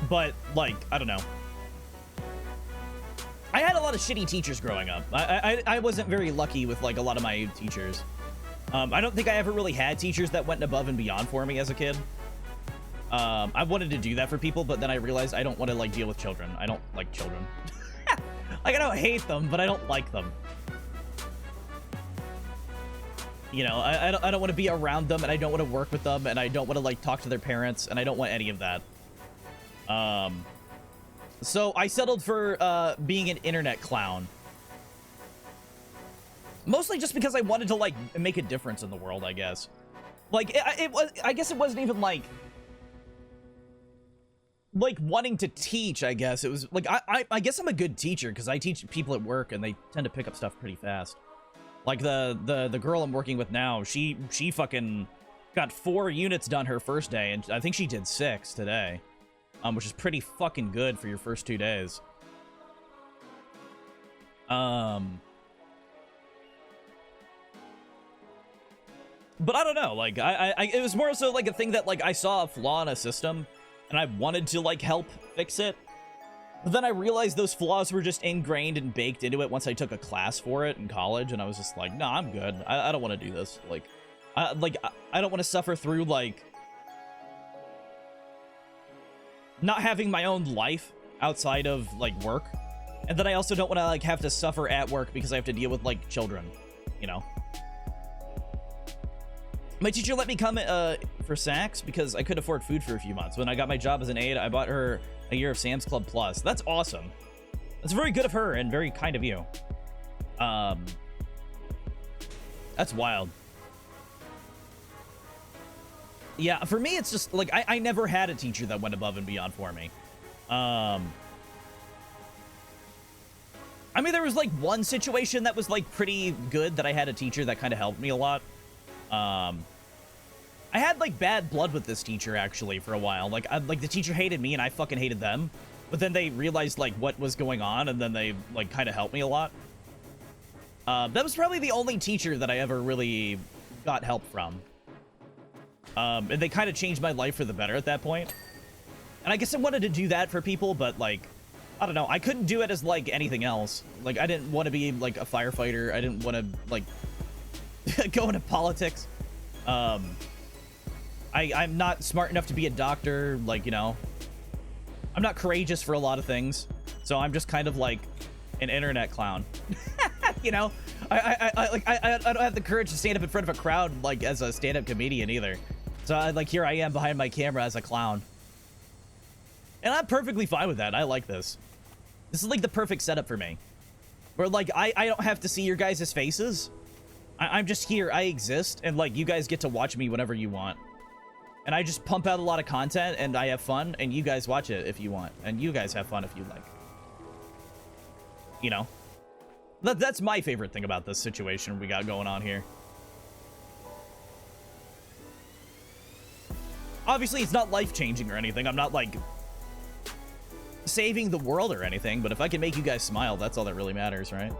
But, like, I don't know. I had a lot of shitty teachers growing up. I wasn't very lucky with, like, a lot of my teachers. I don't think I ever really had teachers that went above and beyond for me as a kid. I wanted to do that for people, but then I realized I don't want to, like, deal with children. I don't like children. Like, I don't hate them, but I don't like them. You know, I don't want to be around them, and I don't want to work with them, and I don't want to, like, talk to their parents, and I don't want any of that. So I settled for being an internet clown. Mostly just because I wanted to, like, make a difference in the world, I guess. Like, I guess it wasn't even, like, wanting to teach, I guess. It was, like, I guess I'm a good teacher, because I teach people at work, and they tend to pick up stuff pretty fast. Like, the girl I'm working with now, she fucking got 4 units done her first day, and I think she did 6 today. Which is pretty fucking good for your first 2 days. But I don't know, like, it was more so, like, a thing that, like, I saw a flaw in a system, and I wanted to, like, help fix it. But then I realized those flaws were just ingrained and baked into it once I took a class for it in college, and I was just like, no, I'm good. I don't want to do this. Like, I don't want to suffer through, like, not having my own life outside of, like, work. And then I also don't want to, like, have to suffer at work because I have to deal with, like, children, you know? My teacher let me come for Saks because I couldn't afford food for a few months. When I got my job as an aide, I bought her a year of Sam's Club Plus. That's awesome. That's very good of her and very kind of you. That's wild. Yeah, for me, it's just, like, I never had a teacher that went above and beyond for me. I mean, there was, like, one situation that was, like, pretty good that I had a teacher that kind of helped me a lot. I had, like, bad blood with this teacher, actually, for a while. Like, the teacher hated me, and I fucking hated them. But then they realized, like, what was going on, and then they, like, kind of helped me a lot. That was probably the only teacher that I ever really got help from. And they kind of changed my life for the better at that point. And I guess I wanted to do that for people, but, like, I don't know. I couldn't do it as, like, anything else. Like, I didn't want to be, like, a firefighter. I didn't want to, like, go into politics. I'm not smart enough to be a doctor. Like, you know, I'm not courageous for a lot of things. So I'm just kind of like an internet clown. You know, I don't have the courage to stand up in front of a crowd, like, as a stand-up comedian either. So like, here I am behind my camera as a clown. And I'm perfectly fine with that. I like this. This is like the perfect setup for me. Where, like, I don't have to see your guys' faces. I'm just here. I exist. And, like, you guys get to watch me whenever you want. And I just pump out a lot of content, and I have fun, and you guys watch it if you want. And you guys have fun if you like. You know? That's my favorite thing about this situation we got going on here. Obviously, it's not life-changing or anything. I'm not, like, saving the world or anything, but if I can make you guys smile, that's all that really matters, right?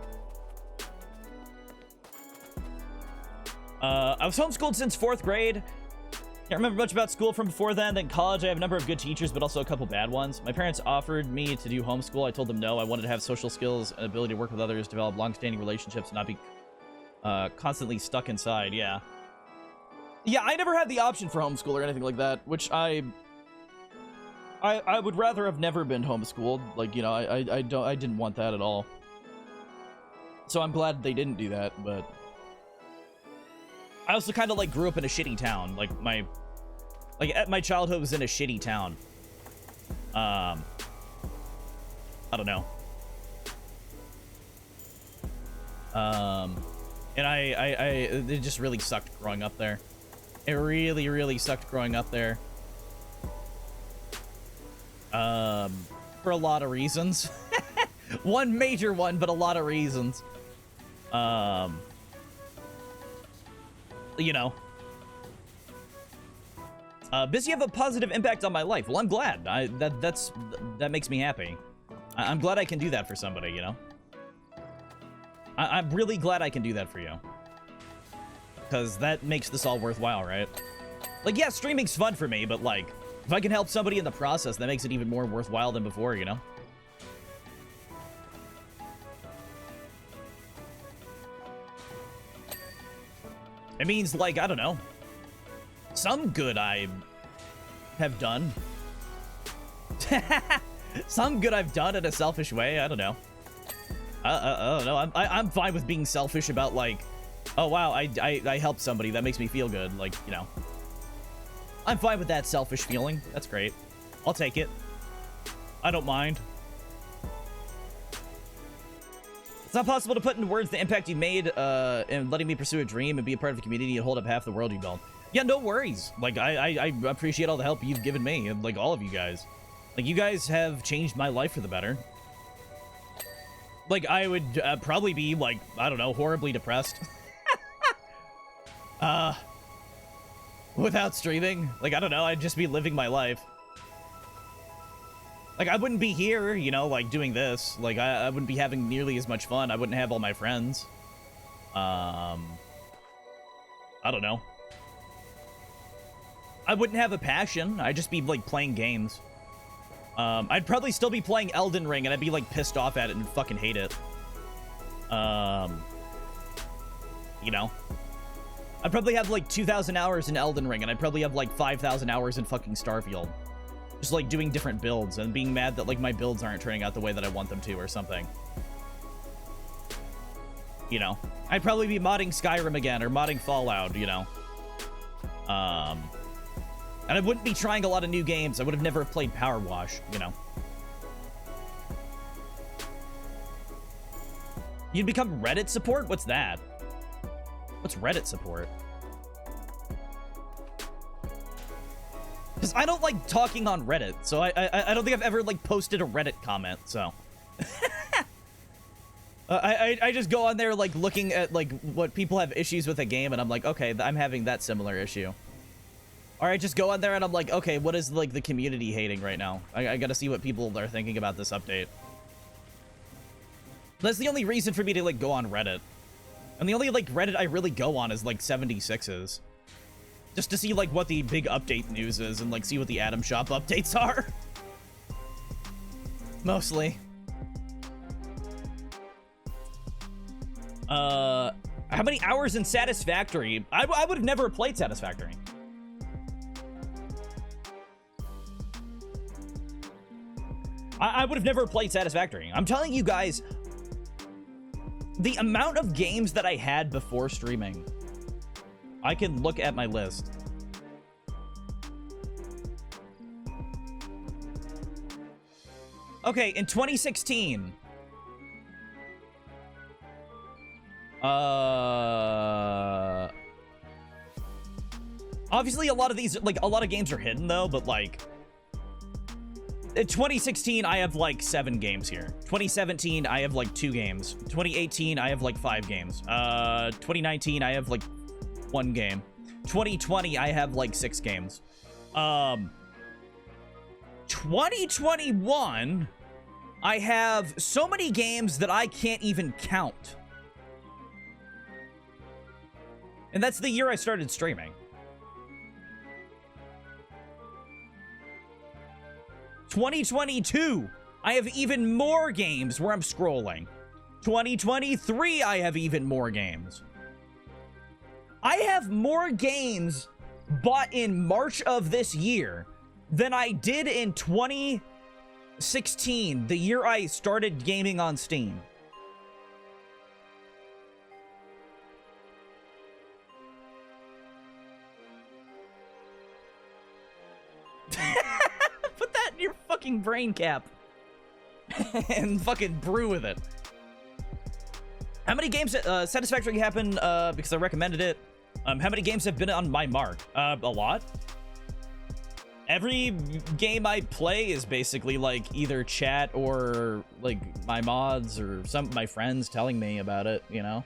I was homeschooled since 4th grade. Can't remember much about school from before then. Then college, I have a number of good teachers, but also a couple bad ones. My parents offered me to do homeschool. I told them no. I wanted to have social skills, an ability to work with others, develop long-standing relationships, and not be constantly stuck inside. Yeah. Yeah, I never had the option for homeschool or anything like that, which I would rather have never been homeschooled. Like, you know, I didn't want that at all. So I'm glad they didn't do that, but I also kind of like grew up in a shitty town. Like my childhood was in a shitty town. I don't know. And it just really sucked growing up there. It really, really sucked growing up there. For a lot of reasons. One major one, but a lot of reasons. You know. Busy have a positive impact on my life. Well, I'm glad. That makes me happy. I'm glad I can do that for somebody, you know? I'm really glad I can do that for you. Because that makes this all worthwhile, right? Like, yeah, streaming's fun for me, but, like, if I can help somebody in the process, that makes it even more worthwhile than before, you know? It means, like, I don't know. Some good I have done. Some good I've done in a selfish way, I don't know. I don't know. I'm fine with being selfish about, like, oh wow, I helped somebody, that makes me feel good, like, you know. I'm fine with that selfish feeling. That's great. I'll take it. I don't mind. It's not possible to put into words the impact you made in letting me pursue a dream and be a part of a community and hold up half the world you built. Yeah, no worries. Like, I appreciate all the help you've given me, and, like, all of you guys. Like, you guys have changed my life for the better. Like, I would probably be, like, I don't know, horribly depressed. Without streaming. Like, I don't know, I'd just be living my life. Like, I wouldn't be here, you know, like, doing this. Like, I wouldn't be having nearly as much fun. I wouldn't have all my friends. I don't know. I wouldn't have a passion. I'd just be, like, playing games. I'd probably still be playing Elden Ring, and I'd be, like, pissed off at it and fucking hate it. You know? I'd probably have, like, 2,000 hours in Elden Ring, and I'd probably have, like, 5,000 hours in fucking Starfield. Just, like, doing different builds, and being mad that, like, my builds aren't turning out the way that I want them to, or something. You know? I'd probably be modding Skyrim again, or modding Fallout, you know? And I wouldn't be trying a lot of new games. I would have never played Power Wash, you know. You'd become Reddit support? What's that? What's Reddit support? Because I don't like talking on Reddit, so I don't think I've ever, like, posted a Reddit comment, so. I just go on there, like, looking at, like, what people have issues with a game, and I'm like, okay, I'm having that similar issue. Or I just go on there and I'm like, okay, what is, like, the community hating right now? I gotta see what people are thinking about this update. That's the only reason for me to, like, go on Reddit. And the only, like, Reddit I really go on is, like, 76s. Just to see, like, what the big update news is and, like, see what the Atom Shop updates are. Mostly. How many hours in Satisfactory? I would have never played Satisfactory. I would have never played Satisfactory. I'm telling you guys, the amount of games that I had before streaming, I can look at my list. Okay, in 2016, obviously a lot of these, like, a lot of games are hidden though, but, like, in 2016, I have, like, 7 games here. 2017, I have, like, 2 games. 2018, I have, like, 5 games. 2019, I have, like, 1 game. 2020, I have, like, 6 games. 2021, I have so many games that I can't even count. And that's the year I started streaming. 2022, I have even more games where I'm scrolling. 2023, I have even more games. I have more games bought in March of this year than I did in 2016, the year I started gaming on Steam. Put that in your fucking brain cap. And fucking brew with it. How many games Satisfactory happened because I recommended it? How many games have been on my mark? A lot. Every game I play is basically like either chat or like my mods or some of my friends telling me about it, you know?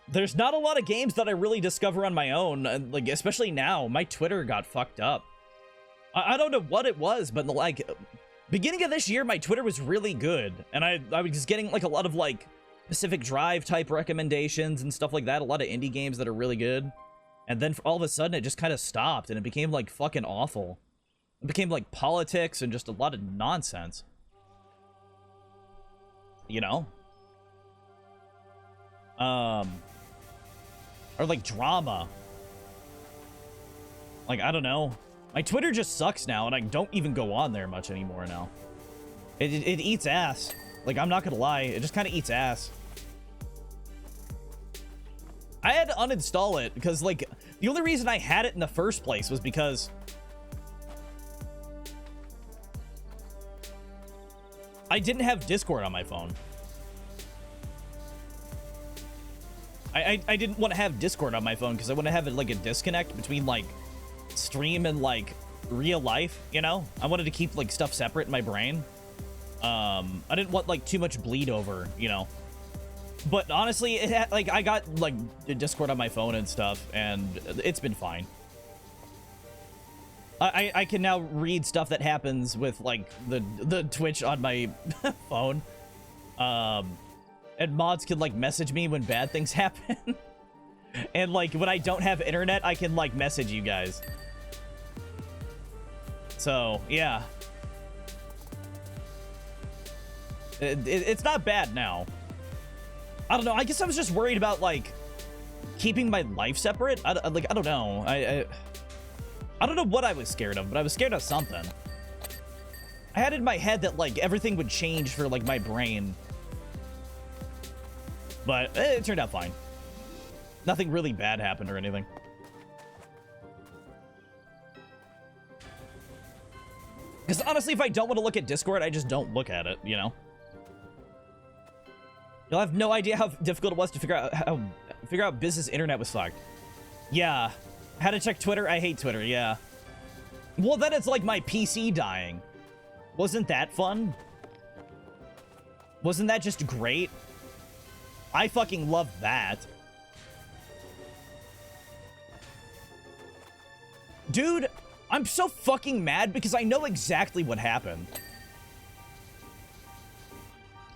There's not a lot of games that I really discover on my own, like especially now. My Twitter got fucked up. I don't know what it was, but like beginning of this year, my Twitter was really good, and I was getting like a lot of like Pacific Drive type recommendations and stuff like that, a lot of indie games that are really good. And then all of a sudden it just kind of stopped and it became like fucking awful. It became like politics and just a lot of nonsense. You know? Or like drama. Like, I don't know. My Twitter just sucks now and I don't even go on there much anymore now. It eats ass. Like, I'm not gonna lie. It just kind of eats ass. I had to uninstall it because, like, the only reason I had it in the first place was because I didn't have Discord on my phone. I didn't want to have Discord on my phone because I want to have, like, a disconnect between, like, stream and, like, real life, you know? I wanted to keep, like, stuff separate in my brain. I didn't want, like, too much bleed over, you know? But honestly, it had, like, I got like Discord on my phone and stuff, and it's been fine. I can now read stuff that happens with like the Twitch on my phone, and mods can like message me when bad things happen, and like when I don't have internet, I can like message you guys. So yeah, it's not bad now. I don't know. I guess I was just worried about like keeping my life separate. I don't know. I don't know what I was scared of, but I was scared of something. I had in my head that like everything would change for like my brain, but it turned out fine. Nothing really bad happened or anything. Because honestly, if I don't want to look at Discord, I just don't look at it, you know? You'll have no idea how difficult it was to figure out business internet was fucked. Yeah. How to check Twitter? I hate Twitter, yeah. Well, then it's like my PC dying. Wasn't that fun? Wasn't that just great? I fucking love that. Dude, I'm so fucking mad because I know exactly what happened.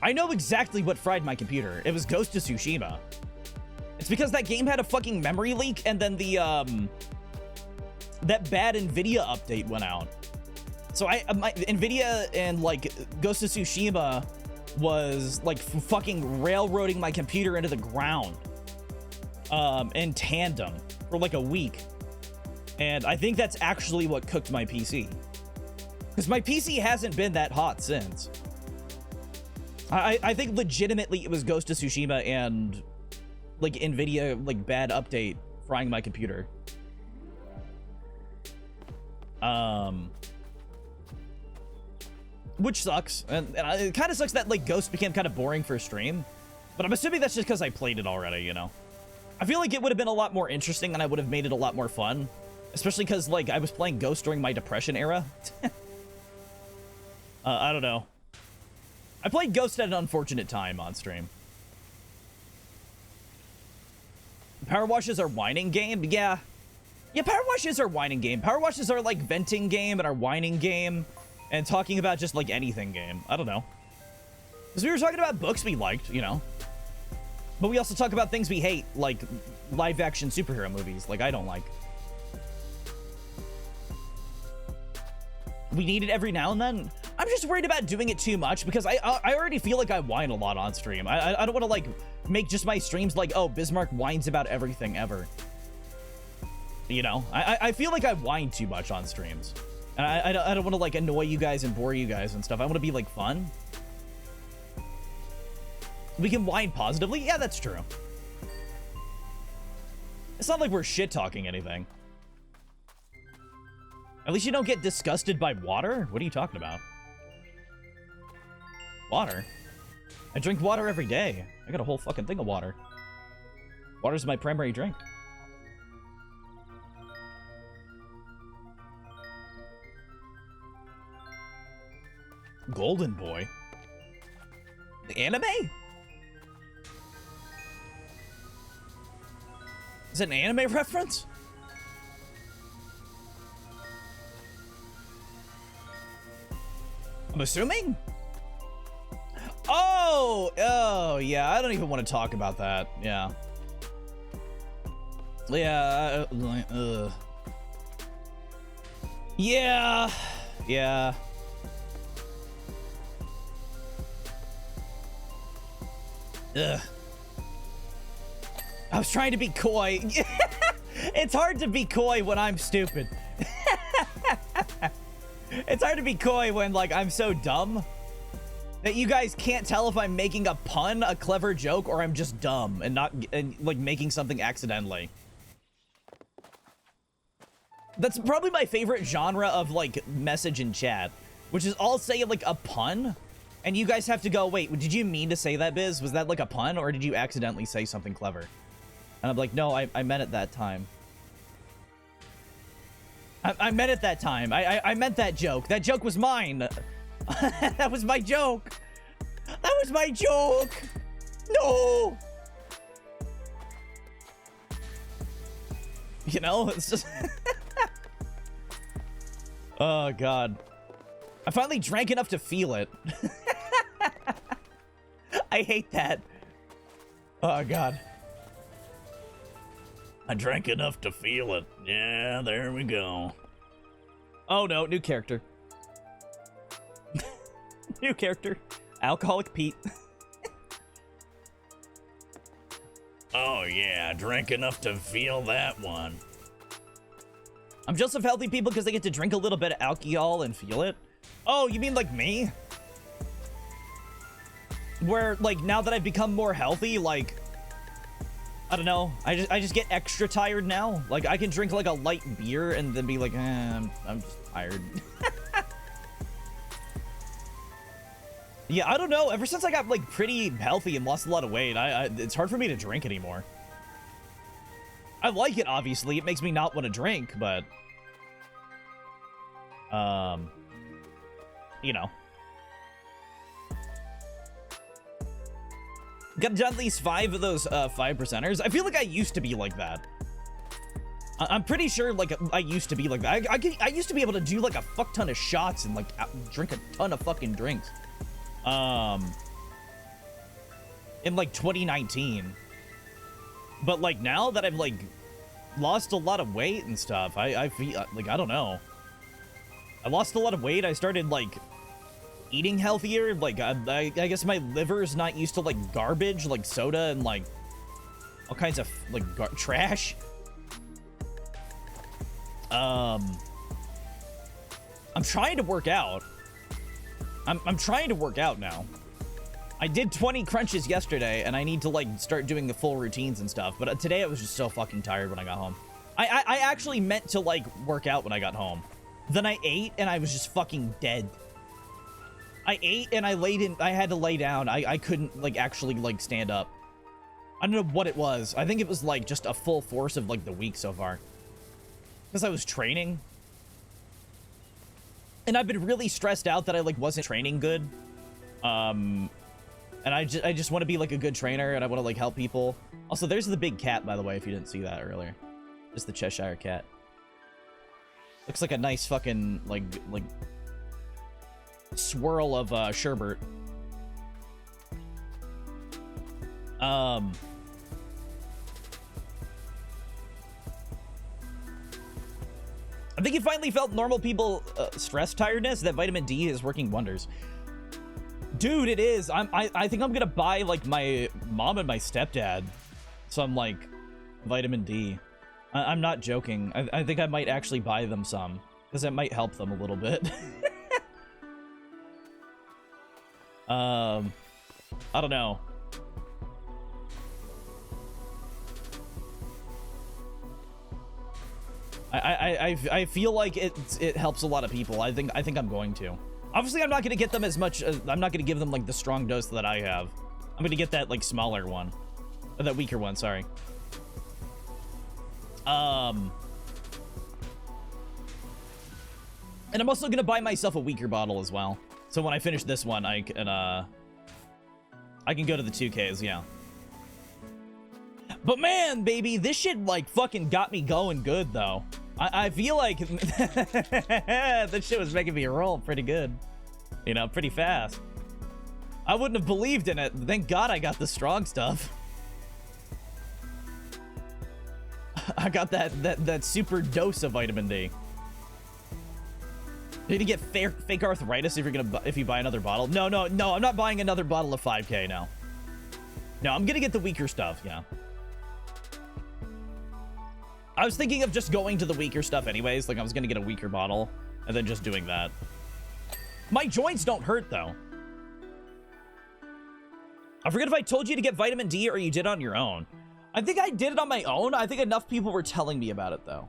I know exactly what fried my computer. It was Ghost of Tsushima. It's because that game had a fucking memory leak, and then the, that bad NVIDIA update went out. So my NVIDIA and, like, Ghost of Tsushima was, like, fucking railroading my computer into the ground, in tandem for, like, a week. And I think that's actually what cooked my PC. Because my PC hasn't been that hot since. I think legitimately it was Ghost of Tsushima and like NVIDIA like bad update frying my computer. Which sucks, and it kind of sucks that like Ghost became kind of boring for a stream, but I'm assuming that's just because I played it already, you know? I feel like it would have been a lot more interesting and I would have made it a lot more fun, especially because like I was playing Ghost during my depression era. I don't know. I played Ghost at an unfortunate time on stream. Power washes are whining game? Yeah. Yeah, power washes are whining game. Power washes are like venting game and our whining game and talking about just like anything game. I don't know. Because we were talking about books we liked, you know. But we also talk about things we hate, like live action superhero movies, like I don't like. We need it every now and then. I'm just worried about doing it too much because I already feel like I whine a lot on stream. I don't want to like make just my streams like, oh, Bismarck whines about everything ever. You know, I feel like I whine too much on streams. And I don't want to like annoy you guys and bore you guys and stuff. I want to be like fun. We can whine positively. Yeah, that's true. It's not like we're shit talking anything. At least you don't get disgusted by water? What are you talking about? Water? I drink water every day. I got a whole fucking thing of water. Water's my primary drink. Golden Boy? The anime? Is it an anime reference? I'm assuming? Oh, yeah, I don't even want to talk about that. Yeah. Yeah, yeah. Ugh. I was trying to be coy. It's hard to be coy when I'm stupid. It's hard to be coy when, like, I'm so dumb that you guys can't tell if I'm making a pun, a clever joke, or I'm just dumb and like, making something accidentally. That's probably my favorite genre of, like, message in chat, which is I'll say, like, a pun, and you guys have to go, wait, did you mean to say that, Biz? Was that, like, a pun, or did you accidentally say something clever? And I'm like, no, I meant it that time. I meant it that time. I meant that joke. That joke was mine. That was my joke. That was my joke. No. You know, it's just... Oh, God. I finally drank enough to feel it. I hate that. Oh, God. I drank enough to feel it. Yeah, there we go. Oh, no, new character. New character. Alcoholic Pete. Oh, yeah, drank enough to feel that one. I'm jealous of healthy people because they get to drink a little bit of alcohol and feel it. Oh, you mean like me? Where, like, now that I've become more healthy, like, I don't know, I just get extra tired now. Like, I can drink, like, a light beer and then be like, I'm just tired. Yeah, I don't know. Ever since I got, like, pretty healthy and lost a lot of weight, it's hard for me to drink anymore. I like it, obviously. It makes me not want to drink, but... you know. Got done at least 5 of those 5%ers. I feel like I used to be like that. I'm pretty sure, like, I used to be like that. I used to be able to do, like, a fuck ton of shots and, like, drink a ton of fucking drinks. In, like, 2019. But, like, now that I've, like, lost a lot of weight and stuff, I feel, like, I don't know. I lost a lot of weight. I started, like, eating healthier. Like, I guess my liver's not used to, like, garbage, like soda and, like, all kinds of, like, trash. I'm trying to work out. I'm trying to work out now. I did 20 crunches yesterday, and I need to, like, start doing the full routines and stuff. But today I was just so fucking tired when I got home. I actually meant to, like, work out when I got home. Then I ate, and I was just fucking dead. I ate, and I had to lay down. I couldn't, like, actually, like, stand up. I don't know what it was. I think it was, like, just a full force of, like, the week so far. Because I was training. And I've been really stressed out that I, like, wasn't training good. And I just want to be, like, a good trainer, and I want to, like, help people. Also, there's the big cat, by the way, if you didn't see that earlier. Just the Cheshire cat. Looks like a nice fucking, like swirl of, sherbet. I think you finally felt normal people stress tiredness. That vitamin D is working wonders. Dude, it is. I think I'm gonna buy, like, my mom and my stepdad some, like, vitamin D. I'm not joking. I think I might actually buy them some, because it might help them a little bit. I don't know. I feel like it helps a lot of people. I think I'm going to. Obviously, I'm not going to get them as much. I'm not going to give them like the strong dose that I have. I'm going to get that like smaller one, or that weaker one. Sorry. And I'm also going to buy myself a weaker bottle as well. So when I finish this one, I can go to the 2Ks. Yeah. But man, baby, this shit like fucking got me going good though. I feel like this shit was making me roll pretty good. You know, pretty fast. I wouldn't have believed in it. Thank God I got the strong stuff. I got that super dose of vitamin D. Did you get fake arthritis if you buy another bottle? No, I'm not buying another bottle of 5K now. No, I'm gonna get the weaker stuff, yeah. I was thinking of just going to the weaker stuff anyways. Like, I was gonna get a weaker bottle and then just doing that. My joints don't hurt, though. I forget if I told you to get vitamin D or you did it on your own. I think I did it on my own. I think enough people were telling me about it, though.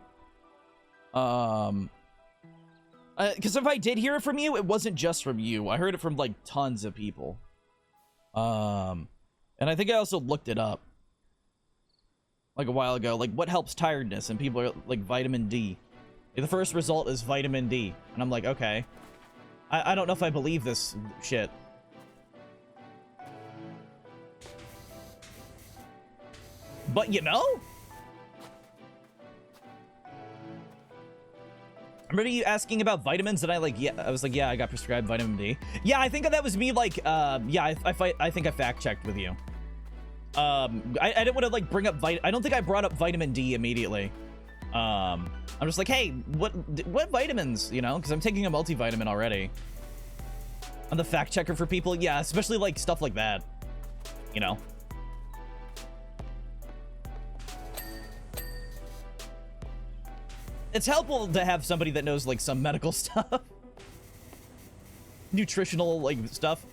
Because if I did hear it from you, it wasn't just from you. I heard it from, like, tons of people. And I think I also looked it up. Like a while ago, like what helps tiredness, and people are like vitamin D. The first result is vitamin D, and I'm like, okay, I don't know if I believe this shit. But you know, I remember you asking about vitamins, and I was like, yeah, I got prescribed vitamin D. Yeah, I think that was me. Like, yeah, I think I fact checked with you. I didn't want to like bring up I don't think I brought up vitamin D immediately. I'm just like, hey, what vitamins, you know, because I'm taking a multivitamin already. I'm the fact checker for people. Yeah, especially like stuff like that, you know. It's helpful to have somebody that knows like some medical stuff, nutritional like stuff.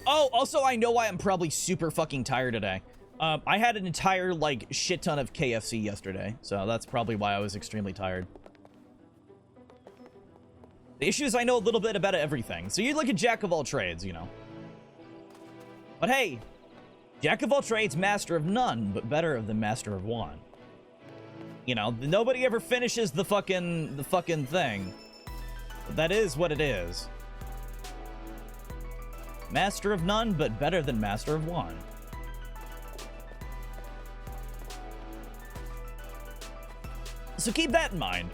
Oh, also, I know why I'm probably super fucking tired today. I had an entire, like, shit ton of KFC yesterday, so that's probably why I was extremely tired. The issue is I know a little bit about everything, so you're like a jack of all trades, you know. But hey, jack of all trades, master of none, but better than master of one. You know, nobody ever finishes the fucking thing. But that is what it is. Master of none, but better than master of one. So keep that in mind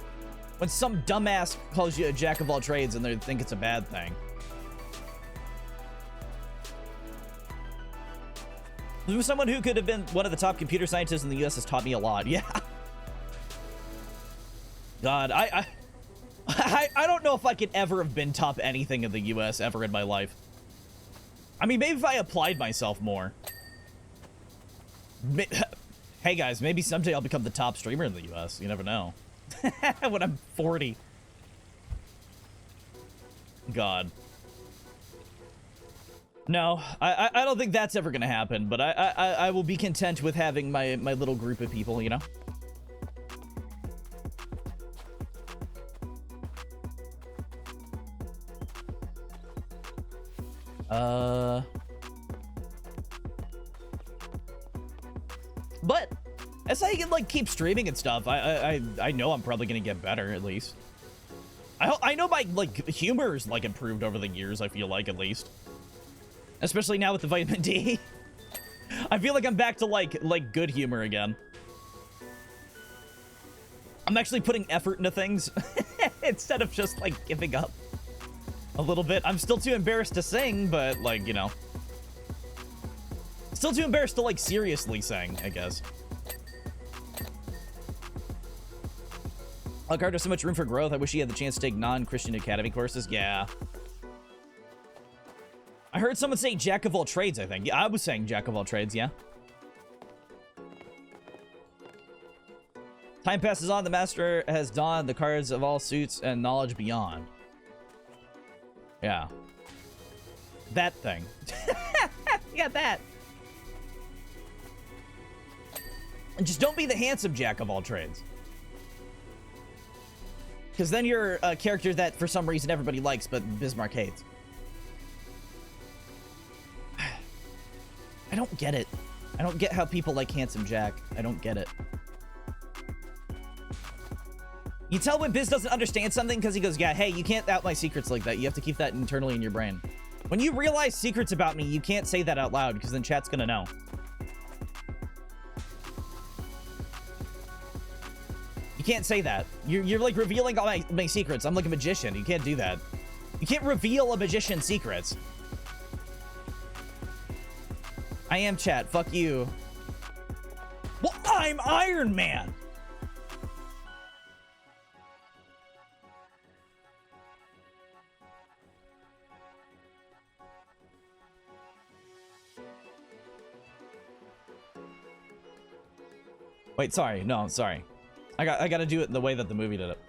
when some dumbass calls you a jack of all trades and they think it's a bad thing. Someone who could have been one of the top computer scientists in the US has taught me a lot. Yeah. God, I don't know if I could ever have been top anything in the US ever in my life. I mean, maybe if I applied myself more. Hey guys, maybe someday I'll become the top streamer in the US. You never know. When I'm 40. God. No, I don't think that's ever gonna happen, but I will be content with having my little group of people, you know? But as I can like keep streaming and stuff, I know I'm probably gonna get better at least. I know my like humor's like improved over the years. I feel like at least, especially now with the vitamin D. I feel like I'm back to like good humor again. I'm actually putting effort into things instead of just like giving up a little bit. I'm still too embarrassed to sing, but like, you know, still too embarrassed to like seriously sing, I guess. Oh, Carter, so much room for growth. I wish he had the chance to take non-Christian Academy courses. Yeah. I heard someone say jack of all trades, I think. Yeah, I was saying jack of all trades, yeah. Time passes on, the master has donned the cards of all suits and knowledge beyond. Yeah. That thing. You got that. And just don't be the handsome jack of all trades. Because then you're a character that, for some reason, everybody likes, but Bismarck hates. I don't get it. I don't get how people like Handsome Jack. I don't get it. You tell when Biz doesn't understand something because he goes, yeah, hey, you can't out my secrets like that. You have to keep that internally in your brain. When you realize secrets about me, you can't say that out loud because then chat's gonna know. You can't say that. You're like revealing all my secrets. I'm like a magician. You can't do that. You can't reveal a magician's secrets. I am chat. Fuck you. Well, I'm Iron Man. Wait, sorry. No, sorry. I gotta do it the way that the movie did it.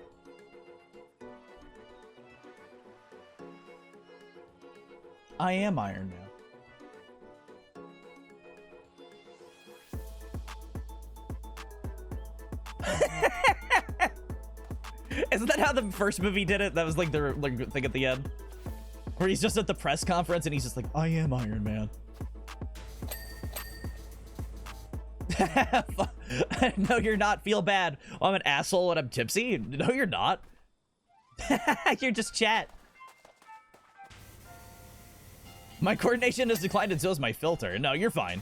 I am Iron Man. Isn't that how the first movie did it? That was like the thing at the end, where he's just at the press conference and he's just like, "I am Iron Man." No, you're not. Feel bad. Oh, I'm an asshole and I'm tipsy. No, you're not. You're just chat. My coordination has declined and so has my filter. No, you're fine.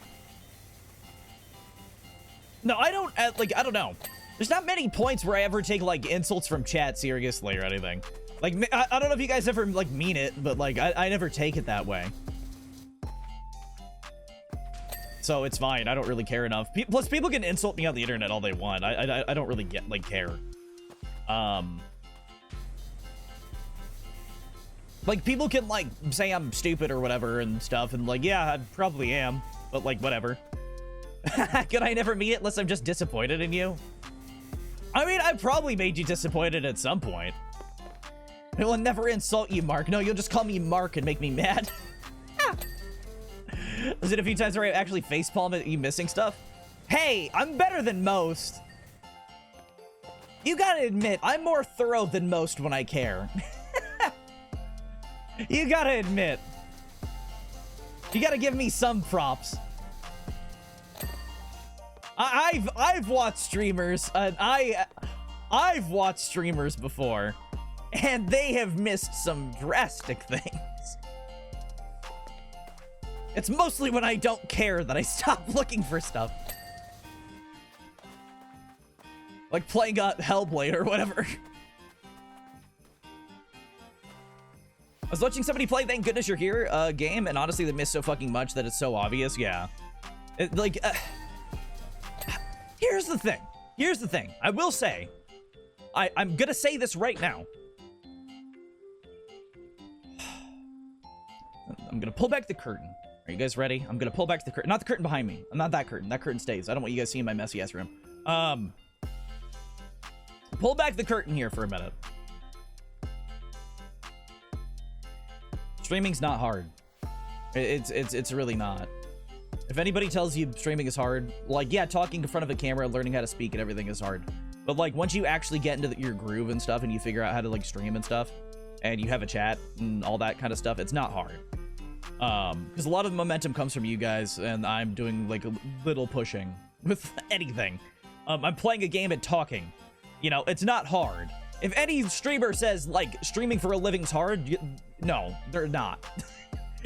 No, I don't, like, I don't know. There's not many points where I ever take, like, insults from chat seriously or anything. Like, I don't know if you guys ever, like, mean it, but, like, I never take it that way. So it's fine. I don't really care enough. Plus, people can insult me on the internet all they want. I don't really care. Like, people can, like, say I'm stupid or whatever and stuff, and, like, yeah, I probably am, but, like, whatever. Could I never meet it unless I'm just disappointed in you? I mean, I probably made you disappointed at some point. I will never insult you, Mark. No, you'll just call me Mark and make me mad. Was it a few times where I actually facepalm at you missing stuff? Hey, I'm better than most. You gotta admit, I'm more thorough than most when I care. You gotta admit. You gotta give me some props. I've watched streamers, and I've watched streamers before, and they have missed some drastic things. It's mostly when I don't care that I stop looking for stuff. Like playing Hellblade or whatever. I was watching somebody play Thank Goodness You're Here game, and honestly they missed so fucking much that it's so obvious. Yeah. Here's the thing. Here's the thing. I will say, I'm gonna say this right now. I'm gonna pull back the curtain. Are you guys ready? I'm gonna pull back the curtain. Not the curtain behind me. Not that curtain. That curtain stays. I don't want you guys seeing my messy ass room. Pull back the curtain here for a minute. Streaming's not hard. It's really not. If anybody tells you streaming is hard, like, yeah, talking in front of a camera, learning how to speak and everything is hard. But, like, once you actually get into your groove and stuff and you figure out how to, like, stream and stuff, and you have a chat and all that kind of stuff, it's not hard. Because a lot of the momentum comes from you guys, and I'm doing, like, a little pushing with anything. I'm playing a game and talking. You know, it's not hard. If any streamer says, like, streaming for a living's hard, no, they're not.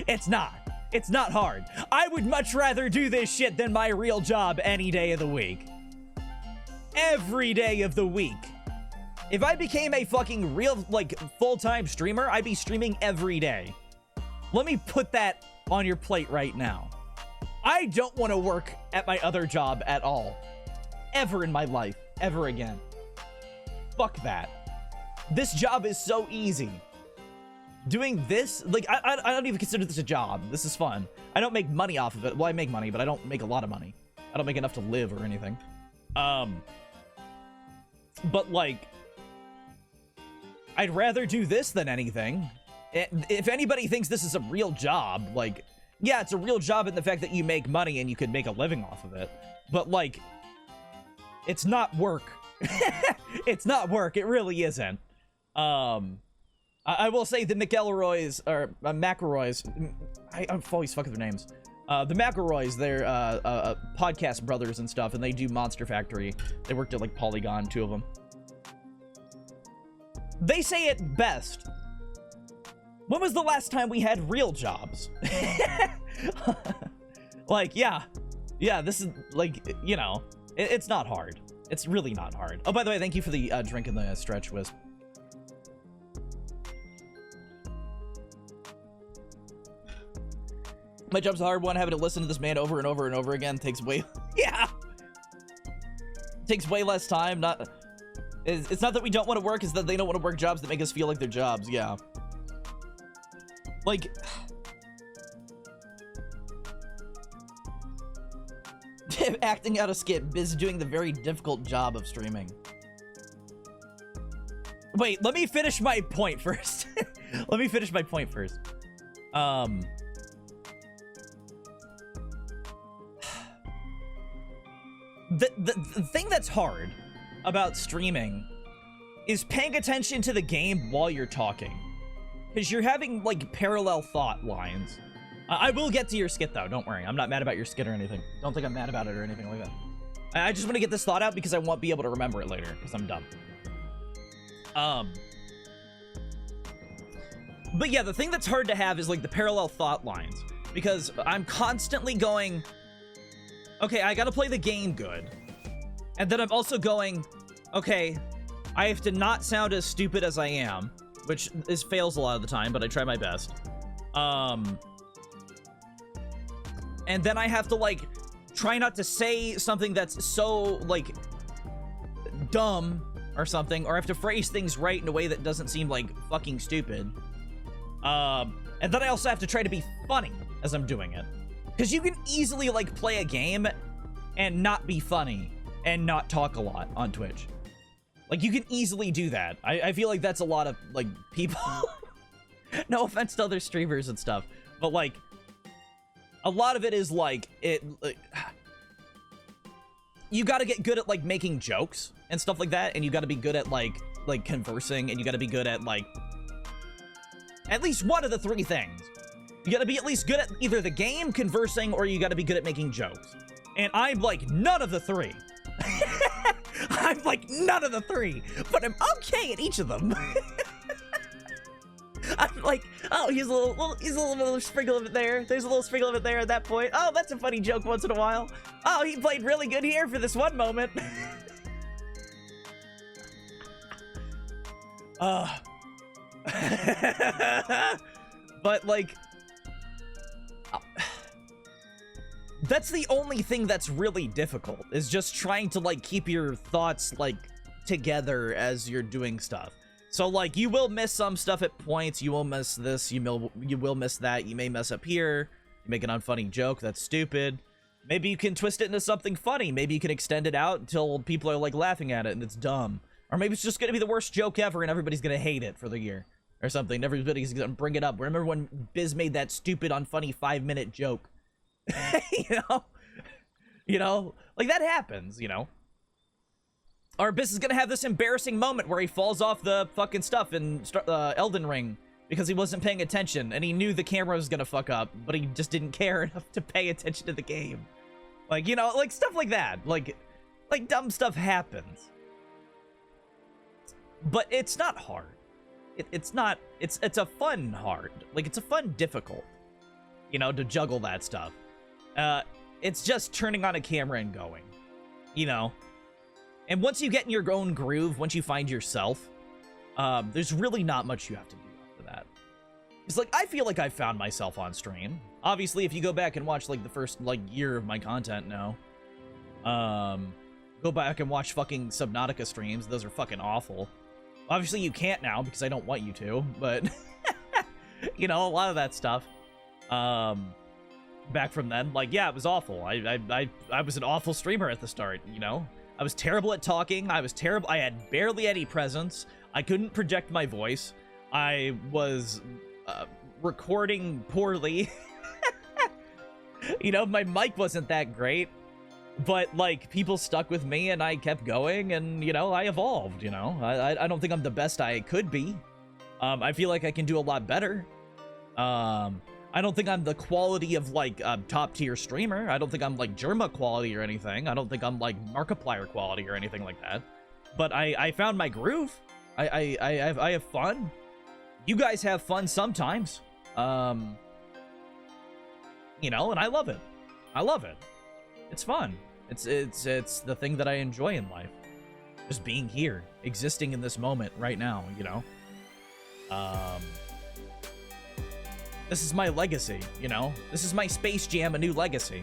It's not. It's not hard. I would much rather do this shit than my real job any day of the week. Every day of the week. If I became a fucking real, like, full-time streamer, I'd be streaming every day. Let me put that on your plate right now. I don't want to work at my other job at all. Ever in my life. Ever again. Fuck that. This job is so easy. Doing this, like, I don't even consider this a job. This is fun. I don't make money off of it. Well, I make money, but I don't make a lot of money. I don't make enough to live or anything. But, like, I'd rather do this than anything. If anybody thinks this is a real job, like, yeah, it's a real job in the fact that you make money and you could make a living off of it. But, like, It's not work. It's not work. It really isn't. I will say the McElroys, or McElroys, I'm always fucking their names. The McElroys, they're podcast brothers and stuff, and they do Monster Factory. They worked at, like, Polygon, two of them. They say it best. When was the last time we had real jobs? Like, yeah, this is, like, you know, it's not hard. It's really not hard. Oh, by the way, thank you for the drink and the stretch, Wisp. My job's a hard one. Having to listen to this man over and over and over again takes way... Yeah! Takes way less time. It's not that we don't want to work, it's that they don't want to work jobs that make us feel like they're jobs. Yeah. Like... Acting out a skit. Biz doing the very difficult job of streaming. Wait, let me finish my point first. Let me finish my point first. The thing that's hard about streaming is paying attention to the game while you're talking. Because you're having, like, parallel thought lines. I will get to your skit, though. Don't worry. I'm not mad about your skit or anything. Don't think I'm mad about it or anything like that. I just want to get this thought out because I won't be able to remember it later, because I'm dumb. But yeah, the thing that's hard to have is, like, the parallel thought lines. Because I'm constantly going, okay, I gotta play the game good. And then I'm also going, okay, I have to not sound as stupid as I am, which fails a lot of the time, but I try my best. And then I have to, like, try not to say something that's so, like, dumb or something, or I have to phrase things right in a way that doesn't seem, like, fucking stupid. And then I also have to try to be funny as I'm doing it. Because you can easily, like, play a game and not be funny and not talk a lot on Twitch. Like, you can easily do that. I feel like that's a lot of, like, people. No offense to other streamers and stuff, but, like, a lot of it is, like, you gotta get good at, like, making jokes and stuff like that, and you gotta be good at, like conversing, and you gotta be good at, like, at least one of the three things. You gotta be at least good at either the game, conversing, or you gotta be good at making jokes. And I'm, like, none of the three. I'm, like, none of the three, but I'm okay at each of them. I'm like, oh, he's a little sprinkle of it there. There's a little sprinkle of it there at that point. Oh, that's a funny joke once in a while. Oh, he played really good here for this one moment. But, like, that's the only thing that's really difficult, is just trying to, like, keep your thoughts, like, together as you're doing stuff. So, like, you will miss some stuff at points, you will miss this, you will miss that, you may mess up here, you make an unfunny joke, that's stupid. Maybe you can twist it into something funny, maybe you can extend it out until people are, like, laughing at it and it's dumb. Or maybe it's just gonna be the worst joke ever and everybody's gonna hate it for the year. Or something, everybody's gonna bring it up. Remember when Biz made that stupid, unfunny 5-minute joke? You know, like, that happens, you know. Or Biz is gonna have this embarrassing moment where he falls off the fucking stuff in Elden Ring because he wasn't paying attention and he knew the camera was gonna fuck up, but he just didn't care enough to pay attention to the game. Like, you know, like, stuff like that. Like dumb stuff happens. But it's not hard. It's not, it's a fun hard. Like, it's a fun difficult, you know, to juggle that stuff. It's just turning on a camera and going, you know. And once you get in your own groove, once you find yourself, there's really not much you have to do after that. It's like, I feel like I found myself on stream. Obviously, if you go back and watch, like, the first, like, year of my content now, go back and watch fucking Subnautica streams. Those are fucking awful. Obviously, you can't now because I don't want you to, but, you know, a lot of that stuff, back from then, like, yeah, it was awful. I was an awful streamer at the start, you know? I was terrible at talking. I was terrible. I had barely any presence. I couldn't project my voice. I was recording poorly. You know, my mic wasn't that great. But, like, people stuck with me, and I kept going, and, you know, I evolved, you know? I don't think I'm the best I could be. I feel like I can do a lot better. I don't think I'm the quality of, like, a top-tier streamer. I don't think I'm, like, Germa quality or anything. I don't think I'm, like, Markiplier quality or anything like that. But I found my groove. I have fun. You guys have fun sometimes. You know, and I love it. I love it. It's fun. It's the thing that I enjoy in life. Just being here, existing in this moment right now, you know? This is my legacy, you know? This is my Space Jam, a new legacy.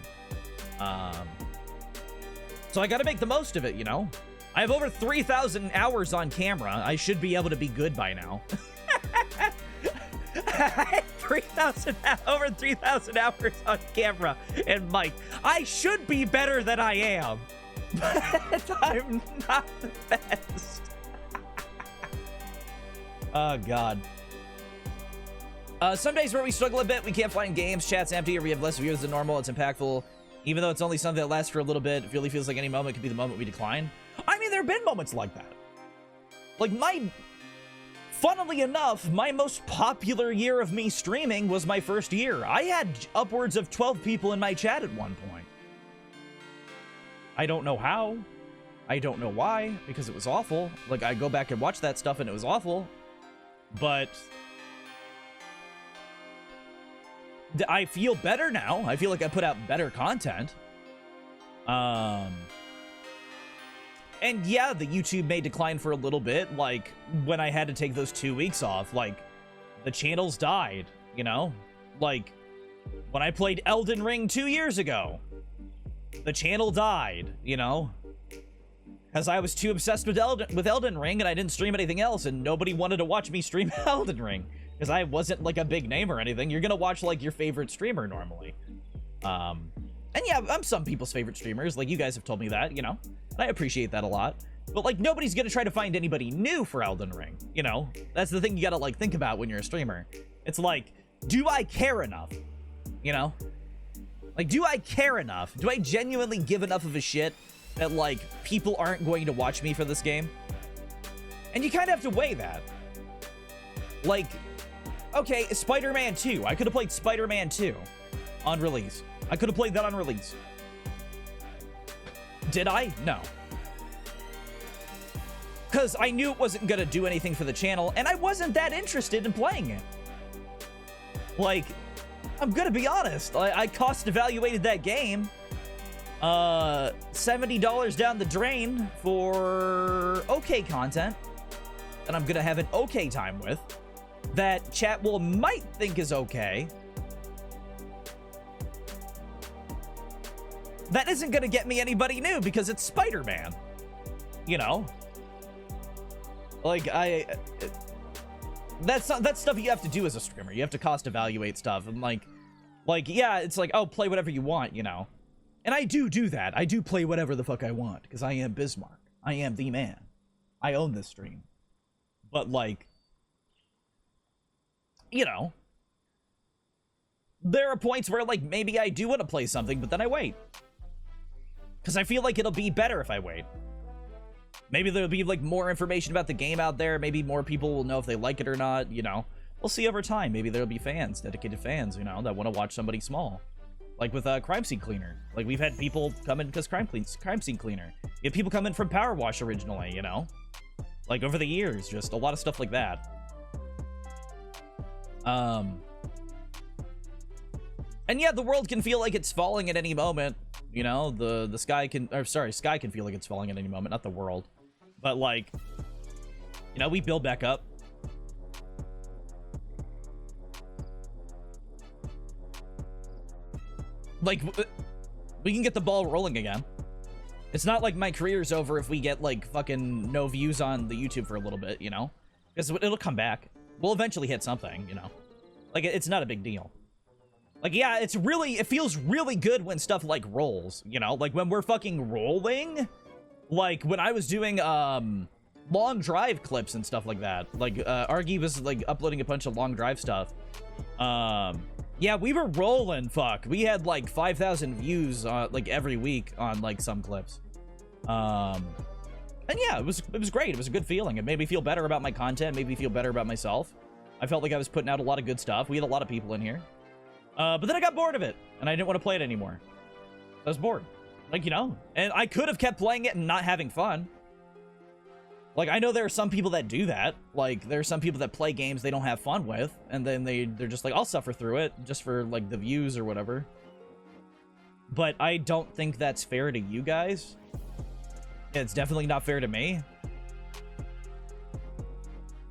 So I gotta make the most of it, you know? I have over 3,000 hours on camera. I should be able to be good by now. Over 3,000 hours on camera and mic. I should be better than I am, but I'm not the best. Oh God. Some days where we struggle a bit, we can't find games, chat's empty, or we have less viewers than normal. It's impactful, even though it's only something that lasts for a little bit. It really feels like any moment could be the moment we decline. I mean, there have been moments like that. Like funnily enough, my most popular year of me streaming was my first year. I had upwards of 12 people in my chat at one point. I don't know how. I don't know why, because it was awful. Like, I go back and watch that stuff and it was awful. But I feel better now. I feel like I put out better content. And yeah, the YouTube may decline for a little bit, like, when I had to take those 2 weeks off, like, the channels died, you know? Like, when I played Elden Ring 2 years ago, the channel died, you know? Because I was too obsessed with Elden Ring, and I didn't stream anything else, and nobody wanted to watch me stream Elden Ring. Because I wasn't, like, a big name or anything. You're gonna watch, like, your favorite streamer normally. And yeah, I'm some people's favorite streamers, like, you guys have told me that, you know? And I appreciate that a lot. But, like, nobody's gonna try to find anybody new for Elden Ring, you know? That's the thing you gotta, like, think about when you're a streamer. It's like, do I care enough? You know? Like, do I care enough? Do I genuinely give enough of a shit that, like, people aren't going to watch me for this game? And you kind of have to weigh that. Like, okay, Spider-Man 2. I could have played Spider-Man 2 on release. I could have played that on release. Did I? No. Because I knew it wasn't going to do anything for the channel, and I wasn't that interested in playing it. Like, I'm going to be honest. I cost evaluated that game. $70 down the drain for okay content that I'm going to have an okay time with. That chat might think is okay. That isn't gonna get me anybody new because it's Spider-Man. You know? Like, that's stuff you have to do as a streamer. You have to cost evaluate stuff. And like, yeah, it's like, oh, play whatever you want, you know? And I do that. I do play whatever the fuck I want because I am Bismarck. I am the man. I own this stream. But like, you know, there are points where like maybe I do want to play something, but then I wait. Because I feel like it'll be better if I wait. Maybe there'll be, like, more information about the game out there. Maybe more people will know if they like it or not, you know. We'll see over time. Maybe there'll be fans, dedicated fans, you know, that want to watch somebody small. Like with Crime Scene Cleaner. Like, we've had people come in because Crime Scene Cleaner. We have people come in from Power Wash originally, you know. Like, over the years, just a lot of stuff like that. And yeah, the world can feel like it's falling at any moment. You know, the sky can, or sorry, sky can feel like it's falling at any moment, not the world. But like, you know, we build back up. Like, we can get the ball rolling again. It's not like my career's over if we get like fucking no views on the YouTube for a little bit, you know? Because it'll come back. We'll eventually hit something, you know? Like, it's not a big deal. Like, yeah, it feels really good when stuff, like, rolls, you know? Like, when we're fucking rolling, like, when I was doing, long drive clips and stuff like that, like, Argy was, like, uploading a bunch of long drive stuff, yeah, Yeah, we were rolling, fuck. We had like 5,000 views like every week on like some clips. And yeah, it was great. It was a good feeling. It made me feel better about my content, made me feel better about myself. I felt like I was putting out a lot of good stuff. We had a lot of people in here. But then I got bored of it, and I didn't want to play it anymore. I was bored. Like, you know, and I could have kept playing it and not having fun. Like, I know there are some people that do that. Like, there are some people that play games they don't have fun with, and then they're just like, I'll suffer through it just for, like, the views or whatever. But I don't think that's fair to you guys. It's definitely not fair to me.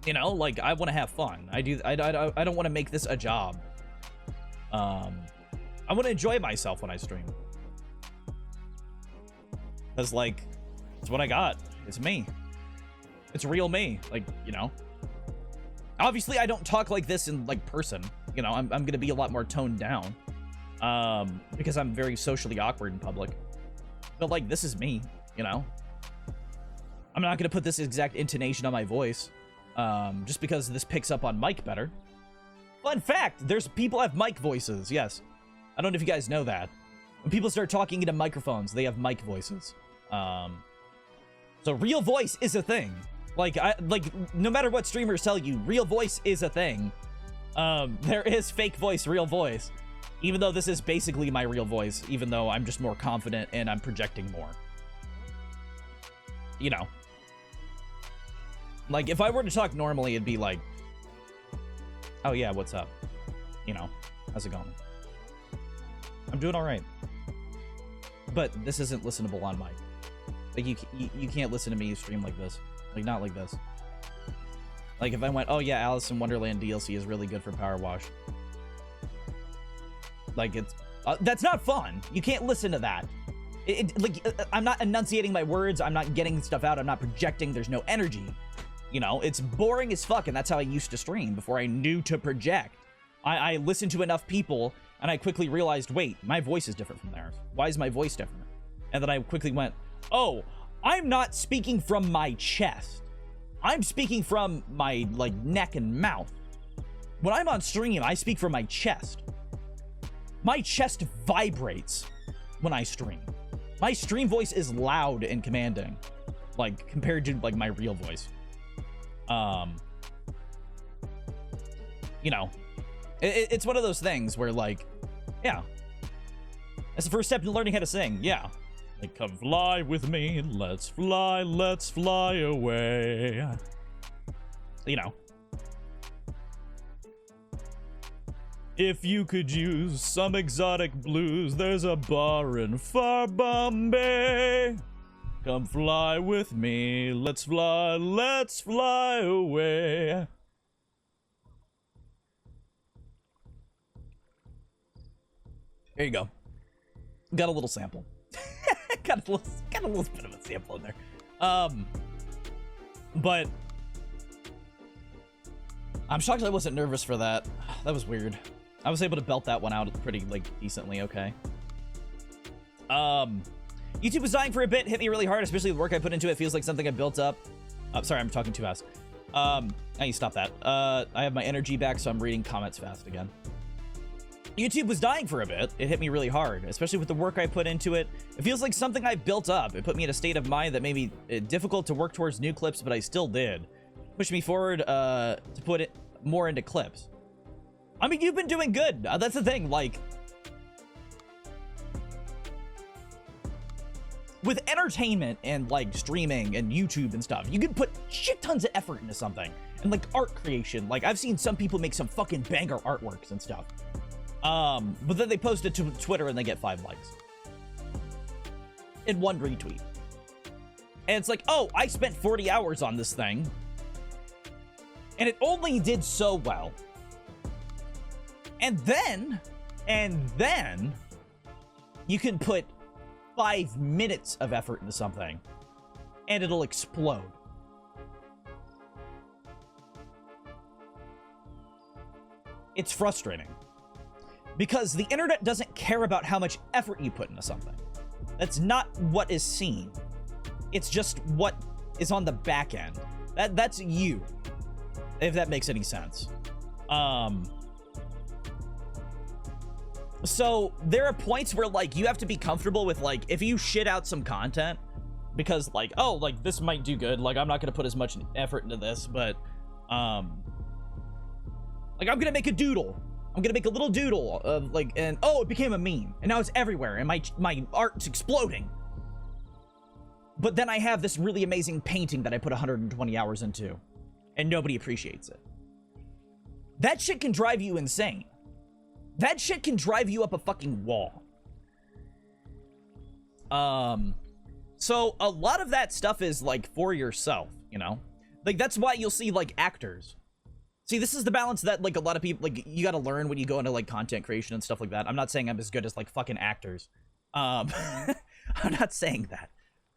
You know, like, I want to have fun. I don't want to make this a job. I want to enjoy myself when I stream. Because, like, it's what I got. It's me. It's real me. Like, you know. Obviously, I don't talk like this in, like, person. You know, I'm going to be a lot more toned down. Because I'm very socially awkward in public. But, like, this is me, you know. I'm not going to put this exact intonation on my voice. Just because this picks up on mic better. Fun fact, there's people have mic voices, yes. I don't know if you guys know that. When people start talking into microphones, they have mic voices. So real voice is a thing. Like, no matter what streamers tell you, real voice is a thing. There is fake voice, real voice. Even though this is basically my real voice, even though I'm just more confident and I'm projecting more. You know. Like, if I were to talk normally, it'd be like, oh yeah, what's up? You know, how's it going? I'm doing all right. But this isn't listenable on mic. Like, you can't listen to me stream like this. Like, not like this. Like, if I went, oh yeah, Alice in Wonderland DLC is really good for Power Wash. Like, it's... that's not fun. You can't listen to that. I'm not enunciating my words. I'm not getting stuff out. I'm not projecting. There's no energy. You know, it's boring as fuck, and that's how I used to stream before I knew to project. I listened to enough people, and I quickly realized, wait, my voice is different from theirs. Why is my voice different? And then I quickly went, oh, I'm not speaking from my chest. I'm speaking from my, like, neck and mouth. When I'm on stream, I speak from my chest. My chest vibrates when I stream. My stream voice is loud and commanding, like, compared to, like, my real voice. You know, it's one of those things where, like, yeah, that's the first step in learning how to sing. Yeah, like, come fly with me, let's fly away. You know, if you could use some exotic blues, there's a bar in far Bombay. Come fly with me, let's fly away. There you go. Got a little sample. got a little bit of a sample in there. But I'm shocked I wasn't nervous for that. That was weird. I was able to belt that one out pretty, like, decently okay. YouTube was dying for a bit, hit me really hard, especially the work I put into it. Feels like something I built up. Sorry, I'm talking too fast. I need to stop that. I have my energy back, so I'm reading comments fast again. YouTube was dying for a bit. It hit me really hard, especially with the work I put into it. It feels like something I built up. It put me in a state of mind that made me difficult to work towards new clips, but I still did. Pushed me forward to put it more into clips. I mean, you've been doing good. That's the thing, like... with entertainment and, like, streaming and YouTube and stuff, you can put shit tons of effort into something. And, like, art creation. Like, I've seen some people make some fucking banger artworks and stuff. But then they post it to Twitter and they get 5 likes. And 1 retweet. And it's like, oh, I spent 40 hours on this thing. And it only did so well. And then, you can put 5 minutes of effort into something, and it'll explode. It's frustrating. Because the internet doesn't care about how much effort you put into something. That's not what is seen. It's just what is on the back end. That's you. If that makes any sense. So there are points where like you have to be comfortable with like if you shit out some content because like, oh, like this might do good, like I'm not gonna put as much effort into this, but like I'm gonna make a doodle. I'm gonna make a little doodle of like, and oh, it became a meme and now it's everywhere and my art's exploding. But then I have this really amazing painting that I put 120 hours into and nobody appreciates it. That shit can drive you insane. That shit can drive you up a fucking wall. So a lot of that stuff is like for yourself, you know? Like that's why you'll see like actors. See, this is the balance that like a lot of people, like you gotta learn when you go into like content creation and stuff like that. I'm not saying I'm as good as like fucking actors. I'm not saying that.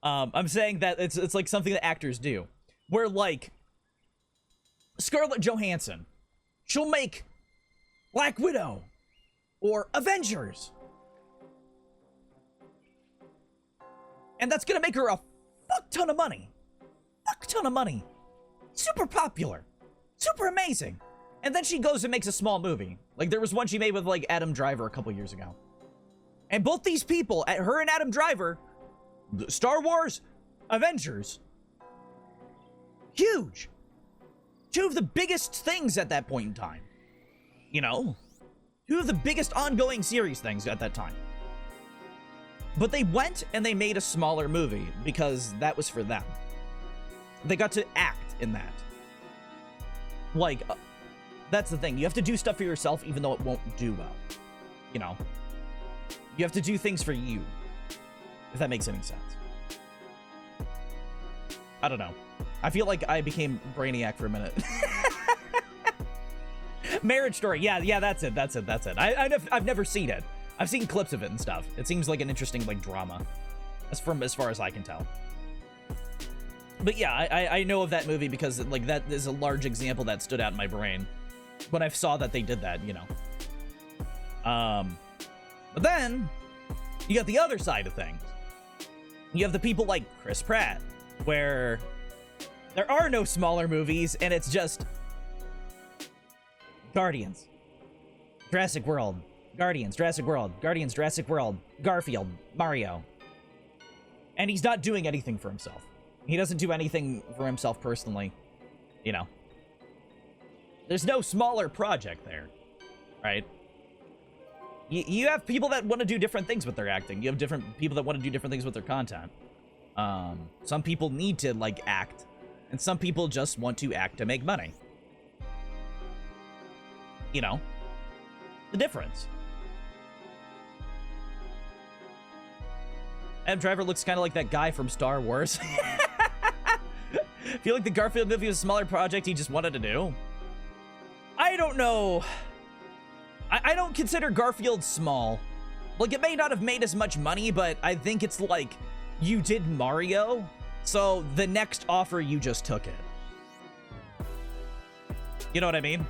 I'm saying that it's like something that actors do. Where like Scarlett Johansson, she'll make Black Widow or Avengers. And that's gonna make her a fuck ton of money. Fuck ton of money. Super popular. Super amazing. And then she goes and makes a small movie. Like there was one she made with like Adam Driver a couple years ago. And both these people, her and Adam Driver, Star Wars, Avengers, huge. Two of the biggest things at that point in time. You know? Two of the biggest ongoing series things at that time. But they went and they made a smaller movie because that was for them. They got to act in that. Like, that's the thing. You have to do stuff for yourself even though it won't do well. You know? You have to do things for you. If that makes any sense. I don't know. I feel like I became Brainiac for a minute. Marriage Story. Yeah, that's it. I've never seen it. I've seen clips of it and stuff. It seems like an interesting, like, drama. That's from as far as I can tell. But yeah, I know of that movie because, like, that is a large example that stood out in my brain when I saw that they did that, you know. But then, you got the other side of things. You have the people like Chris Pratt, where there are no smaller movies, and it's just Guardians, Jurassic World, Guardians, Jurassic World, Guardians, Jurassic World, Garfield, Mario. And he's not doing anything for himself. He doesn't do anything for himself personally. You know. There's no smaller project there. Right? You have people that want to do different things with their acting. You have different people that want to do different things with their content. Some people need to, like, act. And some people just want to act to make money. You know? The difference. Adam Driver looks kind of like that guy from Star Wars. Feel like the Garfield movie was a smaller project he just wanted to do. I don't know. I don't consider Garfield small. Like, it may not have made as much money, but I think it's like, you did Mario, so the next offer, you just took it. You know what I mean?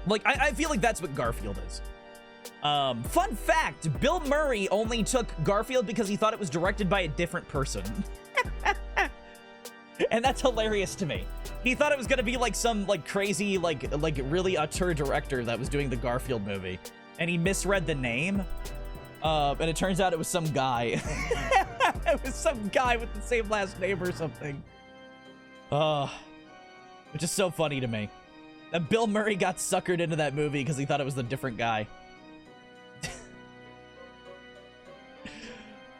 Like, I feel like that's what Garfield is. Fun fact, Bill Murray only took Garfield because he thought it was directed by a different person. And that's hilarious to me. He thought it was gonna be like some like crazy, like really auteur director that was doing the Garfield movie. And he misread the name. And it turns out it was some guy. It was some guy with the same last name or something. Which is so funny to me. That Bill Murray got suckered into that movie because he thought it was the different guy.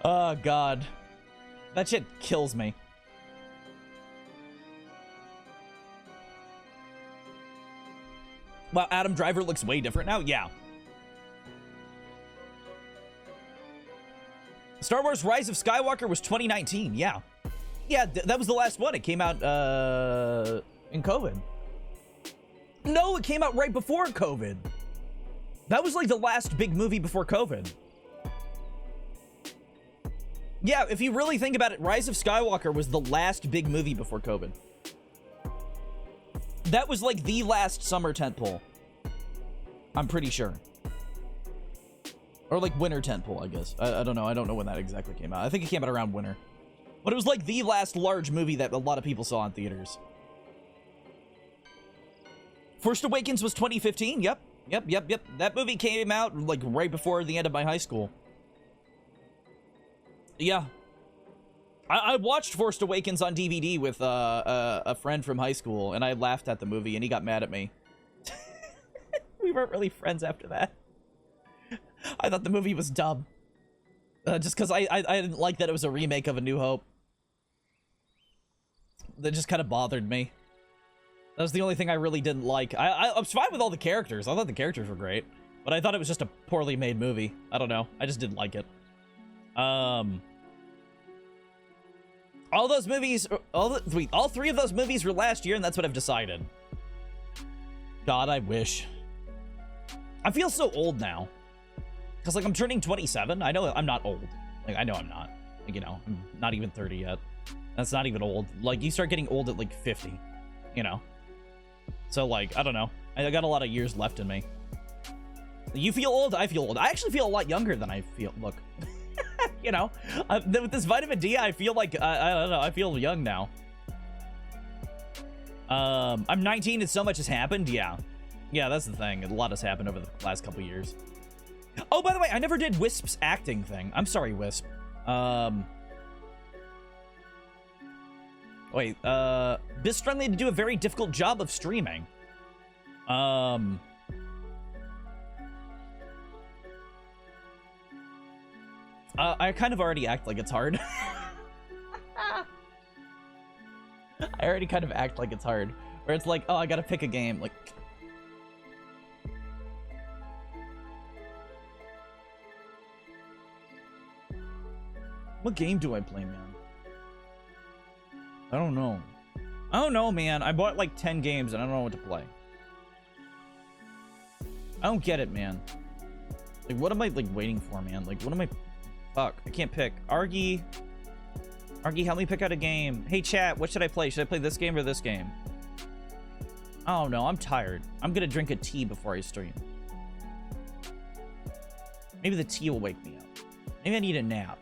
Oh, God. That shit kills me. Wow, Adam Driver looks way different now? Yeah. Star Wars Rise of Skywalker was 2019, yeah. Yeah, that was the last one. It came out, in COVID. No, it came out right before COVID. That was like the last big movie before COVID. Yeah, if you really think about it, Rise of Skywalker was the last big movie before COVID. That was like the last summer tentpole. I'm pretty sure. Or like winter tentpole, I guess. I don't know. I don't know when that exactly came out. I think it came out around winter. But it was like the last large movie that a lot of people saw in theaters. Force Awakens was 2015, yep. Yep. That movie came out like right before the end of my high school. Yeah. I watched Force Awakens on DVD with a friend from high school, and I laughed at the movie, and he got mad at me. We weren't really friends after that. I thought the movie was dumb. Just because I didn't like that it was a remake of A New Hope. That just kind of bothered me. That was the only thing I really didn't like. I was fine with all the characters. I thought the characters were great. But I thought it was just a poorly made movie. I don't know. I just didn't like it. All those movies... all three of those movies were last year, and that's what I've decided. God, I wish. I feel so old now. Because, like, I'm turning 27. I know I'm not old. Like, I know I'm not. Like, you know, I'm not even 30 yet. That's not even old. Like, you start getting old at, like, 50. You know? So, like, I don't know. I got a lot of years left in me. You feel old? I feel old. I actually feel a lot younger than I feel. Look. You know? With this vitamin D, I feel like, I don't know. I feel young now. I'm 19 and so much has happened. Yeah. Yeah, that's the thing. A lot has happened over the last couple years. Oh, by the way, I never did Wisp's acting thing. I'm sorry, Wisp. Wait, Biz Friendly to do a very difficult job of streaming. I kind of already act like it's hard. I already kind of act like it's hard. Where it's like, oh, I gotta pick a game. Like... What game do I play, man? I don't know. I don't know, man. I bought like 10 games and I don't know what to play. I don't get it, man. Like, what am I, like, waiting for, man? Like, what am I... Fuck, I can't pick. Argy, help me pick out a game. Hey, chat, what should I play? Should I play this game or this game? Oh, no, I'm tired. I'm gonna drink a tea before I stream. Maybe the tea will wake me up. Maybe I need a nap.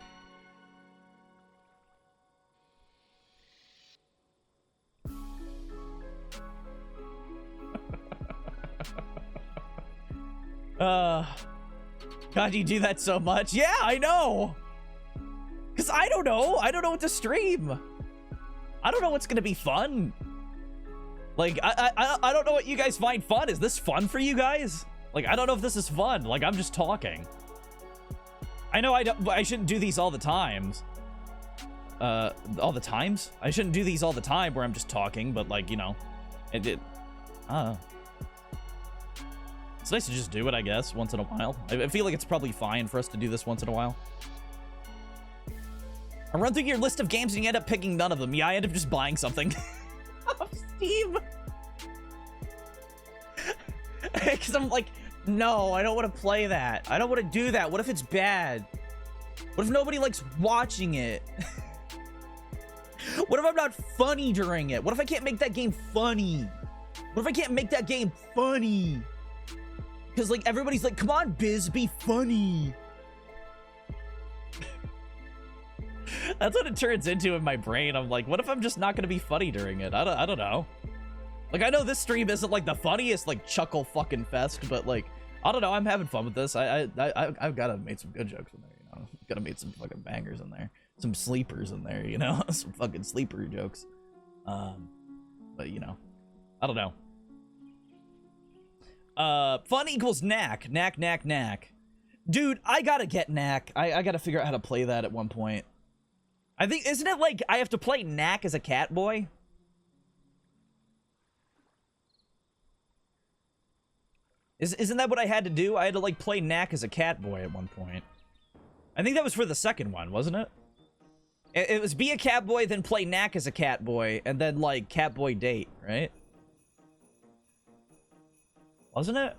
God, you do that so much. Yeah, I know. Because I don't know. I don't know what to stream. I don't know what's going to be fun. Like, I don't know what you guys find fun. Is this fun for you guys? Like, I don't know if this is fun. Like, I'm just talking. I know I shouldn't do these all the times. All the times? I shouldn't do these all the time where I'm just talking, but, like, you know. It's nice to just do it, I guess, once in a while. I feel like it's probably fine for us to do this once in a while. I run through your list of games and you end up picking none of them. Yeah, I end up just buying something. Off Steam. Because I'm like, no, I don't want to play that. I don't want to do that. What if it's bad? What if nobody likes watching it? What if I'm not funny during it? What if I can't make that game funny? What if I can't make that game funny? Because, like, everybody's like, come on, Biz, be funny. That's what it turns into in my brain. I'm like, what if I'm just not going to be funny during it? I don't know. Like, I know this stream isn't, like, the funniest, like, chuckle fucking fest, but, like, I don't know. I'm having fun with this. I've got to have made some good jokes in there, you know? Got to made some fucking bangers in there. Some sleepers in there, you know? Some fucking sleeper jokes. But, you know, I don't know. Fun equals knack. Knack. Dude, I gotta get knack. I gotta figure out how to play that at one point. I think, isn't it like I have to play knack as a cat boy? Isn't that what I had to do? I had to, like, play knack as a cat boy at one point. I think that was for the second one, wasn't it? It was be a cat boy, then play knack as a cat boy, and then, like, cat boy date, right? Wasn't it?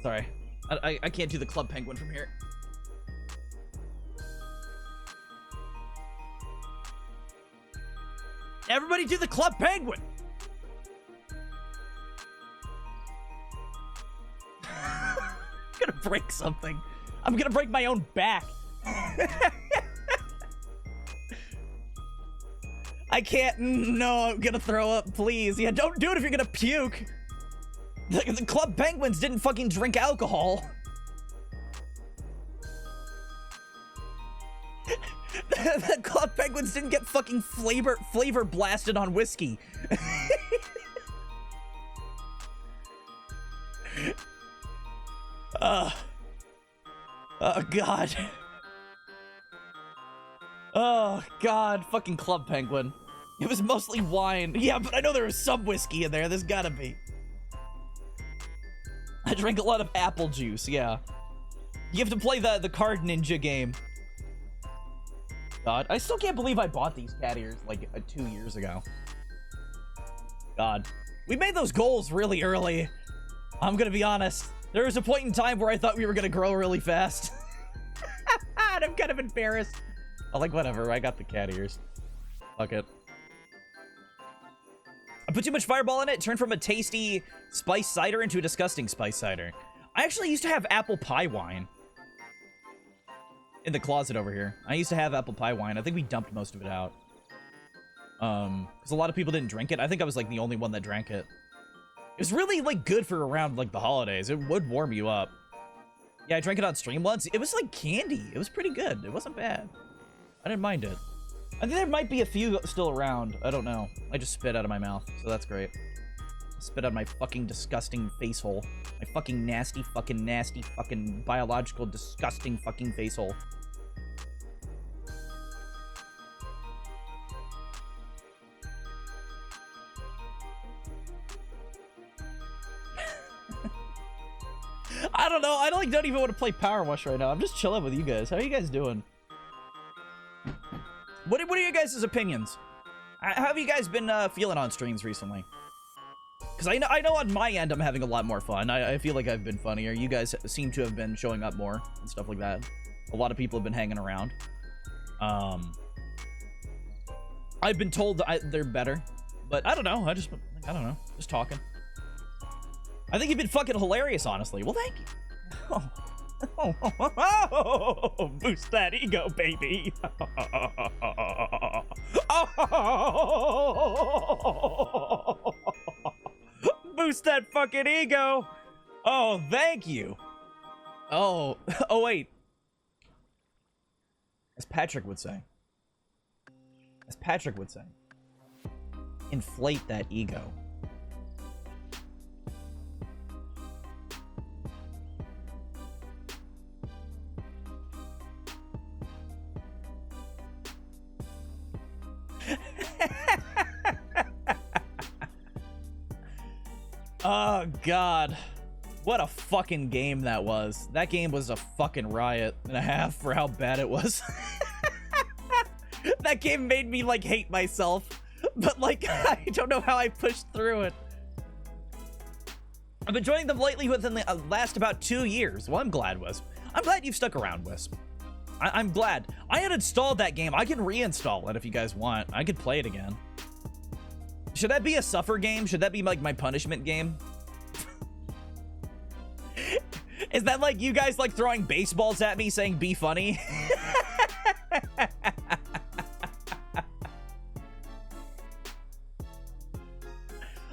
Sorry. I can't do the Club Penguin from here. Everybody do the Club Penguin! gonna break something. I'm gonna break my own back. I can't. No, I'm gonna throw up, please. Yeah, don't do it if you're gonna puke. The Club Penguins didn't fucking drink alcohol. The Club Penguins didn't get fucking flavor blasted on whiskey. Oh, God. Oh, God. Fucking Club Penguin. It was mostly wine. Yeah, but I know there was some whiskey in there. There's gotta be. I drank a lot of apple juice, yeah. You have to play the Card Ninja game. God, I still can't believe I bought these cat ears like 2 years ago. God. We made those goals really early. I'm gonna be honest. There was a point in time where I thought we were gonna grow really fast. And I'm kind of embarrassed. I'm like, whatever, I got the cat ears. Fuck it. I put too much Fireball in it, turned from a tasty spice cider into a disgusting spice cider. I actually used to have apple pie wine. In the closet over here. I used to have apple pie wine. I think we dumped most of it out. Because a lot of people didn't drink it. I think I was like the only one that drank it. It was really like good for around like the holidays. It would warm you up. Yeah, I drank it on stream once. It was like candy. It was pretty good. It wasn't bad. I didn't mind it. I think there might be a few still around. I don't know. I just spit out of my mouth, so that's great. Spit out my fucking disgusting face hole. My fucking nasty fucking biological disgusting fucking face hole. I don't know. I don't even want to play Power Wash right now. I'm just chilling with you guys. How are you guys doing? What are your guys' opinions? How have you guys been feeling on streams recently? Because I know on my end I'm having a lot more fun. I feel like I've been funnier. You guys seem to have been showing up more and stuff like that. A lot of people have been hanging around. I've been told they're better, but I don't know. I don't know. Just talking. I think you've been fucking hilarious, honestly. Well, thank you. Oh, boost that ego, baby. Boost that fucking ego. Oh, thank you. Oh, wait. As Patrick would say. Inflate that ego. Oh, God. What a fucking game that was. That game was a fucking riot and a half for how bad it was. That game made me, like, hate myself. But, like, I don't know how I pushed through it. I've been joining them lately within the last about 2 years. Well, I'm glad, Wisp. I'm glad you've stuck around, Wisp. I'm glad. I had installed that game. I can reinstall it if you guys want. I could play it again. Should that be a suffer game? Should that be like my punishment game? Is that like you guys like throwing baseballs at me saying be funny?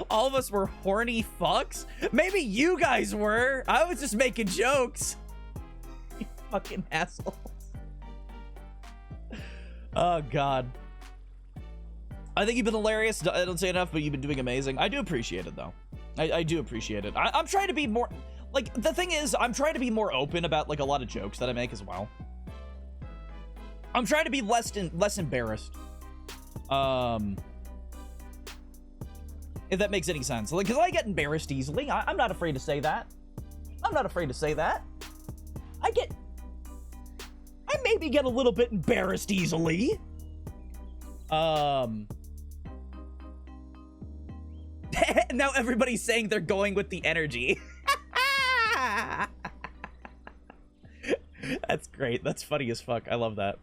All of us were horny fucks? Maybe you guys were. I was just making jokes. You fucking assholes. Oh, God. I think you've been hilarious. I don't say enough, but you've been doing amazing. I do appreciate it, though. I do appreciate it. I'm trying to be more... Like, the thing is, I'm trying to be more open about, like, a lot of jokes that I make as well. I'm trying to be less embarrassed. If that makes any sense. Like, because I get embarrassed easily. I'm not afraid to say that. I'm not afraid to say that. I maybe get a little bit embarrassed easily. Now everybody's saying they're going with the energy. That's great. That's funny as fuck. I love that.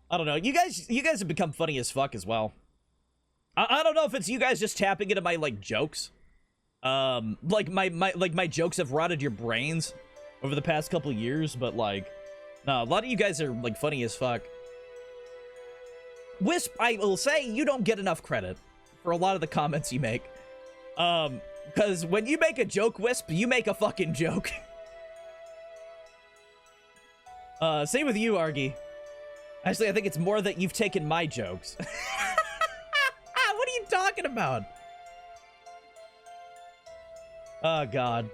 I don't know. You guys have become funny as fuck as well. I don't know if it's you guys just tapping into my, like, jokes. Like my jokes have rotted your brains over the past couple years, but like, no, a lot of you guys are like funny as fuck. Wisp, I will say you don't get enough credit for a lot of the comments you make. Because when you make a joke, Wisp, you make a fucking joke. Same with you, Argy. Actually, I think it's more that you've taken my jokes. What are you talking about? Oh, God.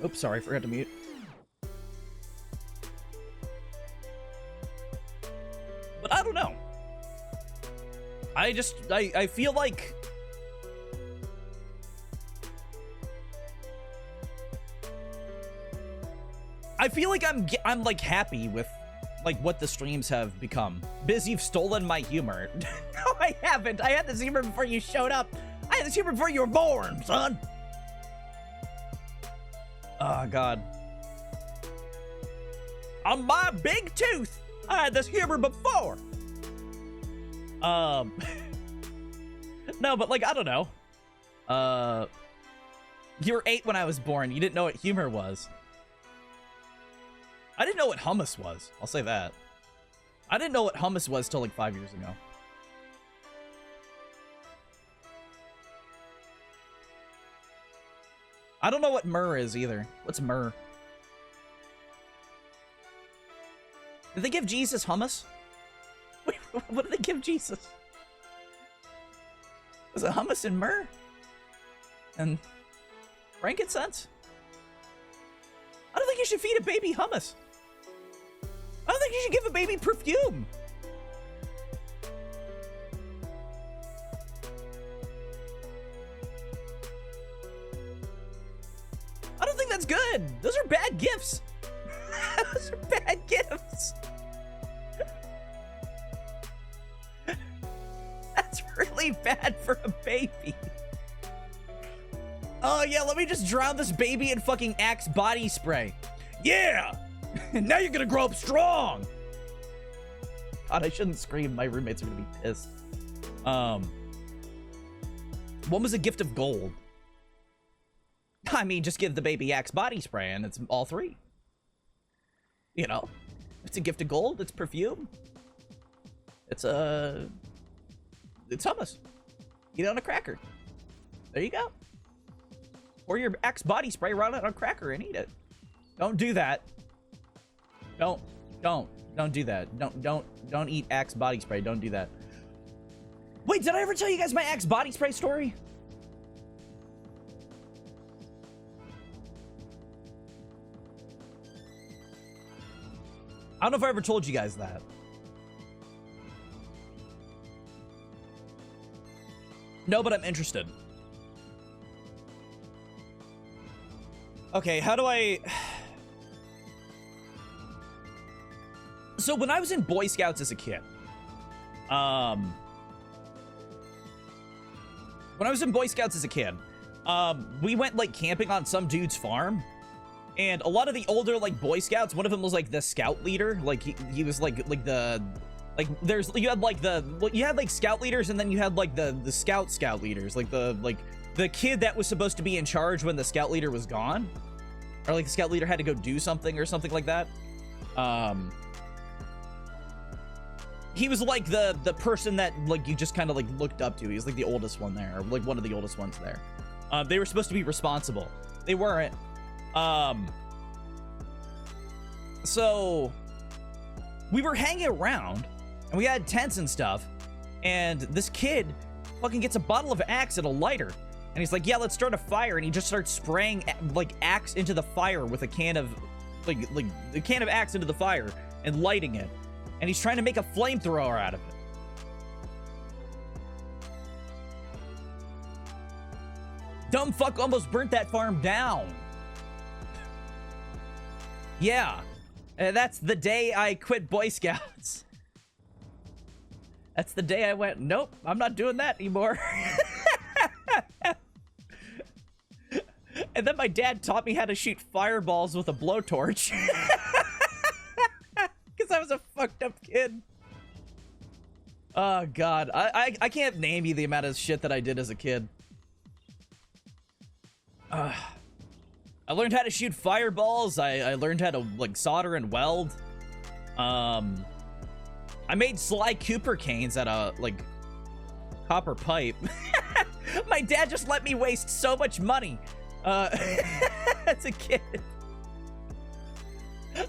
Oops, sorry, forgot to mute. But I don't know. I feel like... I feel like I'm like happy with like what the streams have become. Biz, you've stolen my humor. No, I haven't. I had this humor before you showed up. I had this humor before you were born, son. Oh, God. On my big tooth, I had this humor before. No, but like, I don't know. You were 8 when I was born. You didn't know what humor was. I didn't know what hummus was. I'll say that. I didn't know what hummus was till like 5 years ago. I don't know what myrrh is either. What's myrrh? Did they give Jesus hummus? Wait, what did they give Jesus? Was it hummus and myrrh? And frankincense? I don't think you should feed a baby hummus. I don't think you should give a baby perfume. I don't think that's good. Those are bad gifts. Those are bad gifts. That's really bad for a baby. Oh yeah, let me just drown this baby in fucking Axe body spray. Yeah! Now you're gonna grow up strong! God, I shouldn't scream. My roommates are gonna be pissed. One was a gift of gold. I mean, just give the baby Axe body spray and it's all three. You know? It's a gift of gold, it's perfume. It's hummus. Eat it on a cracker. There you go. Or your Axe body spray, run it on a cracker and eat it. Don't do that. Don't do that. Don't eat Axe body spray. Don't do that. Wait, did I ever tell you guys my Axe body spray story? I don't know if I ever told you guys that. No, but I'm interested. Okay, how do I... So when I was in Boy Scouts as a kid, we went like camping on some dude's farm, and a lot of the older like Boy Scouts, one of them was like the scout leader, like he was like the you had like scout leaders, and then you had like the scout leaders, like the kid that was supposed to be in charge when the scout leader was gone, or like the scout leader had to go do something or something like that. He was like the person that like you just kind of like looked up to. He was like the oldest one there, or like one of the oldest ones there. They were supposed to be responsible. They weren't. So we were hanging around and we had tents and stuff, and this kid fucking gets a bottle of Axe and a lighter, and he's like, yeah, let's start a fire, and he just starts spraying like Axe into the fire with a can of like the can of Axe into the fire and lighting it. And he's trying to make a flamethrower out of it. Dumb fuck almost burnt that farm down. Yeah. That's the day I quit Boy Scouts. That's the day I went, nope, I'm not doing that anymore. And then my dad taught me how to shoot fireballs with a blowtorch. Because I was a fucked up kid. Oh god, I can't name you the amount of shit that I did as a kid. I learned how to shoot fireballs. I learned how to like solder and weld. I made Sly Cooper canes out of like copper pipe. My dad just let me waste so much money as a kid.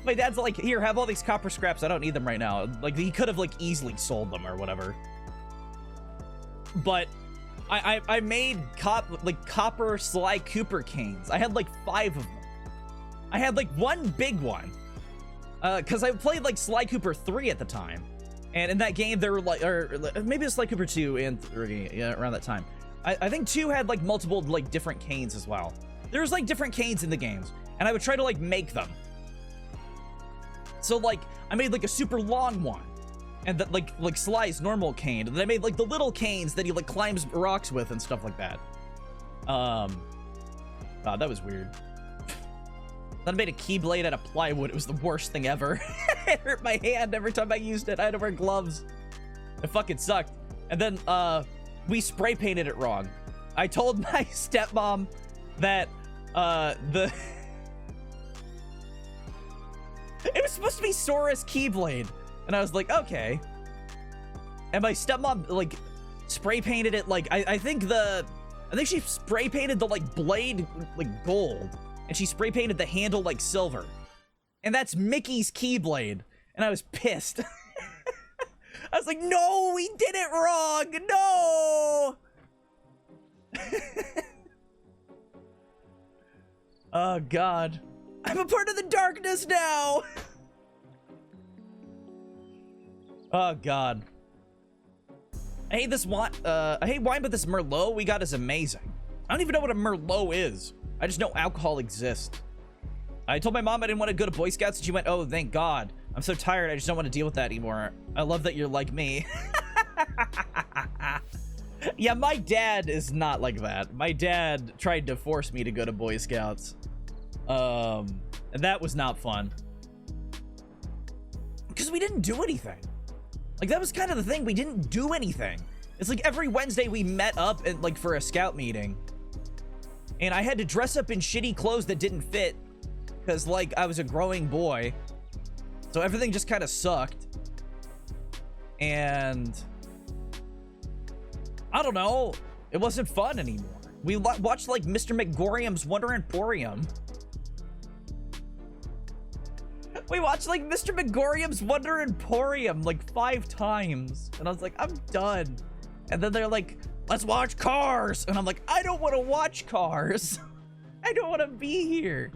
My dad's like, here, have all these copper scraps. I don't need them right now. Like, he could have, like, easily sold them or whatever. But I made copper Sly Cooper canes. I had, like, 5 of them. I had, like, one big one. Because I played, like, Sly Cooper 3 at the time. And in that game, there were, like, or maybe it was Sly Cooper 2 and 3, yeah, around that time. I think 2 had, like, multiple, like, different canes as well. There was, like, different canes in the games. And I would try to, like, make them. So, like, I made, like, a super long one. And that, like Sly's normal cane. And then I made, like, the little canes that he, like, climbs rocks with and stuff like that. God, that was weird. Then I made a keyblade out of plywood. It was the worst thing ever. It hurt my hand every time I used it. I had to wear gloves. It fucking sucked. And then, we spray painted it wrong. I told my stepmom that, it was supposed to be Sora's Keyblade. And I was like, okay. And my stepmom, like, spray painted it, like, I think she spray painted the, like, blade, like, gold. And she spray painted the handle, like, silver. And that's Mickey's Keyblade. And I was pissed. I was like, no, we did it wrong. No. Oh, God. I'm a part of the darkness now. Oh god. I hate this wine. I hate wine, but this Merlot we got is amazing. I don't even know what a Merlot is. I just know alcohol exists. I told my mom I didn't want to go to Boy Scouts, and she went, "Oh, thank God. I'm so tired. I just don't want to deal with that anymore. I love that you're like me." Yeah, my dad is not like that. My dad tried to force me to go to Boy Scouts. And that was not fun. Because we didn't do anything. Like, that was kind of the thing. We didn't do anything. It's like every Wednesday we met up and like for a scout meeting. And I had to dress up in shitty clothes that didn't fit. Because, like, I was a growing boy. So everything just kind of sucked. And I don't know. It wasn't fun anymore. We watched, like, Mr. McGorium's Wonder Emporium. We watched, like, Mr. McGorium's Wonder Emporium, like, 5 times. And I was like, I'm done. And then they're like, let's watch Cars. And I'm like, I don't want to watch Cars. I don't want to be here.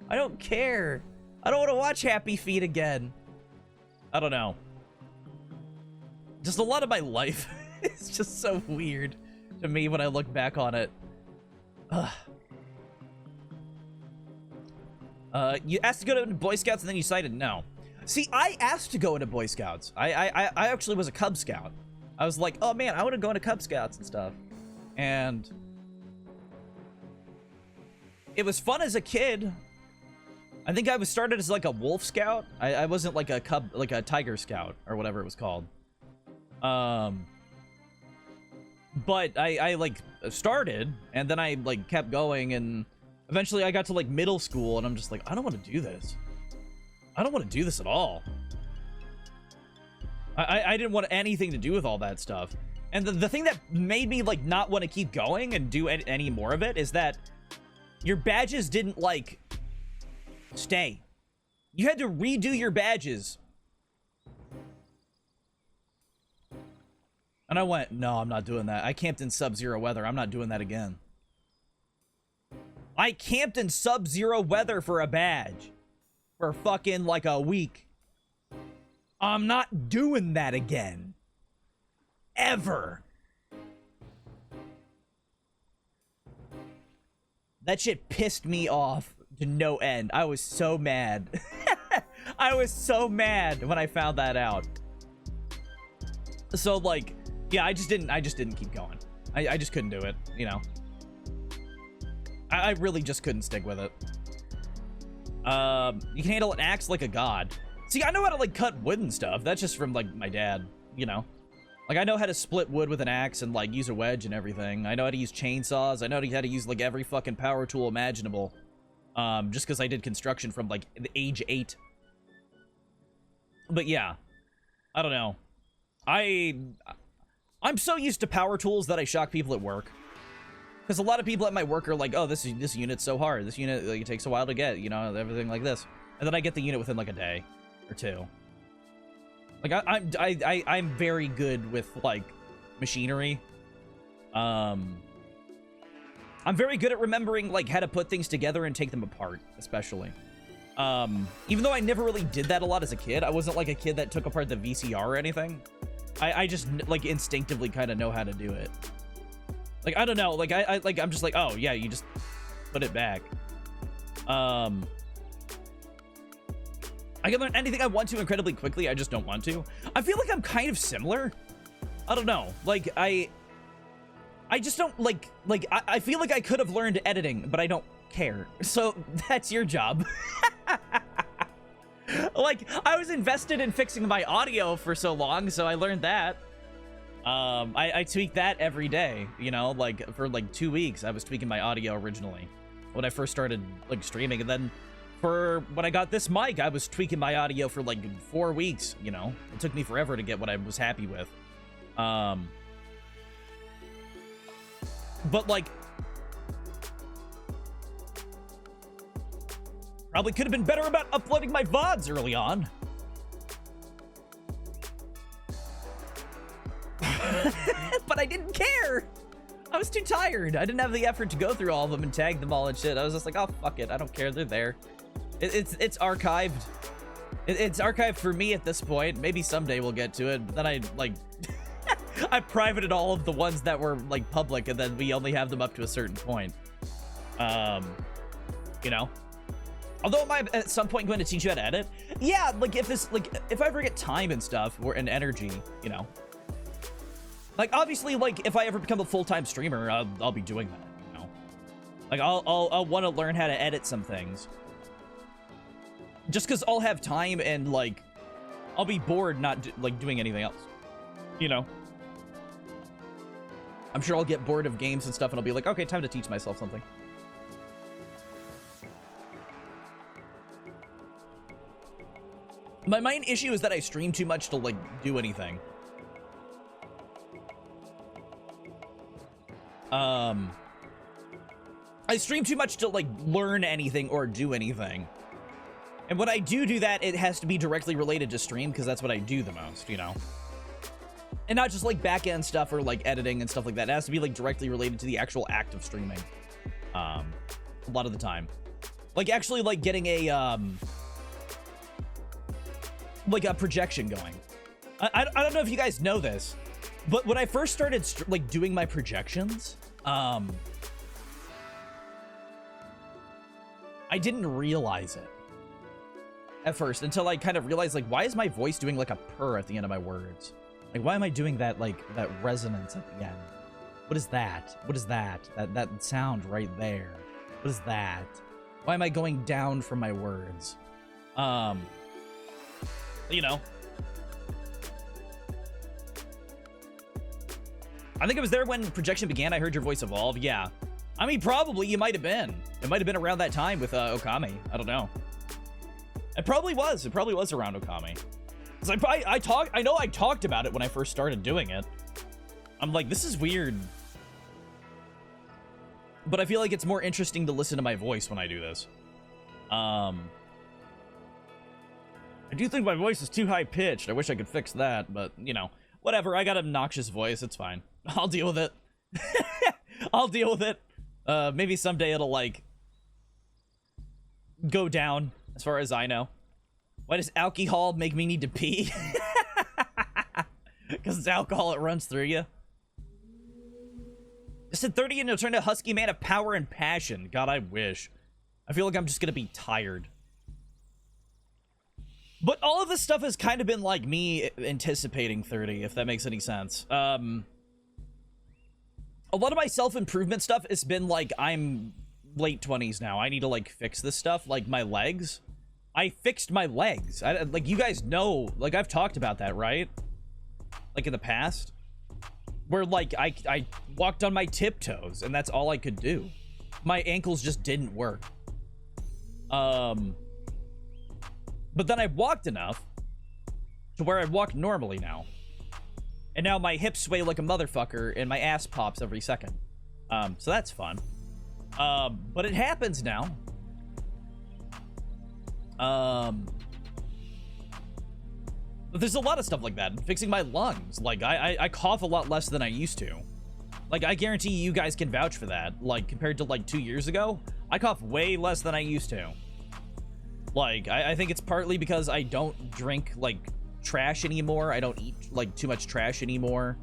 I don't care. I don't want to watch Happy Feet again. I don't know. Just a lot of my life is just so weird to me when I look back on it. Ugh. You asked to go to Boy Scouts and then you cited no. See, I asked to go into Boy Scouts. I actually was a Cub Scout. I was like, oh man, I want to go into Cub Scouts and stuff. And it was fun as a kid. I think I was started as like a Wolf Scout. I wasn't like a Cub, like a Tiger Scout or whatever it was called. But I like started and then I like kept going and eventually I got to like middle school and I'm just like, I don't want to do this. I don't want to do this at all. I didn't want anything to do with all that stuff. And the thing that made me like not want to keep going and do any more of it is that your badges didn't like stay. You had to redo your badges. And I went, no, I'm not doing that. I camped in sub-zero weather. I'm not doing that again. I camped in sub-zero weather for a badge. For fucking like a week. I'm not doing that again. Ever. That shit pissed me off to no end. I was so mad. I was so mad when I found that out. So like, yeah, I just didn't keep going. I just couldn't do it, you know. I really just couldn't stick with it. You can handle an axe like a god. See, I know how to like cut wood and stuff. That's just from like my dad, you know. Like, I know how to split wood with an axe and, like, use a wedge and everything. I know how to use chainsaws. I know how to use, like, every fucking power tool imaginable. Just because I did construction from, like, the age 8. But, yeah. I don't know. I'm so used to power tools that I shock people at work. Because a lot of people at my work are like, oh, this unit's so hard. This unit, like, it takes a while to get, you know, everything like this. And then I get the unit within, like, a day or 2. Like, I'm very good with, like, machinery. I'm very good at remembering, like, how to put things together and take them apart, especially. Even though I never really did that a lot as a kid, I wasn't, like, a kid that took apart the VCR or anything. I just, like, instinctively kind of know how to do it. Like, I don't know, like, I'm just like, oh, yeah, you just put it back. I can learn anything I want to incredibly quickly. I just don't want to. I feel like I'm kind of similar. I don't know. Like, I just don't, I feel like I could have learned editing, but I don't care. So, that's your job. Like, I was invested in fixing my audio for so long, so I learned that. I tweak that every day, you know? Like, for, like, 2 weeks, I was tweaking my audio originally. When I first started, like, streaming, and then... For when I got this mic, I was tweaking my audio for like 4 weeks, you know? It took me forever to get what I was happy with. But like... Probably could have been better about uploading my VODs early on. But I didn't care! I was too tired. I didn't have the effort to go through all of them and tag them all and shit. I was just like, oh, fuck it. I don't care. They're there. It's archived. It's archived for me at this point. Maybe someday we'll get to it. But then I, like... I privated all of the ones that were, like, public, and then we only have them up to a certain point. You know? Although, am I at some point going to teach you how to edit? Yeah, like, if I ever get time and stuff, and energy, you know? Like, obviously, like, if I ever become a full-time streamer, I'll be doing that, you know? Like, I'll want to learn how to edit some things. Just because I'll have time and, like, I'll be bored not, doing anything else. You know? I'm sure I'll get bored of games and stuff, and I'll be like, okay, time to teach myself something. My main issue is that I stream too much to, like, do anything. I stream too much to, like, learn anything or do anything. And when I do that, it has to be directly related to stream, because that's what I do the most, you know? And not just, like, back-end stuff or, like, editing and stuff like that. It has to be, like, directly related to the actual act of streaming. A lot of the time. Like, actually, like, getting a, like, a projection going. I don't know if you guys know this, but when I first started, like, doing my projections, I didn't realize it at first until I kind of realized, like, why is my voice doing, like, a purr at the end of my words? Like, why am I doing that, like, that resonance at the end? What is that? What is that? That sound right there. What is that? Why am I going down from my words? You know. I think it was there when projection began. I heard your voice evolve. Yeah. I mean, probably you might have been. It might have been around that time with Okami. I don't know. It probably was. It probably was around Okami. Because I know I talked about it when I first started doing it. I'm like, this is weird. But I feel like it's more interesting to listen to my voice when I do this. I do think my voice is too high-pitched. I wish I could fix that, but, you know. Whatever, I got an obnoxious voice. It's fine. I'll deal with it. I'll deal with it. Maybe someday it'll, like, go down, as far as I know. Why does alcohol make me need to pee? Because it's alcohol, it runs through you. Just at 30 and you'll turn to a husky man of power and passion. God, I wish. I feel like I'm just gonna be tired. But all of this stuff has kind of been like me anticipating 30, if that makes any sense. A lot of my self-improvement stuff has been like, I'm late 20s now. I need to, like, fix this stuff. Like, my legs. I fixed my legs. Like, you guys know, like, I've talked about that, right? Like, in the past. where like I walked on my tiptoes and that's all I could do. My ankles just didn't work. But then I walked enough to where I walk normally now. And now my hips sway like a motherfucker and my ass pops every second. So that's fun. But it happens now. But there's a lot of stuff like that. Fixing my lungs. Like, I cough a lot less than I used to. Like, I guarantee you guys can vouch for that. Like, compared to, like, 2 years ago, I cough way less than I used to. Like, I think it's partly because I don't drink, like, trash anymore. I don't eat, like, too much trash anymore.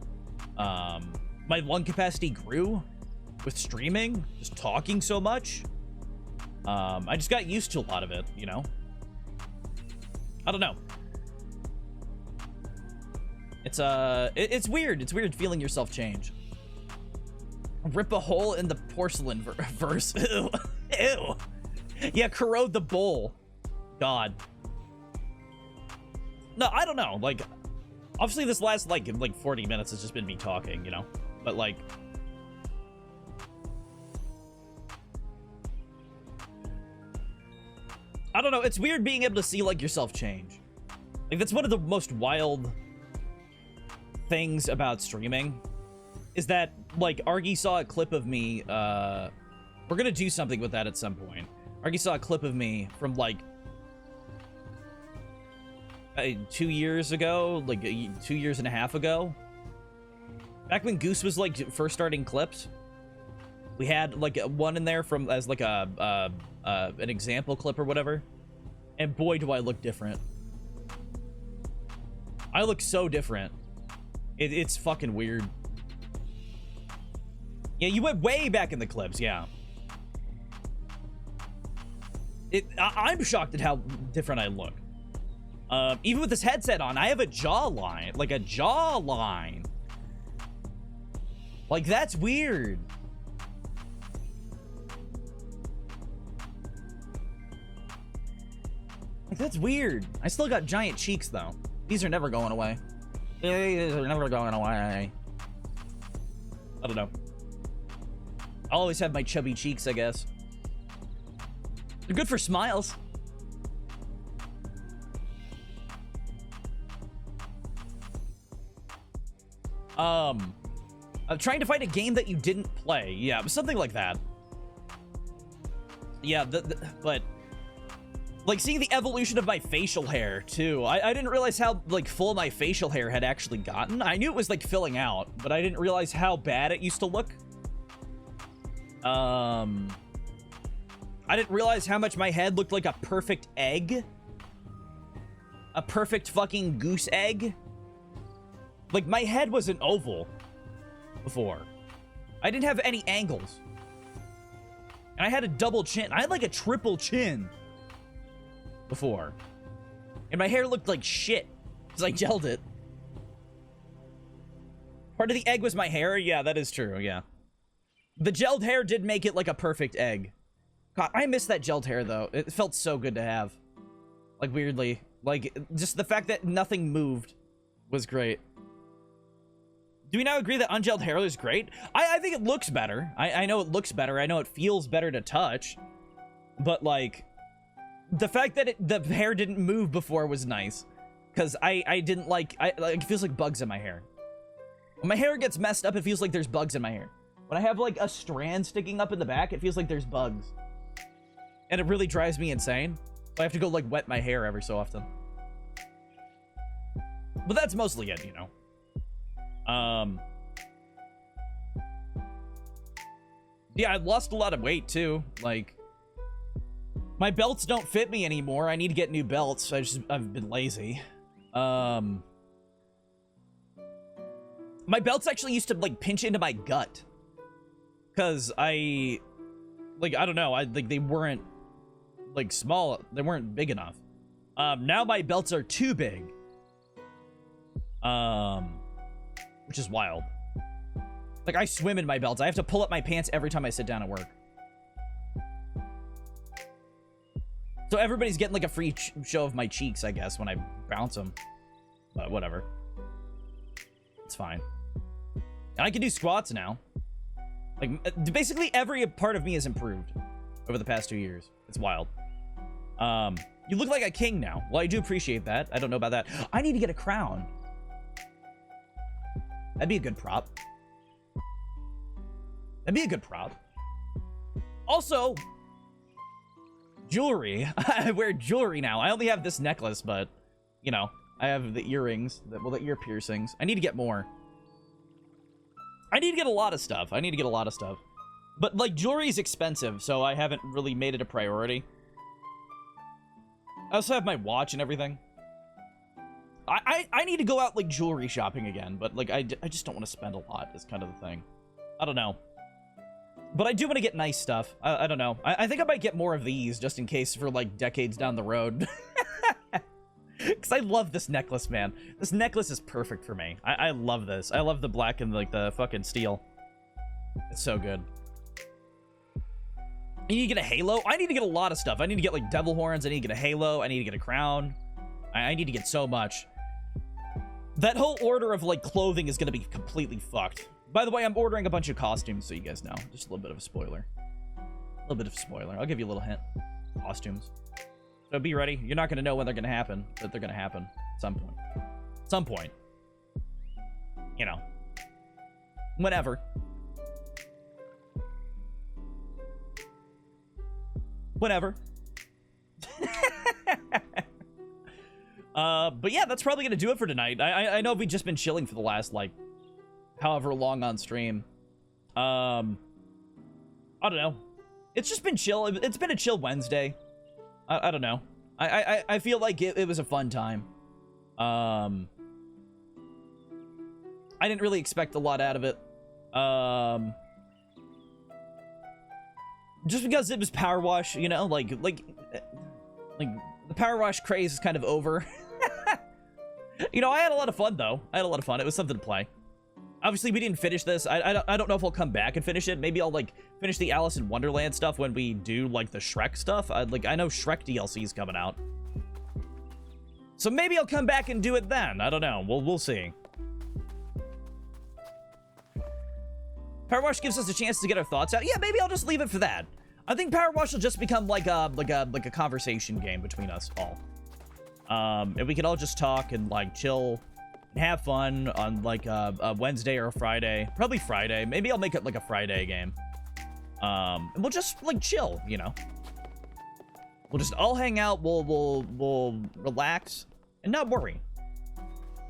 My lung capacity grew with streaming, just talking so much. I just got used to a lot of it, you know? I don't know. It's weird. It's weird feeling yourself change. Rip a hole in the porcelain verse. Ew. Ew. Yeah, corrode the bowl. God. No, I don't know. Like, obviously this last, like 40 minutes has just been me talking, you know? But, like... I don't know. It's weird being able to see, like, yourself change. Like, that's one of the most wild things about streaming. Is that, like, Argy saw a clip of me, we're gonna do something with that at some point. Argy saw a clip of me from, like, 2 years ago, like 2 years and a half ago. Back when Goose was, like, first starting clips, we had, like, one in there from, as, like, an example clip or whatever. And boy, do I look different. I look so different. It's fucking weird. Yeah, you went way back in the clips, yeah. I'm shocked at how different I look. Even with this headset on, I have a jawline. Like, a jawline. Like, that's weird. Like, that's weird. I still got giant cheeks, though. These are never going away. These are never going away. I don't know. I'll always have my chubby cheeks, I guess. They're good for smiles. I'm trying to find a game that you didn't play. Yeah, something like that. Yeah, but... like, seeing the evolution of my facial hair, too. I didn't realize how, like, full my facial hair had actually gotten. I knew it was, like, filling out, but I didn't realize how bad it used to look. I didn't realize how much my head looked like a perfect egg. A perfect fucking goose egg. Like, my head was an oval before. I didn't have any angles. And I had a double chin. I had, like, a triple chin before. And my hair looked like shit because I gelled it. Part of the egg was my hair. Yeah, that is true. Yeah. The gelled hair did make it like a perfect egg. God, I miss that gelled hair, though. It felt so good to have. Like, weirdly. Like, just the fact that nothing moved was great. Do we now agree that ungelled hair is great? I think it looks better. I know it looks better. I know it feels better to touch. But, like, the fact that the hair didn't move before was nice. Because I didn't like... it feels like bugs in my hair. When my hair gets messed up, it feels like there's bugs in my hair. When I have, like, a strand sticking up in the back, it feels like there's bugs. And it really drives me insane. So I have to go, like, wet my hair every so often. But that's mostly it, you know. Yeah, I lost a lot of weight, too. Like, my belts don't fit me anymore. I need to get new belts. I've been lazy. My belts actually used to, like, pinch into my gut. Because I don't know. Like, they weren't, like, small. They weren't big enough. Now my belts are too big. Which is wild. Like, I swim in my belts. I have to pull up my pants every time I sit down at work. So everybody's getting, like, a free show of my cheeks, I guess, when I bounce them. But whatever. It's fine. And I can do squats now. Like, basically every part of me has improved over the past 2 years. It's wild. You look like a king now. Well, I do appreciate that. I don't know about that. I need to get a crown. That'd be a good prop. That'd be a good prop. Also, jewelry. I wear jewelry now. I only have this necklace, but, you know, I have the earrings, the ear piercings. I need to get more. I need to get a lot of stuff. But, like, jewelry is expensive, so I haven't really made it a priority. I also have my watch and everything. I need to go out, like, jewelry shopping again, but, like, I just don't want to spend a lot is kind of the thing. I don't know. But I do want to get nice stuff. I don't know. I think I might get more of these just in case for, like, decades down the road. Because I love this necklace, man. This necklace is perfect for me. I love this. I love the black and, like, the fucking steel. It's so good. You need to get a halo? I need to get a lot of stuff. I need to get, like, devil horns. I need to get a halo. I need to get a crown. I need to get so much. That whole order of, like, clothing is going to be completely fucked. By the way, I'm ordering a bunch of costumes, so you guys know. Just a little bit of a spoiler. A little bit of a spoiler. I'll give you a little hint. Costumes. So be ready. You're not going to know when they're going to happen, but they're going to happen at some point. At some point. You know. Whenever. Whenever. But yeah, that's probably gonna do it for tonight. I know we've just been chilling for the last, like, however long on stream. I don't know. It's just been chill. It's been a chill Wednesday. I don't know. I feel like it was a fun time. I didn't really expect a lot out of it. Just because it was Power Wash, you know, like the Power Wash craze is kind of over. You know, I had a lot of fun though. I had a lot of fun. It was something to play. Obviously, we didn't finish this. I don't know if I'll come back and finish it. Maybe I'll, like, finish the Alice in Wonderland stuff when we do, like, the Shrek stuff. I know Shrek DLC is coming out. So maybe I'll come back and do it then. I don't know. We'll see. Power Wash gives us a chance to get our thoughts out. Yeah, maybe I'll just leave it for that. I think Power Wash will just become like a conversation game between us all. And we can all just talk and, like, chill and have fun on, like, a Wednesday or a Friday. Probably Friday. Maybe I'll make it like a Friday game. And we'll just, like, chill, you know. We'll just all hang out. We'll relax and not worry.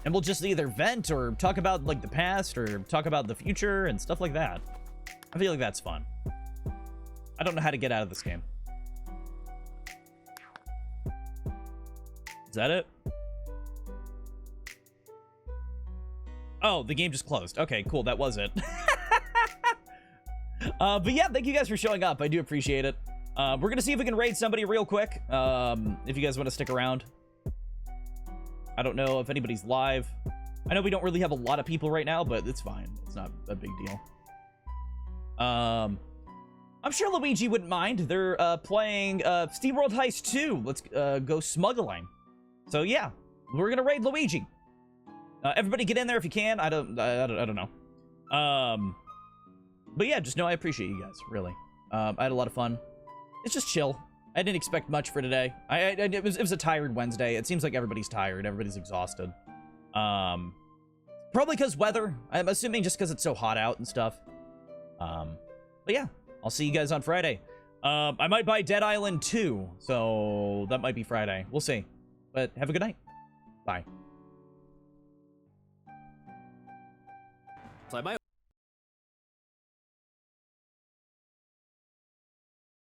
And we'll just either vent or talk about, like, the past or talk about the future and stuff like that. I feel like that's fun. I don't know how to get out of this game. Is that it? Oh, the game just closed. Okay, cool. That was it. But yeah, thank you guys for showing up. I do appreciate it. We're going to see if we can raid somebody real quick. If you guys want to stick around. I don't know if anybody's live. I know we don't really have a lot of people right now, but it's fine. It's not a big deal. I'm sure Luigi wouldn't mind. They're playing SteamWorld Heist 2. Let's go smuggling. So yeah, we're gonna raid Luigi. Everybody get in there if you can. I don't know. But yeah, just know I appreciate you guys, really. I had a lot of fun. It's just chill. I didn't expect much for today. It was a tired Wednesday. It seems like everybody's tired. Everybody's exhausted. Probably because weather. I'm assuming just because it's so hot out and stuff. But yeah, I'll see you guys on Friday. I might buy Dead Island 2, so that might be Friday. We'll see. But have a good night. Bye.